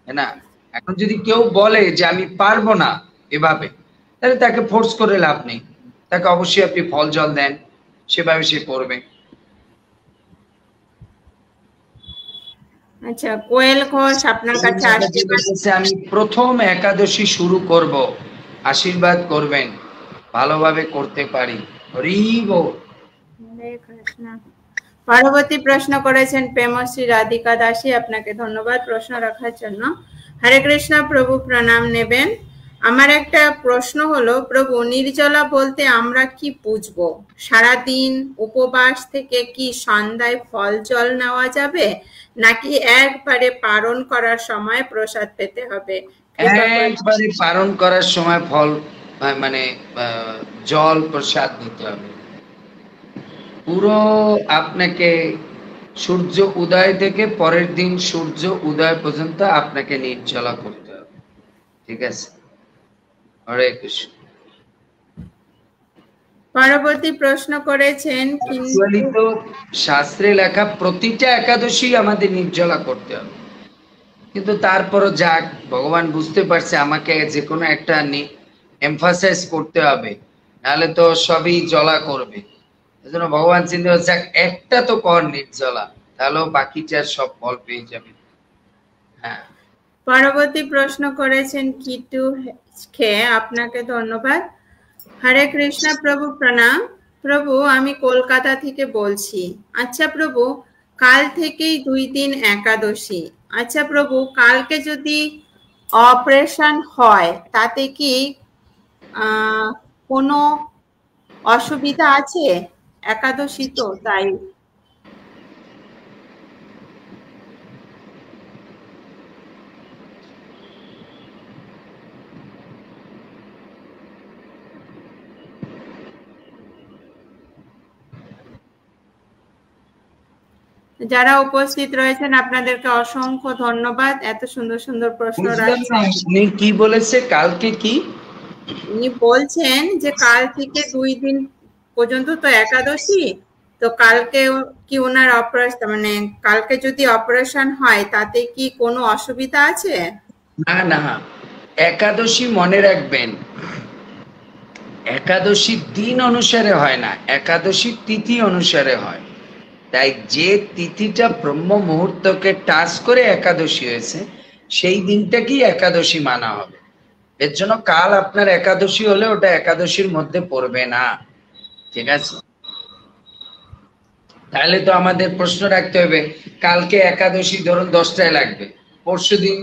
B: না? এখন যদি কেউ বলে যে আমি পারবো না এভাবে, তাহলে তাকে ফোর্স করে লাভ নেই, তাকে অবশ্যই আপনি ফল জল দেন, সেভাবে সে করবে।
A: আচ্ছা, কোয়েল ঘোষ আপনার কাছে আসছে।
B: আমি প্রথম একাদশী শুরু করব, আশীর্বাদ করবেন, ভালোভাবে করতে পারি। হরি বল।
A: হরে কৃষ্ণ। পরবর্তী প্রশ্ন করেছেন প্রেমশ্রী রাধিকা দাসী, আপনাকে ধন্যবাদ প্রশ্ন রাখার জন্য। হরে কৃষ্ণ প্রভু, প্রণাম নেবেন। আমার একটা প্রশ্ন হলো প্রভু, নির্জলা বলতে আমরা কি বুঝবো? সারাদিন উপবাস থেকে কি সন্ধ্যায় ফল জল নেওয়া যাবে, নাকি একবারে পারণ করার সময় প্রসাদ পেতে হবে?
B: একবারে পালন করার সময় ফল মানে জল প্রসাদ দিতে হবে। পুরো আপনাকে সূর্য উদয় থেকে পরের দিন সূর্য উদয় পর্যন্ত আপনাকে নির্জলা করতে হবে, ঠিক আছে? হরে কৃষ্ণ।
A: পরবর্তী প্রশ্ন করেছেন
B: তো শাস্ত্রে লেখা প্রতিটা একাদশী আমাদের নির্জলা করতে হবে, কিন্তু তারপরও যাক, ভগবান বুঝতে পারছে আমাকে যে কোনো একটা এমফাসাইজ করতে হবে, নাহলে তো সবই জ্বলা করবে। এজন্য ভগবান চিন্তা করছে একটা তো কর নির্জলা, তাহলেও বাকিটার সব ফল পেয়ে যাবে। হ্যাঁ।
A: পরবর্তী প্রশ্ন করেছেন কিটু খেয়ে, আপনাকে ধন্যবাদ। হরে কৃষ্ণ প্রভু, প্রণাম প্রভু, আমি কলকাতা থেকে বলছি। আচ্ছা প্রভু, কাল থেকেই 2 দিন একাদশী। আচ্ছা প্রভু, কালকে যদি অপারেশন হয় তাতে কি কোনো অসুবিধা আছে? একাদশী তো, তাই। যারা উপস্থিত রয়েছেন আপনাদেরকে অসংখ্য ধন্যবাদ, এত সুন্দর সুন্দর প্রশ্ন রাখছেন।
B: উনি কি বলেছে কালকে কি?
A: উনি বলছেন যে কাল থেকে 2 দিন পর্যন্ত তো একাদশী, তো কালকে কি ওনার অপারেশন, মানে কালকে যদি অপারেশন হয় তাতে কি কোনো অসুবিধা আছে?
B: না না, একাদশী মনে রাখবেন, একাদশী দিন অনুসারে হয় না, একাদশী তিথি অনুসারে হয়। তাই যে তিথিটা ব্রহ্ম মুহূর্তকে টাচ করে একাদশী হয়েছে, সেই দিনটাকেই একাদশী মানা হবে। এর জন্য কাল আপনার একাদশী হলে ওটা একাদশীর মধ্যে পড়বে না, ঠিক আছে? তাহলে তো আমাদের প্রশ্ন রাখতে হবে, কালকে একাদশী ধরুন 10টায় লাগবে, পরশু দিন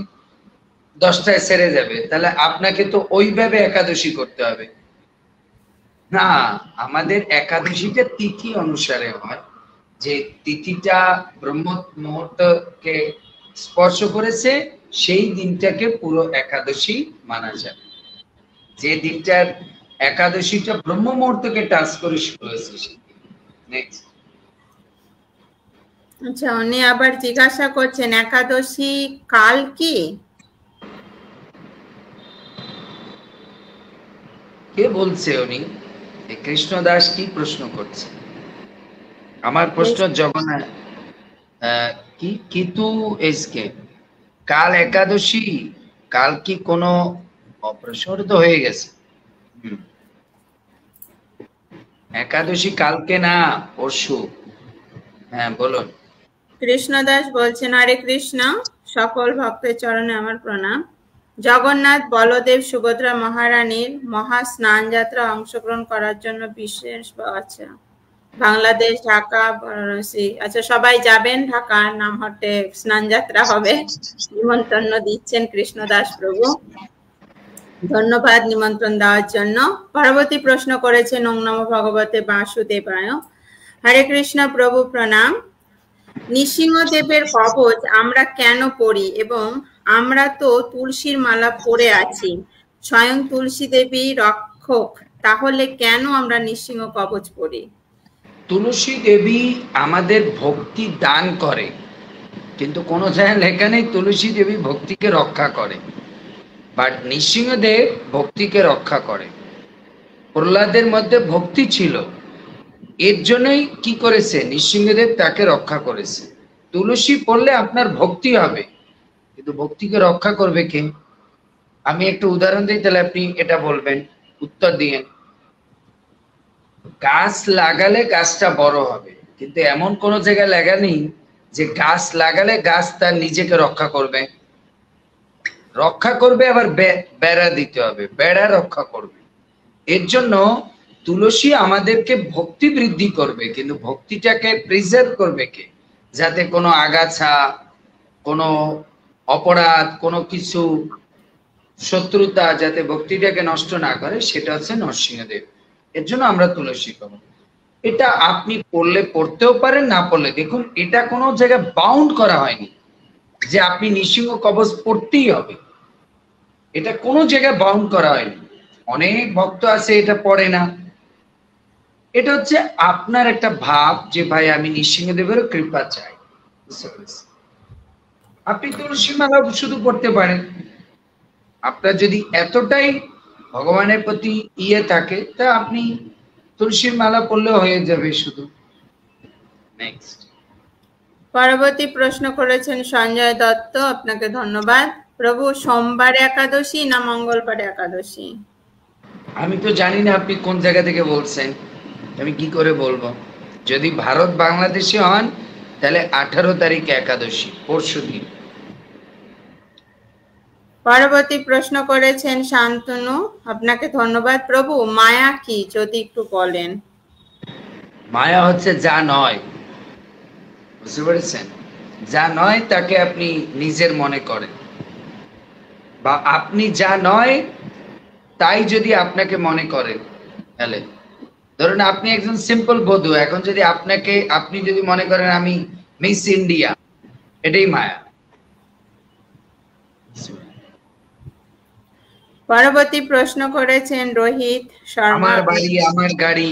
B: 10টায় সেরে যাবে, তাহলে আপনাকে তো ওইভাবে একাদশী করতে হবে না। আমাদের একাদশীটা তিথি অনুসারে হয়, যে তিথিটা ব্রহ্ম মুহূর্তকে স্পর্শ করেছে সেই দিনটাকে পুরো একাদশী মানা যাবে। যে দিনটার একাদশীটা ব্রহ্ম মুহূর্তকে টাচ করে শুরু হয়েছে। নেক্সট।
A: আচ্ছা, উনি আবার জিজ্ঞাসা করছেন একাদশী কাল কি?
B: কে বলছে উনি? কৃষ্ণদাস কি প্রশ্ন করছে? আমার প্রশ্ন জগন্নাথ কি কিতু এসকে কাল একাদশী, কাল কি কোনো অপারেশন তো হয়ে গেছে? একাদশী কালকে না, পরশু। হ্যাঁ বলুন।
A: কৃষ্ণদাস বলছেন হরে কৃষ্ণ, সকল ভক্তের চরণে আমার প্রণাম। জগন্নাথ বলদেব সুভদ্রা মহারানীর মহা স্নান যাত্রা অংশগ্রহণ করার জন্য বিশেষ, আচ্ছা, বাংলাদেশ, ঢাকা, বারাণসী, আচ্ছা সবাই যাবেন, ঢাকার নামহট্টে স্নান যাত্রা হবে, নিমন্ত্রণ দিচ্ছেন কৃষ্ণদাস প্রভু, ধন্যবাদ নিমন্ত্রণ দেওয়ার জন্য। পরবর্তী প্রশ্ন করেছেন ওং নমো ভগবতে বাসুদেবায়। হরে কৃষ্ণ প্রভু, প্রণাম। নৃসিংহদেবের কবচ আমরা কেন পড়ি, এবং আমরা তো তুলসীর মালা পরে আছি, স্বয়ং তুলসী দেবী রক্ষক, তাহলে কেন আমরা নৃসিংহ কবচ পড়ি?
B: তুলসী দেবী আমাদের ভক্তি দান করে, কিন্তু কোন জায়গায় লেখা নেই তুলসী দেবী ভক্তিকে রক্ষা করে, বাট নৃসিংহদেব ভক্তিকে রক্ষা করে। প্রহ্লাদের মধ্যে ভক্তি ছিল, এর জন্যই কি করেছে, নৃসিংহদেব তাকে রক্ষা করেছে। তুলসী পড়লে আপনার ভক্তি হবে, কিন্তু ভক্তিকে রক্ষা করবে কে? আমি একটু উদাহরণ দিই, তাহলে আপনি এটা বলবেন, উত্তর দিয়েন। গাছ লাগালে গাছটা বড় হবে, কিন্তু এমন কোন জায়গায় লেখা নেই যে গাছ লাগালে গাছ তার নিজেকে রক্ষা করবে। রক্ষা করবে, আবার বেড়া দিতে হবে, বেড়া রক্ষা করবে। এর জন্য তুলসী আমাদেরকে ভক্তি বৃদ্ধি করবে, কিন্তু ভক্তিটাকে প্রিজার্ভ করবে কে? যাতে কোনো আগাছা, কোনো অপরাধ, কোনো কিছু শত্রুতা যাতে ভক্তিটাকে নষ্ট না করে, সেটা হচ্ছে নরসিংহদেব। এর জন্য আমরা তুলসী করব। এটা আপনি পড়লে পড়তেও পারেন, না পড়লে, দেখুন এটা কোনো জায়গায় বাউন্ড করা হয়নি যে আপনি নৃসিংহ কবচ পড়তেই হবে, এটা কোনো জায়গায় বাউন্ড করা হয়নি। অনেক ভক্ত আছে এটা পড়ে না, এটা হচ্ছে আপনার একটা ভাব যে ভাই আমি নৃসিংহদেবের কৃপা চাই। আপনি তুলসী মালা শুধু পড়তে পারেন, আপনার যদি এতটাই ভগবানের প্রতি ইয়ে থাকে তা আপনি তুলসীর মালা পড়লেও হয়ে যাবে শুধু। নেক্সট
A: পরবর্তী প্রশ্ন করেছেন সঞ্জয় দত্ত, আপনাকে ধন্যবাদ। প্রভু সোমবার একাদশী না মঙ্গলবার একাদশী?
B: আমি তো জানি না আপনি কোন জায়গা থেকে বলছেন, আমি কি করে বলবো? যদি ভারত বাংলাদেশে হন তাহলে 18 তারিখ একাদশী, পরশুদিন।
A: পরবর্তী প্রশ্ন করেছেন শান্তনু, আপনাকে ধন্যবাদ। প্রভু মায়া কি যদি একটু বলেন?
B: মায়া হচ্ছে যা নয়, বুঝতে পেরেছেন? যা নয় তাকে আপনি নিজের মনে করেন, বা আপনি যা নয় তাই যদি আপনাকে মনে করেন, তাহলে ধরুন আপনি একজন সিম্পল বধূ, এখন যদি আপনি যদি মনে করেন আমি মিস ইন্ডিয়া, এটাই মায়া।
A: পরবর্তী প্রশ্ন করেছেন রোহিত শর্মা,
B: আমার বাড়ি, আমার গাড়ি,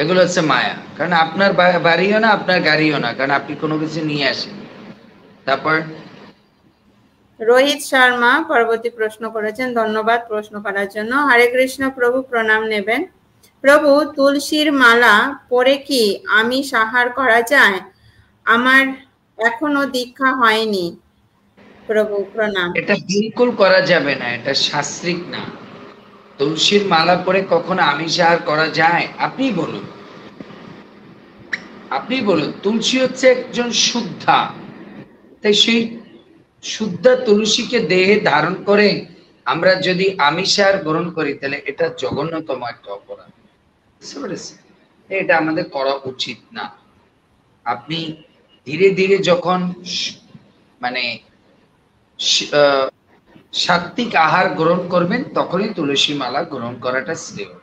B: এগুলো হচ্ছে মায়া। কারণ আপনার বাড়িও না, আপনার গাড়িও না, কারণ আপনি কোনো কিছু নিয়ে আসেন। তারপর
A: রোহিত শর্মা পরবর্তী প্রশ্ন করেছেন, ধন্যবাদ প্রশ্ন করার জন্য। হরে কৃষ্ণ প্রভু, প্রণাম নেবেন। প্রভু তুলসীর মালা পরে কি আমিষ আহার করা যায়? আমার এখনো দীক্ষা হয়নি প্রভু, প্রণাম।
B: এটা বিলকুল করা যাবে না, এটা শাস্ত্রিক না। তুলসীর মালা পরে কখনো আমিষ আহার করা যায়? আপনি বলুন, আপনি বলুন। তুলসী হচ্ছে একজন শুদ্ধা, তাই সেই শুদ্ধা তুলসীকে দেহে ধারণ করে আমরা যদি আমিষ আহার গ্রহণ করি তাহলে এটা জঘন্যতম একটা অপরাধ, বুঝতে পেরেছেন? এটা আমাদের করা উচিত না। আপনি ধীরে ধীরে যখন মানে সাত্বিক আহার গ্রহণ করবেন তখনই তুলসী মালা গ্রহণ করাটা শ্রেয়।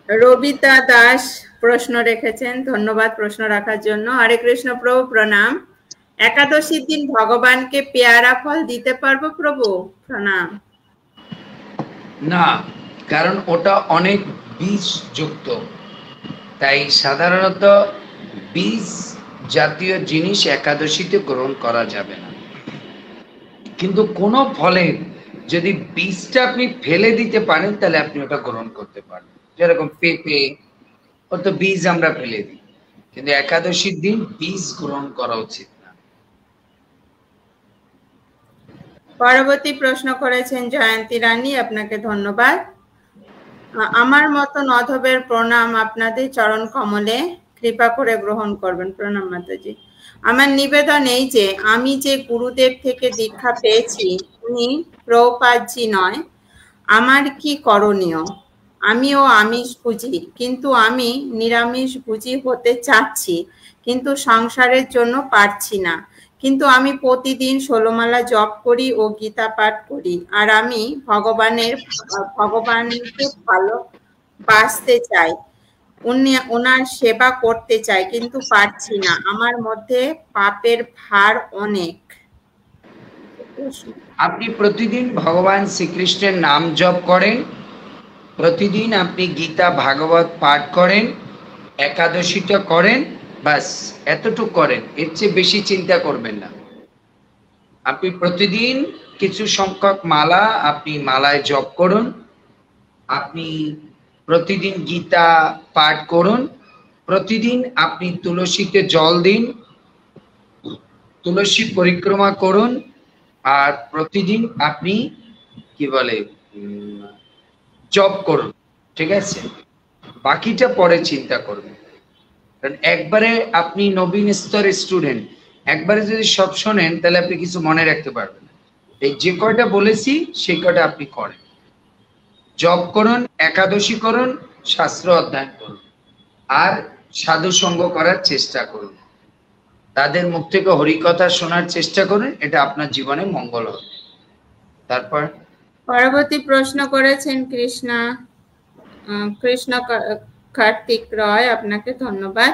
A: রবিতা দাস প্রশ্ন রেখেছেন, ধন্যবাদ প্রশ্ন রাখার জন্য। হরে কৃষ্ণ প্রভু, প্রণাম। একাদশীর দিন ভগবানকে পেয়ারা ফল দিতে পারবো প্রভু? প্রণাম।
B: না, কারণ ওটা অনেক বীজ যুক্ত, তাই সাধারণত বীজ জাতীয় জিনিস একাদশীতে গ্রহণ করা যাবে না। কিন্তু কোনো ফলে যদি বীজটা আপনি ফেলে দিতে পারেন তাহলে আপনি ওটা গ্রহণ করতে পারেন। যেরকম পেঁপে, ও তো বীজ আমরা ফেলে দিই, কিন্তু একাদশীর দিন বীজ গ্রহণ করা উচিত না।
A: পরবর্তী প্রশ্ন করেছেন জয়ন্তী রানী, আপনাকে ধন্যবাদ। আমার মতন অধবের প্রণাম আপনাদের চরণ কমলে, কৃপা করে গ্রহণ করবেন। প্রণাম মাতাজি। আমার নিবেদন এই যে আমি যে গুরুদেব থেকে দীক্ষা পেয়েছি উনি প্রভুপাদজি নয়, আমার কি করণীয়? আমিও আমিষ ভুজি, কিন্তু আমি নিরামিষ ভুজি হতে চাচ্ছি, কিন্তু সংসারের জন্য পারছি না। কিন্তু আমি প্রতিদিন 16 মালা জপ করি ও গীতা পাঠ করি, আর আমি ভগবানকে ভালোবাসতে চাই, ওনার সেবা করতে চাই, কিন্তু পারছি না। আমার মধ্যে পাপের ভার অনেক।
B: আপনি প্রতিদিন ভগবান শ্রীকৃষ্ণের নাম জপ করেন, প্রতিদিন আপনি গীতা ভাগবত পাঠ করেন, একাদশীটা করেন, বাস এতটুকু করেন, এর চেয়ে বেশি চিন্তা করবেন না। আপনি প্রতিদিন কিছু সংখ্যক মালা আপনি মালায় জপ করুন, আপনি প্রতিদিন গীতা পাঠ করুন, প্রতিদিন আপনি তুলসীতে জল দিন, তুলসী পরিক্রমা করুন, আর প্রতিদিন আপনি কি বলে জপ করুন, ঠিক আছে? বাকিটা পরে চিন্তা করবেন। কারণ একবারে আপনি নবীন স্তরের স্টুডেন্ট, একবারে যদি সব শোনেন তাহলে আপনি কিছু মনে রাখতে পারবেন না। এই যে কয়টা বলেছি সেই কয়টা আপনি করেন, জপ করুন, একাদশী করুন, শাস্ত্র অধ্যয়ন করুন, আর সাধু সঙ্গ করার চেষ্টা করুন, তাদের মুখ থেকে হরিকথা শোনার চেষ্টা করুন, এটা আপনার জীবনে মঙ্গল হবে। তারপর
A: পরবর্তী প্রশ্ন করেছেন কৃষ্ণ কার্তিক রয়, আপনাকে ধন্যবাদ।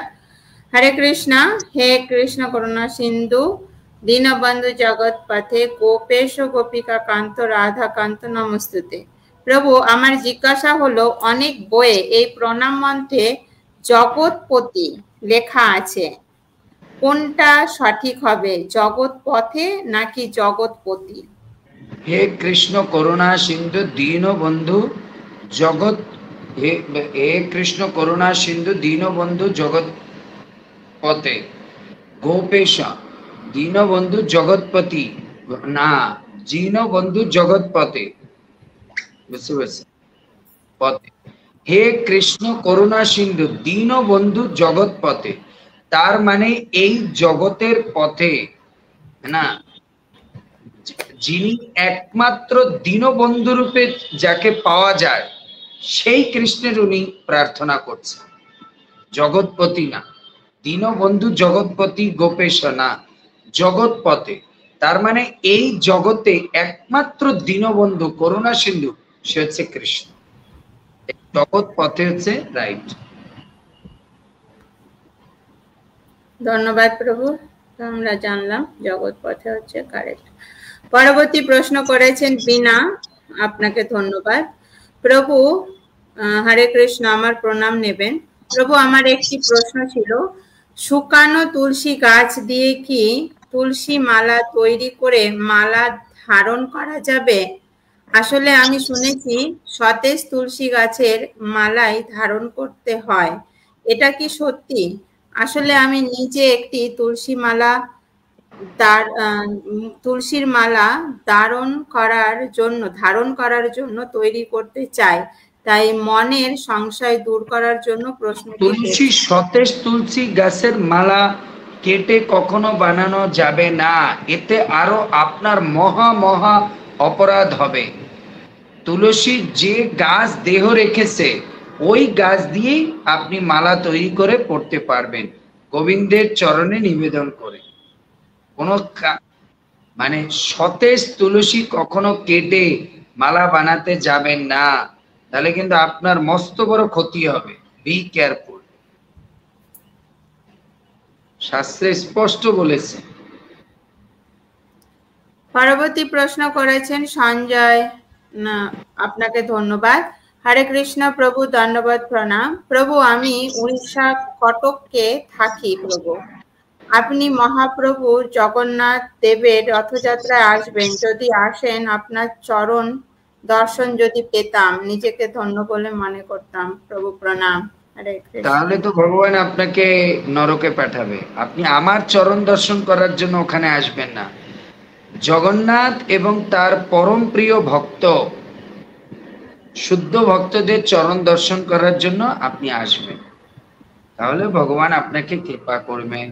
A: হরে কৃষ্ণা, হে কৃষ্ণ করুণা সিন্ধু দীনবন্ধু জগৎপথে গোপেশ গোপিকা কান্ত রাধা কান্ত নমস্তুতে। প্রভু, আমার জিজ্ঞাসা হলো, অনেক বইয়ে এই প্রণাম মন্ত্রে জগৎপতি লেখা আছে, কোনটা সঠিক হবে, জগৎপথে নাকি জগৎপতি?
B: হে কৃষ্ণ করুণা সিন্ধু দীনবন্ধু জগৎ, হে কৃষ্ণ করুণা সিন্ধু দীনবন্ধু জগৎপতে গোপেশ, দীনবন্ধু জগৎপতি না, দীনবন্ধু জগৎপতে, বুঝতে পারছি পথে। হে কৃষ্ণ করুণা সিন্ধু দীনবন্ধু জগৎপথে, তার মানে এই জগতের পথে না, যিনি একমাত্র দীনবন্ধু রূপে যাকে পাওয়া যায় সেই কৃষ্ণের উনি প্রার্থনা করছেন, জগৎপতি না। দীনবন্ধু জগৎপতি গোপেশ না, জগৎপথে। তার মানে এই জগতে একমাত্র দীনবন্ধু করুণা সিন্ধু সে হচ্ছে কৃষ্ণ, জগৎ পথে হচ্ছে রাইট।
A: ধন্যবাদ প্রভু, আমরা জানলাম জগৎ পথে হচ্ছে কারেক্ট। পরবর্তী প্রশ্ন করেছেন বিনা, আপনাকে ধন্যবাদ। প্রভু হরে কৃষ্ণ, আমার প্রণাম নেবেন। প্রভু, আমার একটি প্রশ্ন ছিল, শুকানো তুলসী গাছ দিয়ে কি তুলসী মালা তৈরি করে মালা ধারণ করা যাবে? আসলে আমি শুনেছি সতেজ তুলসী গাছের মালাই ধারণ করতে হয়, এটা কি সত্যি? আসলে আমি নিজে একটি তুলসীর মালা ধারণ করার জন্য তৈরি করতে চাই, তাই মনের সংশয় দূর করার জন্য প্রশ্ন।
B: তুলসী, সতেজ তুলসী গাছের মালা কেটে কখনো বানানো যাবে না, এতে আরো আপনার মহা মহা অপরাধ হবে। তুলসী যে গাছ দেহ রেখেছে ওই গাছ দিয়েই আপনি মালা তৈরি করে পড়তে পারবেন, গোবিন্দের চরণে নিবেদন করে। কোনো মানে সতেজ তুলসী কখনো কেটে মালা বানাতে যাবেন না, তাহলে কিন্তু আপনার মস্ত বড় ক্ষতি হবে। বি কেয়ারফুল, শাস্ত্রে স্পষ্ট বলেছে।
A: পরবর্তী প্রশ্ন করেছেন সঞ্জয়, না আপনাকে ধন্যবাদ। হরে কৃষ্ণ প্রভু, ধন্যবাদ, প্রণাম। প্রভু, আমি উড়িষ্যা কটকে থাকি। প্রভু, আপনি মহাপ্রভু জগন্নাথ দেবের রথযাত্রায় আসবেন, যদি আসেন আপনার চরণ দর্শন যদি পেতাম নিজেকে ধন্য বলে মনে করতাম। প্রভু প্রণাম।
B: তাহলে তো ভগবান আপনাকে নরকে পাঠাবে, আপনি আমার চরণ দর্শন করার জন্য ওখানে আসবেন না, জগন্নাথ এবং তার পরম প্রিয় ভক্ত শুদ্ধ ভক্তদের চরণ দর্শন করার জন্য আপনি আসবেন, তাহলে ভগবান আপনাকে কৃপা করবেন।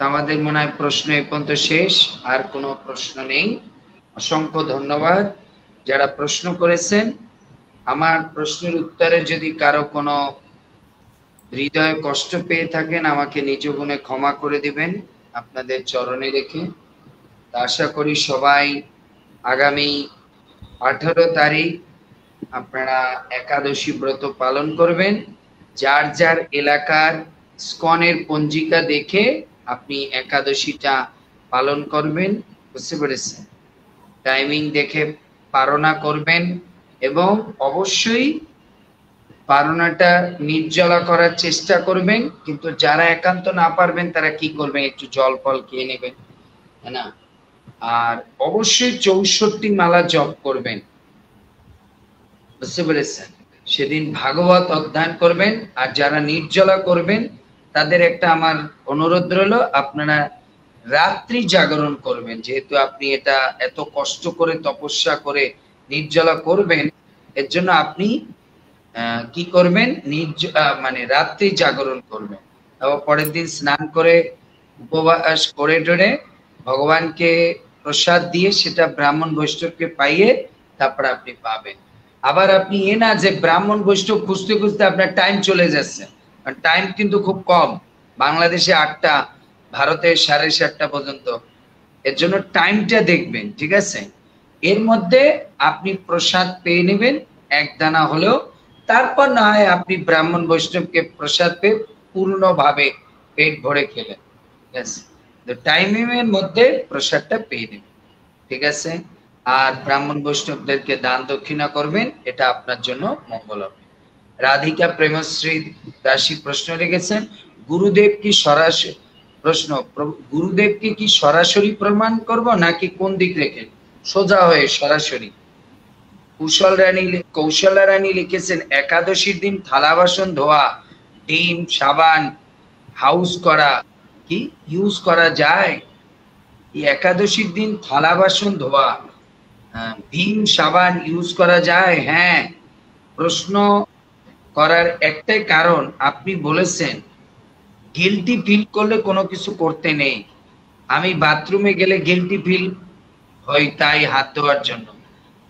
B: আমাদের মনে হয় প্রশ্ন এ পর্যন্ত শেষ, আর কোনো প্রশ্ন নেই। অসংখ্য ধন্যবাদ যারা প্রশ্ন করেছেন। আমার প্রশ্নের উত্তরে যদি কারো কোনো হৃদয়ে কষ্ট পেয়ে থাকেন আমাকে নিজ গুণে ক্ষমা করে দিবেন আপনাদের চরণে রেখে। আশা করি সবাই আগামী 18 তারিখ আপনারা একাদশী ব্রত পালন করবেন। যার যার এলাকার স্কনের পঞ্জিকা দেখে আপনি একাদশীটা পালন করবেন, বুঝতে পেরেছেন? টাইমিং দেখে পারনা করবেন এবং অবশ্যই পারনাটা নির্জলা করার চেষ্টা করবেন। কিন্তু যারা একান্ত না পারবেন তারা কি করবেন, একটু জল ফল খেয়ে নেবেন, তাই না? আর অবশ্যই 64 মালা জপ করবেন, বুঝতে পেরেছেন? সেদিন ভাগবত অধ্যয়ন করবেন। আর যারা নির্জলা করবেন তাদের একটা আমার অনুরোধ রইল, আপনারা রাত্রি জাগরণ করবেন। যেহেতু আপনি এটা এত কষ্ট করে তপস্যা করে নির্জলা করবেন, এর জন্য আপনি কি করবেন, মানে রাত্রি জাগরণ করবেন, এবং পরের দিন স্নান করে উপবাস করে টরে ভগবানকে প্রসাদ দিয়ে সেটা ব্রাহ্মণ বৈষ্ণবকে পাইয়ে তারপর আপনি পাবেন। আবার আপনি না যে ব্রাহ্মণ বৈষ্ণব খুঁজতে খুঁজতে আপনার টাইম চলে যাচ্ছে, কারণ টাইম কিন্তু খুব কম, বাংলাদেশে 8টা, ভারতে 7:30 পর্যন্ত। এর জন্য টাইমটা দেখবেন, ঠিক আছে? এর মধ্যে আপনি প্রসাদ পেয়ে নেবেন এক দানা হলেও, তারপর না হয় আপনি ব্রাহ্মণ বৈষ্ণবকে প্রসাদ পেয়ে পূর্ণভাবে পেট ভরে খেলেন, ঠিক আছে? তো টাইমিংয়ের মধ্যে প্রসাদটা পেয়ে নেবেন, ঠিক আছে? আর ব্রাহ্মণ বৈষ্ণবদেরকে দান দক্ষিণা করবেন, এটা আপনার জন্য মঙ্গল হবে। রাধিকা প্রেমশ্রী দাসী প্রশ্ন রেখেছেন, গুরুদেব কি সরাসরি প্রশ্ন, গুরুদেবকে কি সরাসরি প্রমাণ করব নাকি কোন দিক রেখে? সোজা হয়ে সরাসরি। কৌশলা রানী লিখেছেন, একাদশীর দিন থালা বাসন ধোয়া, ডিম সাবান হাউস করা কি ইউজ করা যায়? একাদশীর দিন থালা বাসন ধোয়া, ভীম সাবান ইউজ করা যায়? হ্যাঁ, প্রশ্ন করার একটাই কারণ, আপনি বলেছেন গিলটি ফিল করলে কোনো কিছু করতে নেই। আমি বাথরুমে গেলে গিলটি ফিল হয় তাই হাত ধোয়ার জন্য।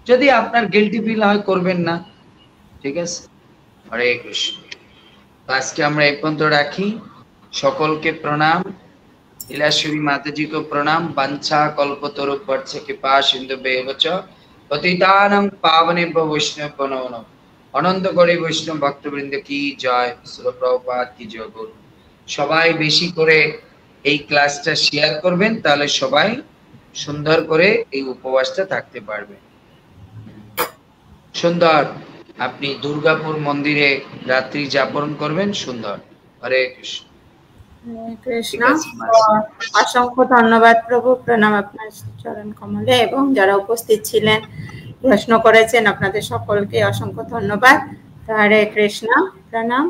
B: যদি আপনার গিলটি ফিল হয় করবেন না, ঠিক আছে? হরে কৃষ্ণ। আজকে আমরা এই পর্যন্ত রাখি। সকলকে প্রণাম, লীলাশ্বরী মাতাজি को प्रणाम, वंशा कल्पतरु वर्ष कृपा सिंधु बेवच पतितानां पावनेभ्यो वैष्णवेभ्यो नमो नमः। অনন্ত গরি বৈষ্ণব ভক্তবৃন্দ কি জয়, শ্রীল প্রভুপাদ কি জয়। সবাই বেশি করে এই ক্লাসটা শেয়ার করবেন, তাহলে সবাই সুন্দর করে এই উপবাসটা থাকতে পারবে। সুন্দর, আপনি দুর্গাপুর মন্দিরে রাত্রি যাপন করবেন, সুন্দর। হরে কৃষ্ণ।
A: কৃষ্ণ, অসংখ্য ধন্যবাদ প্রভু, প্রণাম আপনার চরণ কমলে, এবং যারা উপস্থিত ছিলেন প্রশ্ন করেছেন আপনাদের সকলকে অসংখ্য ধন্যবাদ। হরে কৃষ্ণ, প্রণাম।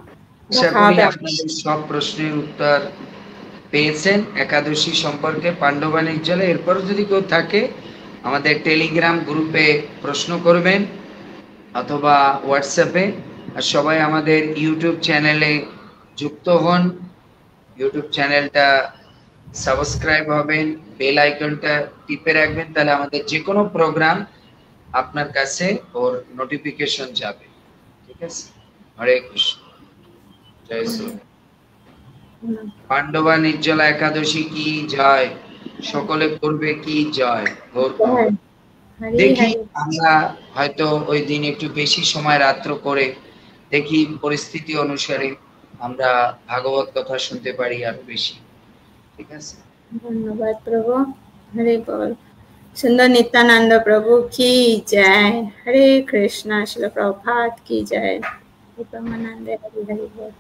B: আপনাদের সব প্রশ্নের উত্তর পেয়েছেন একাদশী সম্পর্কে পাণ্ডবানিক জলে। এরপর যদি কেউ থাকে আমাদের টেলিগ্রাম গ্রুপে প্রশ্ন করবেন অথবা হোয়াটসঅ্যাপে। আর সবাই আমাদের ইউটিউব চ্যানেলে যুক্ত হন, ইউটিউব চ্যানেলটা সাবস্ক্রাইব হবেন, বেল আইকনটা টিপে রাখবেন, তাহলে আমাদের যে কোনো প্রোগ্রাম আপনার কাছে ওর নোটিফিকেশন যাবে, ঠিক আছে? হরে কৃষ্ণ, জয় শ্রী। পাণ্ডবা নির্জলা একাদশী কি জয়, সকলে করবে কি জয়। দেখি আমরা হয়তো ওই দিন একটু বেশি সময় রাত্র করে দেখি, পরিস্থিতি অনুসারে আমরা ভাগবত কথা শুনতে পারি আর বেশি, ঠিক আছে?
A: ধন্যবাদ প্রভু। হরে বল। সুন্দর নিত্যানন্দ প্রভু কি জয়। হরে কৃষ্ণ, শিল প্রভুপাদ কি জয়। ব্রহ্মানন্দে হরি হরি বল।